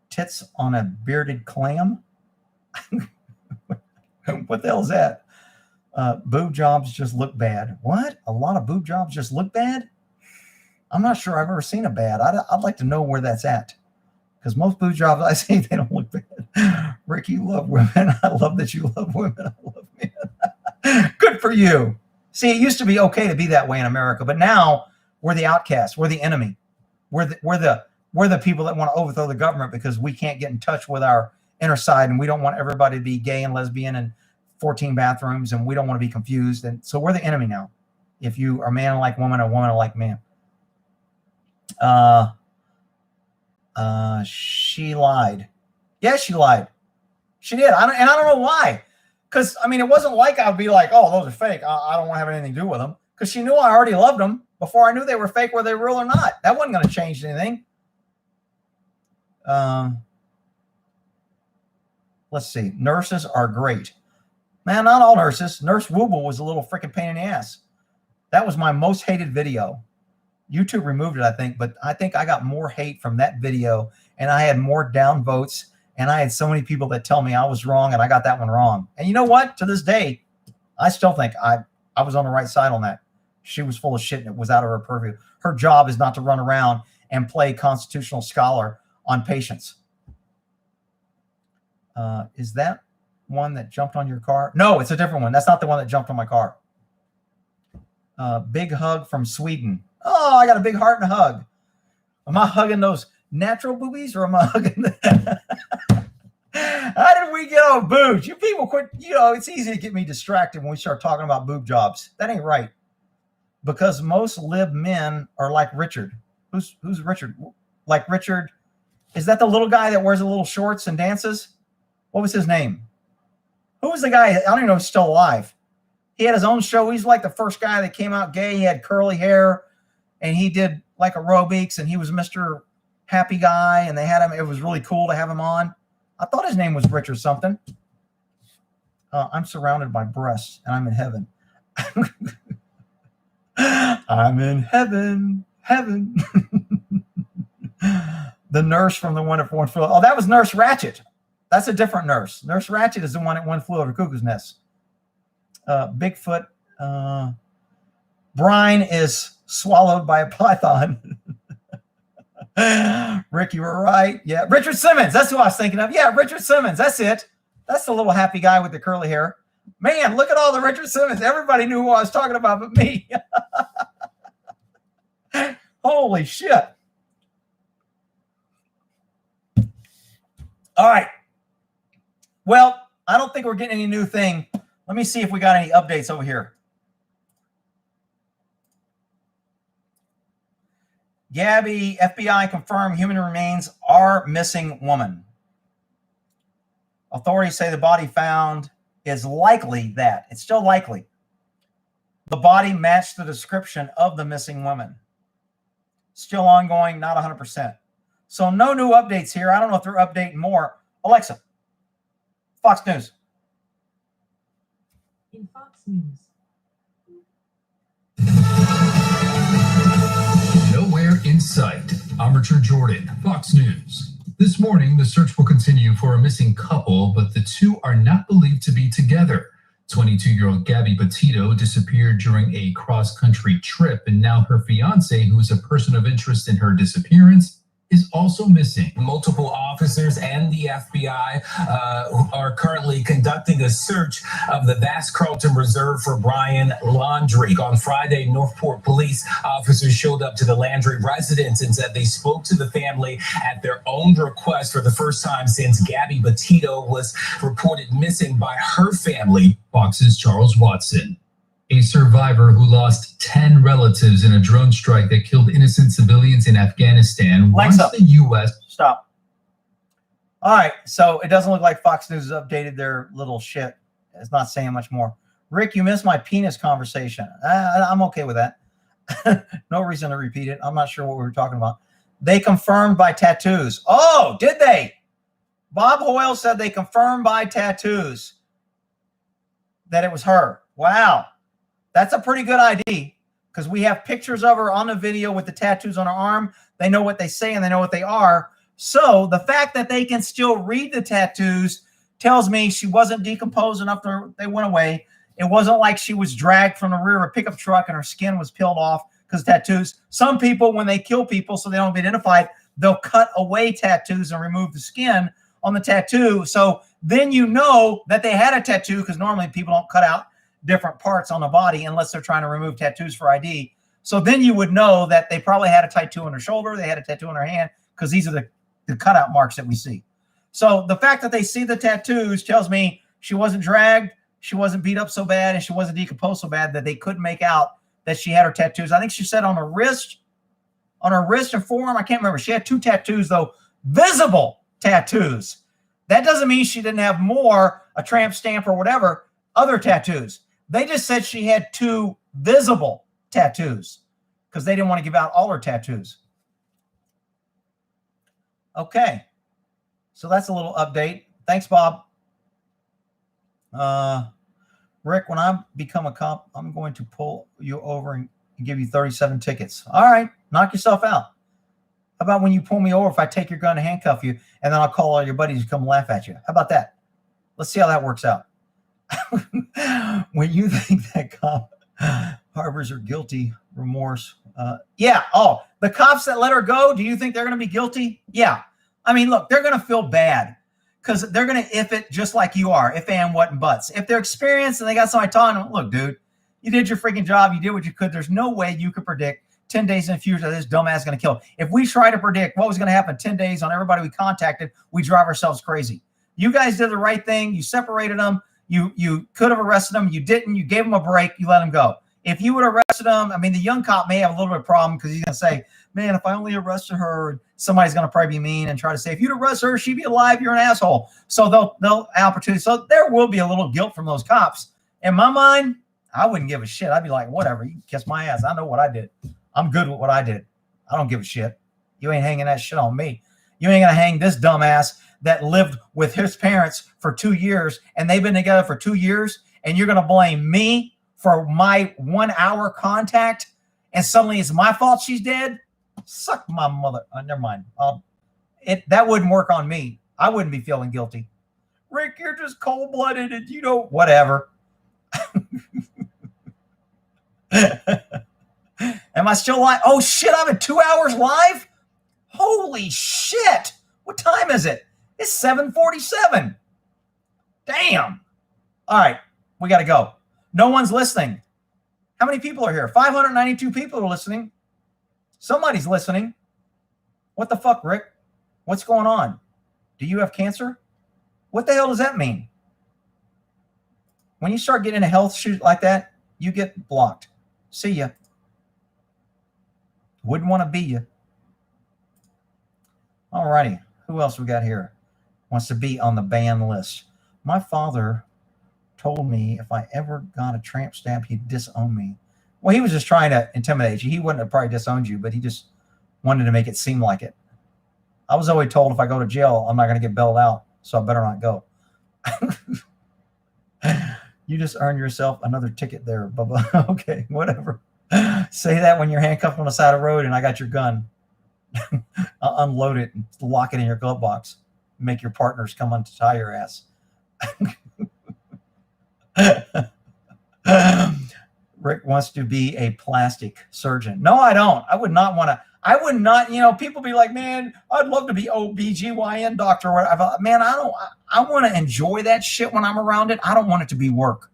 Tits on a bearded clam. What the hell is that? Boob jobs just look bad. What? A lot of boob jobs just look bad? I'm not sure I've ever seen a bad. I'd like to know where that's at. Because most boob jobs I see, they don't look bad. Rick, you love women. I love that you love women. I love men. Good for you. See, it used to be okay to be that way in America, but now we're the outcasts. We're the enemy. We're the people that want to overthrow the government because we can't get in touch with our inner side, and we don't want everybody to be gay and lesbian and 14 bathrooms, and we don't want to be confused. And so we're the enemy now. If you are man like woman or woman like man. She lied. Yeah, she lied. She did. I don't know why. Because, I mean, it wasn't like I'd be like, oh, those are fake. I don't want to have anything to do with them. Because she knew I already loved them before I knew they were fake, whether they were real or not. That wasn't going to change anything. Let's see. Nurses are great. Man, not all nurses. Nurse Wooble was a little freaking pain in the ass. That was my most hated video. YouTube removed it, I think, but I think I got more hate from that video, and I had more down votes, and I had so many people that tell me I was wrong and I got that one wrong. And you know what? To this day, I still think I was on the right side on that. She was full of shit and it was out of her purview. Her job is not to run around and play constitutional scholar on patients. Is that one that jumped on your car? No, it's a different one. That's not the one that jumped on my car. Big hug from Sweden. Oh, I got a big heart and a hug. Am I hugging those natural boobies or am I hugging How did we get on boobs? You people quit. You know, it's easy to get me distracted when we start talking about boob jobs. That ain't right. Because most lib men are like Richard. Who's Richard? Like Richard, is that the little guy that wears the little shorts and dances? What was his name? Who was the guy? I don't even know if he's still alive. He had his own show. He's like the first guy that came out gay. He had curly hair and he did like aerobics and he was Mr. Happy Guy and they had him. It was really cool to have him on. I thought his name was Richard something. I'm surrounded by breasts and I'm in heaven. I'm in heaven. The nurse from the one that flew. Oh, that was Nurse Ratched. That's a different nurse. Nurse Ratched is the one that one flew over Cuckoo's Nest. Bigfoot. Brian is swallowed by a python. Rick, you were right. Yeah, Richard Simmons. That's who I was thinking of. Yeah, Richard Simmons. That's it. That's the little happy guy with the curly hair. Man, look at all the Richard Simmons. Everybody knew who I was talking about but me. Holy shit. All right. Well, I don't think we're getting any new thing. Let me see if we got any updates over here. Gabby, FBI confirmed human remains are missing woman. Authorities say the body found is likely that. It's still likely. The body matched the description of the missing woman. Still ongoing, not 100%. So no new updates here. I don't know if they're updating more. Alexa, Fox News. In Fox News. Nowhere in sight. I'm Richard Jordan, Fox News. This morning, the search will continue for a missing couple, but the two are not believed to be together. 22-year-old Gabby Petito disappeared during a cross-country trip, and now her fiancé, who is a person of interest in her disappearance, is also missing. Multiple officers and the FBI are currently conducting a search of the Vass Carlton Reserve for Brian Laundrie. On Friday, Northport police officers showed up to the Landry residence and said they spoke to the family at their own request for the first time since Gabby Petito was reported missing by her family. Fox's Charles Watson. A survivor who lost 10 relatives in a drone strike that killed innocent civilians in Afghanistan wants the U.S. Stop. All right, so it doesn't look like Fox News has updated their little shit. It's not saying much more. Rick, you missed my penis conversation. I'm okay with that. No reason to repeat it. I'm not sure what we were talking about. They confirmed by tattoos. Oh, did they? Bob Hoyle said they confirmed by tattoos that it was her. Wow. That's a pretty good ID because we have pictures of her on the video with the tattoos on her arm. They know what they say and they know what they are. So the fact that they can still read the tattoos tells me she wasn't decomposed enough to they went away. It wasn't like she was dragged from the rear of a pickup truck and her skin was peeled off because tattoos. Some people, when they kill people so they don't be identified, they'll cut away tattoos and remove the skin on the tattoo. So then you know that they had a tattoo, because normally people don't cut out different parts on the body unless they're trying to remove tattoos for ID. So then you would know that they probably had a tattoo on their shoulder, they had a tattoo on their hand, because these are the cutout marks that we see. So the fact that they see the tattoos tells me she wasn't dragged, she wasn't beat up so bad, and she wasn't decomposed so bad that they couldn't make out that she had her tattoos. I think she said on her wrist and forearm. I can't remember. She had 2 tattoos, though, visible tattoos. That doesn't mean she didn't have more, a tramp stamp or whatever, other tattoos. They just said she had 2 visible tattoos because they didn't want to give out all her tattoos. Okay. So that's a little update. Thanks, Bob. Rick, when I become a cop, I'm going to pull you over and give you 37 tickets. All right. Knock yourself out. How about when you pull me over, if I take your gun and handcuff you, and then I'll call all your buddies to come laugh at you? How about that? Let's see how that works out. When you think that cop harbors her guilty remorse. Yeah. Oh, the cops that let her go, do you think they're going to be guilty? Yeah. I mean, look, they're going to feel bad because they're going to if it just like you are, if and what and buts. If they're experienced and they got somebody telling them, look, dude, you did your freaking job. You did what you could. There's no way you could predict 10 days in the future that this dumbass is going to kill him. If we try to predict what was going to happen 10 days on everybody we contacted, we drive ourselves crazy. You guys did the right thing. You separated them. You could have arrested them. You didn't. You gave them a break. You let them go. If you would have arrested them, I mean, the young cop may have a little bit of problem because he's going to say, man, if I only arrested her, somebody's going to probably be mean and try to say, if you'd arrest her, she'd be alive. You're an asshole. So they'll opportunity. So there will be a little guilt from those cops. In my mind, I wouldn't give a shit. I'd be like, whatever. You can kiss my ass. I know what I did. I'm good with what I did. I don't give a shit. You ain't hanging that shit on me. You ain't going to hang this dumbass that lived with his parents for 2 years and they've been together for 2 years, and you're going to blame me for my 1 hour contact and suddenly it's my fault she's dead? Suck my mother. Never mind. That wouldn't work on me. I wouldn't be feeling guilty. Rick, you're just cold-blooded and you know, whatever. Am I still live? Oh, shit, I'm at 2 hours live? Holy shit. What time is it? It's 7:47. Damn. All right, we got to go. No one's listening. How many people are here? 592 people are listening. Somebody's listening. What the fuck, Rick? What's going on? Do you have cancer? What the hell does that mean? When you start getting a health shoot like that, you get blocked. See ya. Wouldn't want to be you. All righty. Who else we got here? Wants to be on the ban list. My father told me if I ever got a tramp stamp, he'd disown me. Well, he was just trying to intimidate you. He wouldn't have probably disowned you, but he just wanted to make it seem like it. I was always told if I go to jail, I'm not going to get bailed out, so I better not go. You just earned yourself another ticket there, Bubba. Okay, whatever. Say that when you're handcuffed on the side of the road and I got your gun. I'll unload it and lock it in your glove box. Make your partners come untie your ass. Rick wants to be a plastic surgeon. No, I don't. I would not want to. I would not, people be like, man, I'd love to be OBGYN doctor or whatever. Man, I want to enjoy that shit when I'm around it. I don't want it to be work.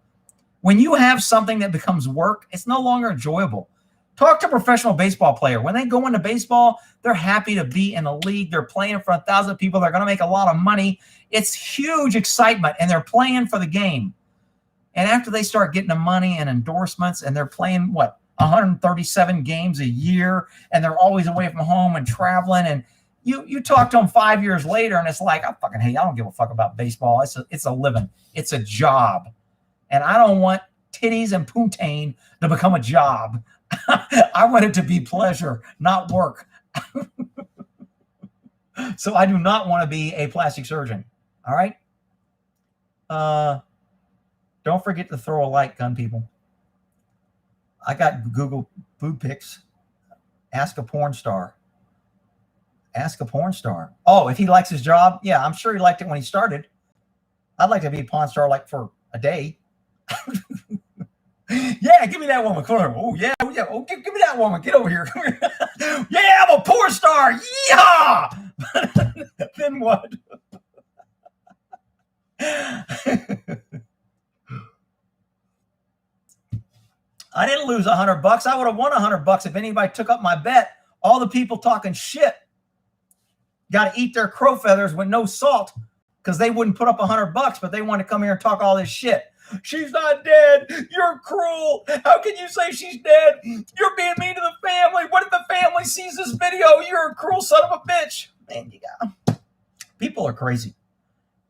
When you have something that becomes work, it's no longer enjoyable. Talk to a professional baseball player. When they go into baseball, they're happy to be in a league. They're playing in front of 1,000 people. They're going to make a lot of money. It's huge excitement, and they're playing for the game. And after they start getting the money and endorsements, and they're playing, 137 games a year, and they're always away from home and traveling, and you talk to them 5 years later, and it's like, I fucking hate, I don't give a fuck about baseball. It's a living. It's a job. And I don't want titties and poontang to become a job. I want it to be pleasure, not work. So I do not want to be a plastic surgeon. All right? Don't forget to throw a like, gun people. I got Google boob pics. Ask a porn star. Ask a porn star. Oh, if he likes his job? Yeah, I'm sure he liked it when he started. I'd like to be a porn star like for a day. Yeah, give me that woman. Oh, yeah. Oh, yeah. Oh, give me that woman. Get over here. Come here. Yeah, I'm a porn star. Yeah. Then what? I didn't lose $100. I would have won $100 if anybody took up my bet. All the people talking shit got to eat their crow feathers with no salt because they wouldn't put up $100, but they want to come here and talk all this shit. She's not dead. You're cruel. How can you say she's dead? You're being mean to the family. What if the family sees this video? You're a cruel son of a bitch. Man, people are crazy.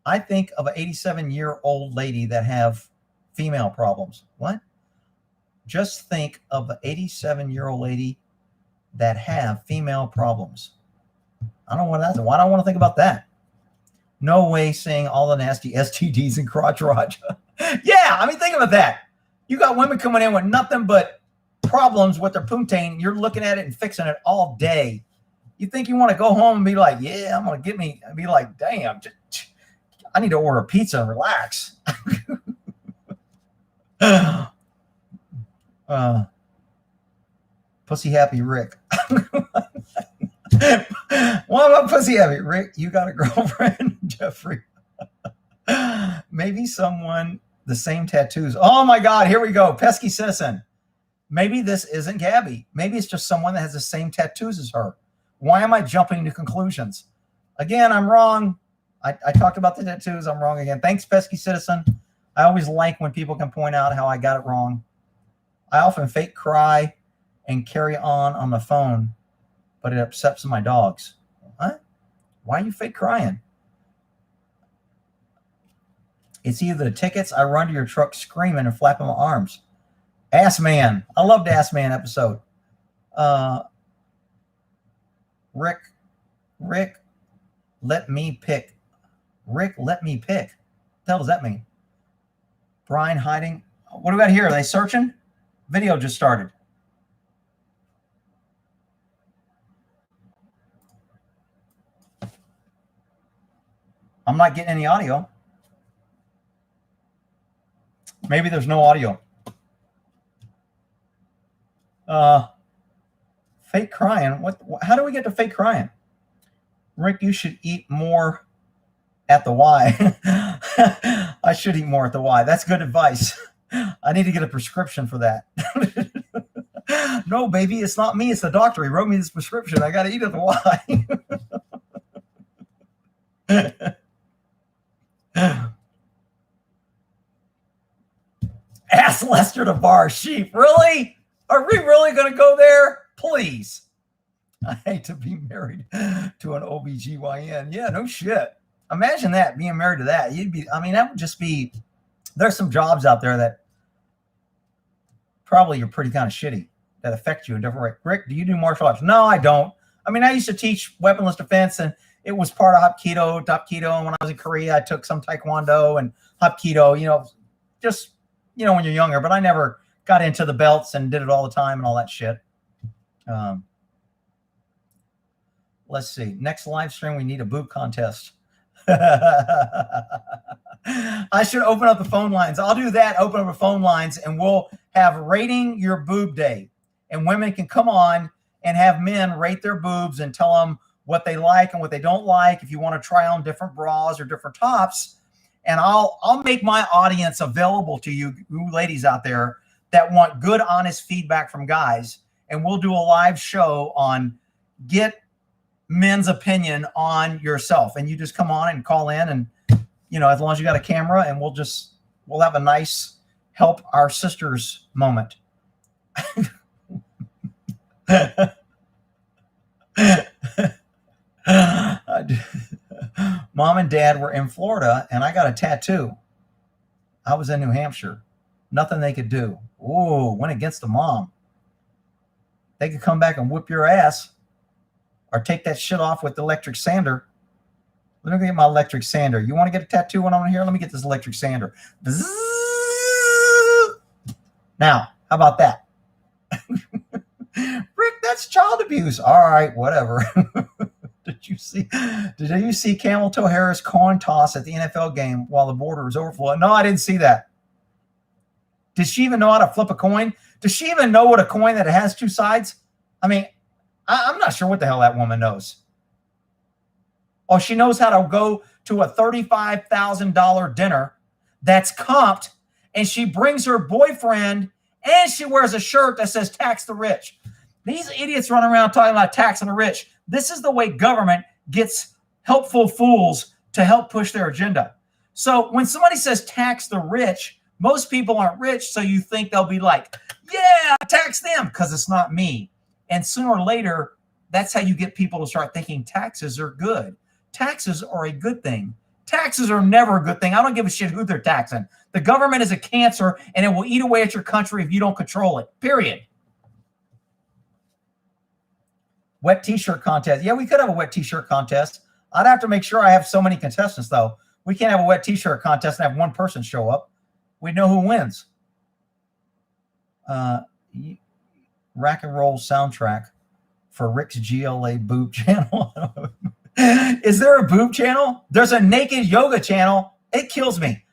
I think of an 87-year-old lady that have female problems. What? Just think of an 87-year-old lady that have female problems. I don't know what that's. Why do I want to think about that? No way saying all the nasty STDs and crotch rot. Yeah, I mean, think about that. You got women coming in with nothing but problems with their poontang. You're looking at it and fixing it all day. You think you want to go home and be like, yeah, I'm going to get me, and be like, damn, I need to order a pizza and relax. Pussy happy Rick. Well, I'm pussy happy Rick. You got a girlfriend, Jeffrey? Maybe someone the same tattoos. Oh my God, here we go. Pesky citizen. Maybe this isn't Gabby. Maybe it's just someone that has the same tattoos as her. Why am I jumping to conclusions? Again, I'm wrong. I talked about the tattoos. I'm wrong again. Thanks, pesky citizen. I always like when people can point out how I got it wrong. I often fake cry and carry on the phone, but it upsets my dogs. What? Why are you fake crying? It's either the tickets, I run to your truck screaming and flapping my arms. Ass Man. I loved Ass Man episode. Rick, let me pick. Rick, let me pick. What the hell does that mean? Brian hiding. What do we got here? Are they searching? Video just started. I'm not getting any audio. Maybe there's no audio. Fake crying. What? How do we get to fake crying? Rick, you should eat more at the Y. I should eat more at the Y. That's good advice. I need to get a prescription for that. No, baby, it's not me. It's the doctor. He wrote me this prescription. I got to eat at the Y. Ask Lester to bar sheep. Really? Are we really going to go there? Please. I hate to be married to an OBGYN. Yeah, no shit. Imagine that, being married to that. That would just be, there's some jobs out there that probably you're pretty kind of shitty that affect you in different ways. Rick, do you do martial arts? No, I don't. I used to teach weaponless defense, and it was part of Hapkido, Top Keto. And when I was in Korea, I took some Taekwondo and Hapkido, when you're younger, but I never got into the belts and did it all the time and all that shit. Let's see. Next live stream, we need a boob contest. I should open up the phone lines. I'll do that. Open up the phone lines, and we'll have rating your boob day. And women can come on and have men rate their boobs and tell them what they like and what they don't like. If you want to try on different bras or different tops, and I'll make my audience available to you ladies out there that want good, honest feedback from guys. And we'll do a live show on get men's opinion on yourself. And you just come on and call in, and, as long as you got a camera, and we'll have a nice help our sisters moment. Mom and Dad were in Florida, and I got a tattoo. I was in New Hampshire. Nothing they could do. Ooh, went against the mom. They could come back and whip your ass or take that shit off with the electric sander. Let me get my electric sander. You want to get a tattoo when I'm here? Let me get this electric sander. Bzzz. Now, how about that? Rick, that's child abuse. All right, whatever. Did you see Camel Toe Harris coin toss at the NFL game while the border was overflowing? No, I didn't see that. Does she even know how to flip a coin? Does she even know what a coin that has two sides? I mean, I'm not sure what the hell that woman knows. Oh, she knows how to go to a $35,000 dinner that's comped, and she brings her boyfriend, and she wears a shirt that says tax the rich. These idiots run around talking about taxing the rich. This is the way government gets helpful fools to help push their agenda. So when somebody says tax the rich, most people aren't rich, so you think they'll be like, yeah, tax them, because it's not me. And sooner or later, that's how you get people to start thinking taxes are good. Taxes are a good thing. Taxes are never a good thing. I don't give a shit who they're taxing. The government is a cancer, and it will eat away at your country if you don't control it, period. Wet t-shirt contest. Yeah, we could have a wet t-shirt contest. I'd have to make sure I have so many contestants, though. We can't have a wet t-shirt contest and have one person show up. We know who wins. Rack and roll soundtrack for Rick's GLA boob channel. Is there a boob channel? There's a naked yoga channel. It kills me.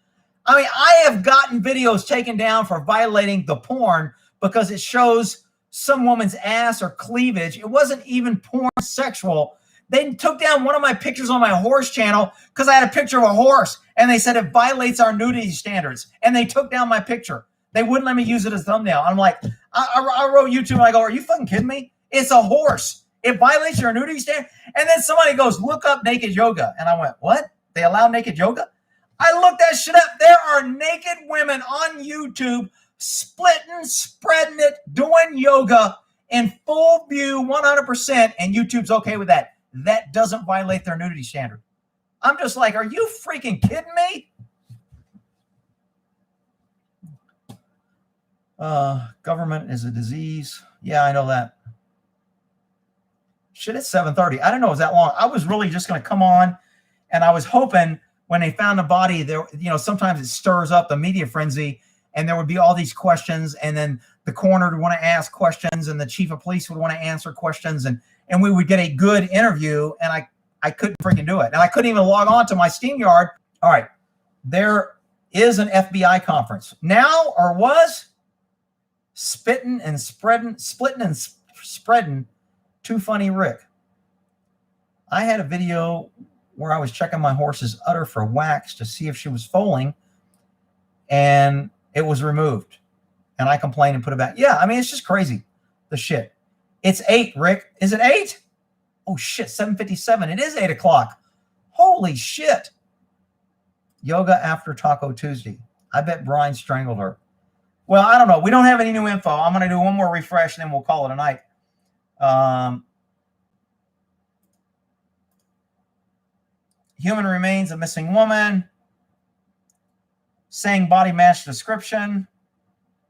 I mean, I have gotten videos taken down for violating the porn because it shows some woman's ass or cleavage. It wasn't even porn sexual. They took down one of my pictures on my horse channel because I had a picture of a horse, and they said it violates our nudity standards, and they took down my picture. They wouldn't let me use it as a thumbnail. I'm like, I wrote YouTube, and I go, are you fucking kidding me? It's a horse. It violates your nudity standard. And then somebody goes, look up naked yoga. And I went, what? They allow naked yoga? I looked that shit up. There are naked women on YouTube splitting, spreading it, doing yoga in full view 100%, and YouTube's okay with that. That doesn't violate their nudity standard. I'm just like, are you freaking kidding me? Government is a disease. Yeah, I know that. Shit, it's 7:30. I didn't know it was that long. I was really just going to come on, and I was hoping when they found the body, there, you know, sometimes it stirs up the media frenzy, and there would be all these questions, and then the coroner would want to ask questions, and the chief of police would want to answer questions, and we would get a good interview, and I couldn't freaking do it. And I couldn't even log on to my StreamYard. All right, there is an FBI conference now, or was. Splitting and spreading. Too funny, Rick. I had a video where I was checking my horse's udder for wax to see if she was foaling, and it was removed. And I complained and put it back. Yeah, I mean, it's just crazy, the shit. It's 8, Rick. Is it 8? Oh, shit, 7:57. It is 8 o'clock. Holy shit. Yoga after Taco Tuesday. I bet Brian strangled her. Well, I don't know. We don't have any new info. I'm going to do one more refresh, and then we'll call it a night. Human remains of missing woman. Saying body match description.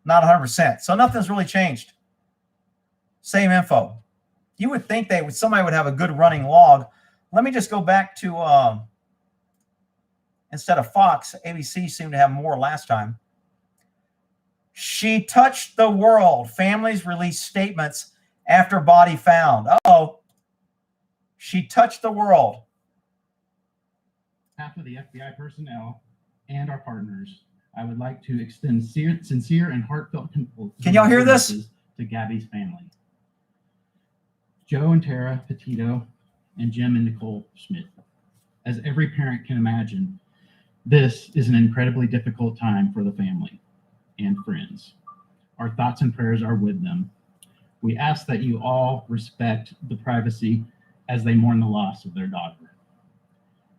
Not 100%. So nothing's really changed. Same info. You would think somebody would have a good running log. Let me just go back to instead of Fox, ABC seemed to have more last time. She touched the world. Families released statements after body found. Uh-oh. She touched the world. On behalf of the FBI personnel and our partners, I would like to extend sincere and heartfelt condolences. Can y'all hear this? To Gabby's family. Joe and Tara Petito and Jim and Nicole Schmidt. As every parent can imagine, this is an incredibly difficult time for the family and friends. Our thoughts and prayers are with them. We ask that you all respect the privacy as they mourn the loss of their daughter.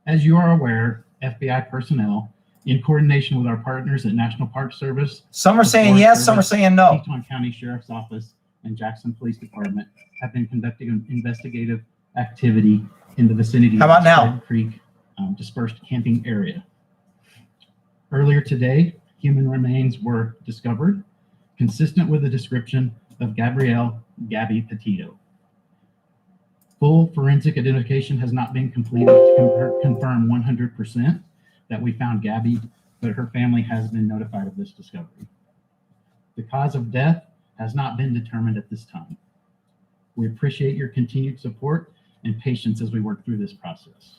As you are aware, FBI personnel, in coordination with our partners at National Park Service, some are saying yes, some are saying no. Teton County Sheriff's Office and Jackson Police Department have been conducting an investigative activity in the vicinity How about of now? Red Creek dispersed camping area. Earlier today, human remains were discovered, consistent with the description of Gabby Petito. Full forensic identification has not been completed to confirm 100% that we found Gabby, but her family has been notified of this discovery. The cause of death has not been determined at this time. We appreciate your continued support and patience as we work through this process.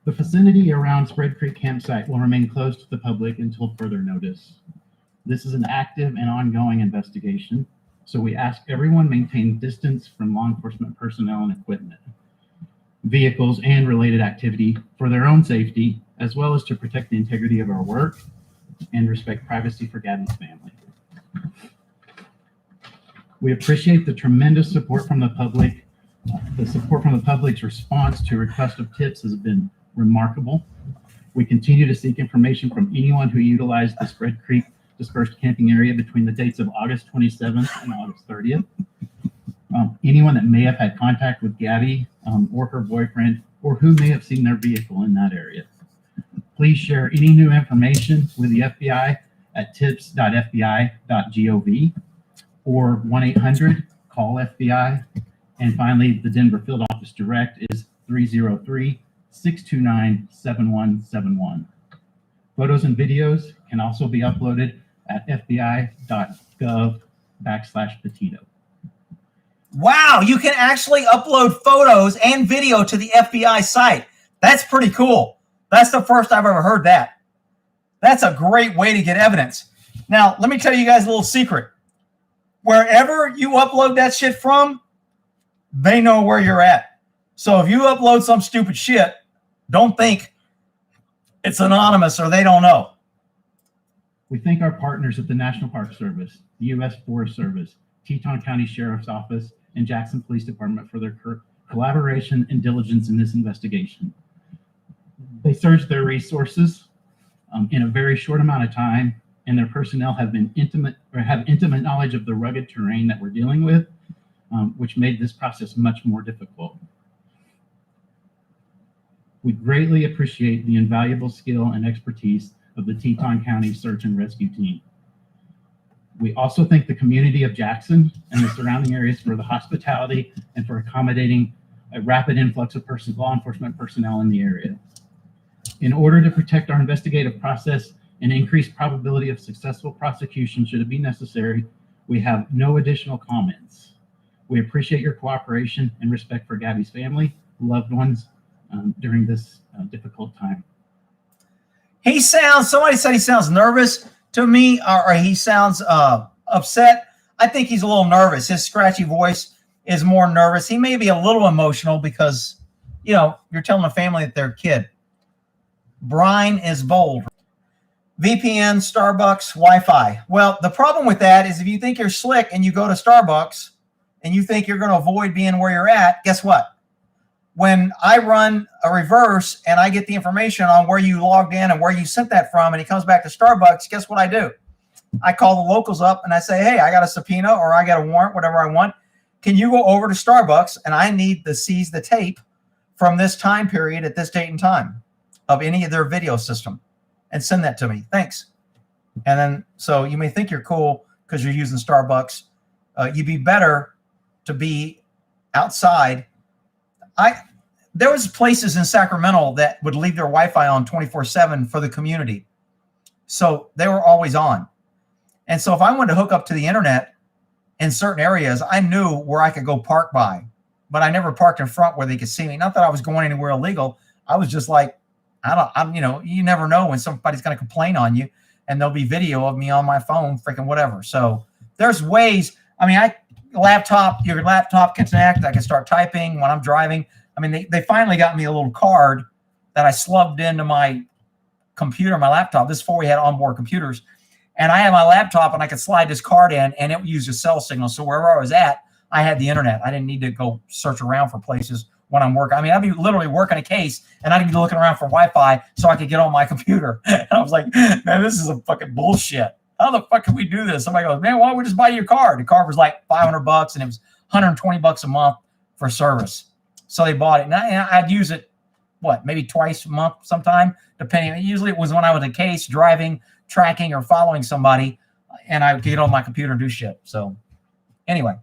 The vicinity around Spread Creek campsite will remain closed to the public until further notice. This is an active and ongoing investigation, so we ask everyone maintain distance from law enforcement personnel and equipment, vehicles, and related activity for their own safety, as well as to protect the integrity of our work and respect privacy for Gabby's family. We appreciate the tremendous support from the public. The support from the public's response to request of tips has been remarkable. We continue to seek information from anyone who utilized the Spread Creek dispersed camping area between the dates of August 27th and August 30th. Anyone that may have had contact with Gabby or her boyfriend, or who may have seen their vehicle in that area. Please share any new information with the FBI at tips.fbi.gov or 1-800-CALL-FBI. And finally, the Denver Field Office Direct is 303-629-7171. Photos and videos can also be uploaded at fbi.gov/Petito. Wow, you can actually upload photos and video to the FBI site. That's pretty cool. That's the first I've ever heard that. That's a great way to get evidence. Now, let me tell you guys a little secret. Wherever you upload that shit from, they know where you're at. So if you upload some stupid shit, don't think it's anonymous or they don't know. We thank our partners at the National Park Service, the U.S. Forest Service, Teton County Sheriff's Office, and Jackson Police Department for their collaboration and diligence in this investigation. They surged their resources in a very short amount of time, and their personnel have intimate knowledge of the rugged terrain that we're dealing with, which made this process much more difficult. We greatly appreciate the invaluable skill and expertise of the Teton County Search and Rescue Team. We also thank the community of Jackson and the surrounding areas for the hospitality and for accommodating a rapid influx of law enforcement personnel in the area. In order to protect our investigative process and increase probability of successful prosecution should it be necessary, we have no additional comments. We appreciate your cooperation and respect for Gabby's family, loved ones during this difficult time. Somebody said he sounds nervous to me, or he sounds upset. I think he's a little nervous. His scratchy voice is more nervous. He may be a little emotional because, you know, you're telling a family that they're a kid. Brian is bold. VPN, Starbucks, Wi-Fi. Well, the problem with that is if you think you're slick and you go to Starbucks and you think you're going to avoid being where you're at, guess what? When I run a reverse and I get the information on where you logged in and where you sent that from, and he comes back to Starbucks, guess what I do? I call the locals up and I say, hey, I got a subpoena or I got a warrant, whatever I want. Can you go over to Starbucks and I need to seize the tape from this time period at this date and time of any of their video system and send that to me. Thanks. And then, so you may think you're cool because you're using Starbucks. You'd be better to be outside. There was places in Sacramento that would leave their Wi-Fi on 24/7 for the community. So they were always on. And so if I wanted to hook up to the internet in certain areas, I knew where I could go park by, but I never parked in front where they could see me. Not that I was going anywhere illegal. I was just like, you never know when somebody's going to complain on you and there'll be video of me on my phone, freaking whatever. So there's ways. I mean, your laptop can connect. I can start typing when I'm driving. I mean, they finally got me a little card that I slugged into my computer, my laptop. This is before we had onboard computers. And I had my laptop and I could slide this card in and it would use a cell signal. So wherever I was at, I had the internet. I didn't need to go search around for places when I'm working. I mean, I'd be literally working a case and I'd be looking around for Wi-Fi so I could get on my computer. And I was like, man, this is a fucking bullshit. How the fuck can we do this? Somebody goes, man, why don't we just buy your card? The card was like $500 and it was $120 a month for service. So they bought it. And I'd use it, maybe twice a month sometime, depending. Usually it was when I was in a case, driving, tracking, or following somebody, and I would get on my computer and do shit. So anyway,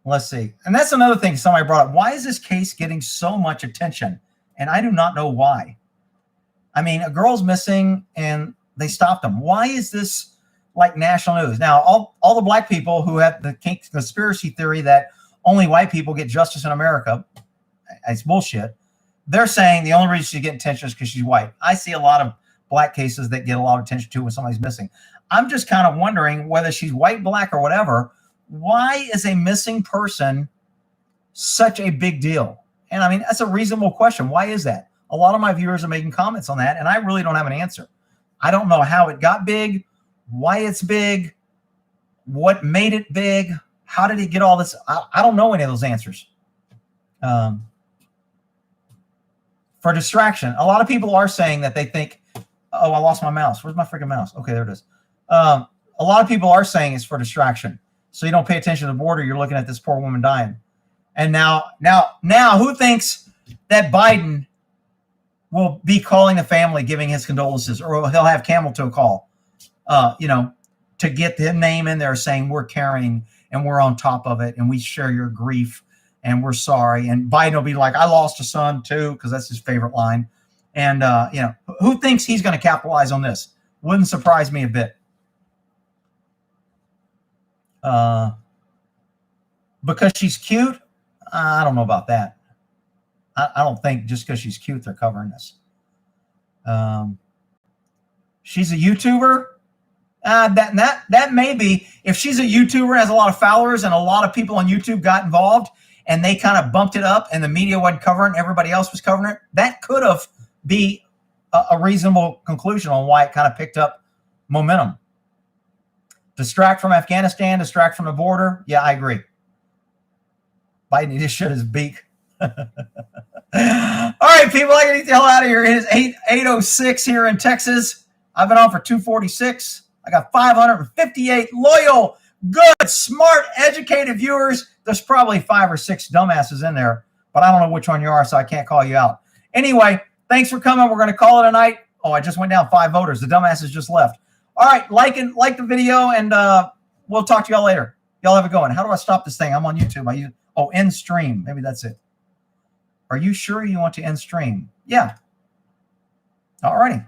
let's see. And that's another thing somebody brought up. Why is this case getting so much attention? And I do not know why. I mean, a girl's missing and they stopped them. Why is this like national news? Now, all the black people who have the conspiracy theory that only white people get justice in America, it's bullshit. They're saying the only reason she's getting attention is because she's white. I see a lot of black cases that get a lot of attention too when somebody's missing. I'm just kind of wondering whether she's white, black, or whatever. Why is a missing person such a big deal? And I mean, that's a reasonable question. Why is that? A lot of my viewers are making comments on that, and I really don't have an answer. I don't know how it got big, why it's big, what made it big, how did it get all this? I don't know any of those answers. For distraction, a lot of people are saying that they think, oh, I lost my mouse. Where's my freaking mouse? Okay, there it is. A lot of people are saying it's for distraction. So you don't pay attention to the border. You're looking at this poor woman dying. And now, who thinks that Biden will be calling the family, giving his condolences, or he'll have Camel Toe call, to get the name in there saying we're caring and we're on top of it and we share your grief and we're sorry. And Biden will be like, I lost a son too, because that's his favorite line. And, who thinks he's going to capitalize on this? Wouldn't surprise me a bit. Because she's cute? I don't know about that. I don't think just because she's cute, they're covering this. She's a YouTuber. That may be. If she's a YouTuber and has a lot of followers and a lot of people on YouTube got involved and they kind of bumped it up and the media wasn't covering it, everybody else was covering it, that could have be a reasonable conclusion on why it kind of picked up momentum. Distract from Afghanistan, distract from the border. Yeah, I agree. Biden need to shut his beak. All right, people, I gotta get the hell out of here. It is 8:06 here in Texas. I've been on for 246. I got 558 loyal, good, smart, educated viewers. There's probably 5 or 6 dumbasses in there, but I don't know which one you are, so I can't call you out. Anyway, thanks for coming. We're going to call it a night. Oh, I just went down 5 voters. The dumbasses just left. All right, like the video, and we'll talk to y'all later. Y'all have a good one. How do I stop this thing? I'm on YouTube. End stream. Maybe that's it. Are you sure you want to end stream? Yeah. All righty.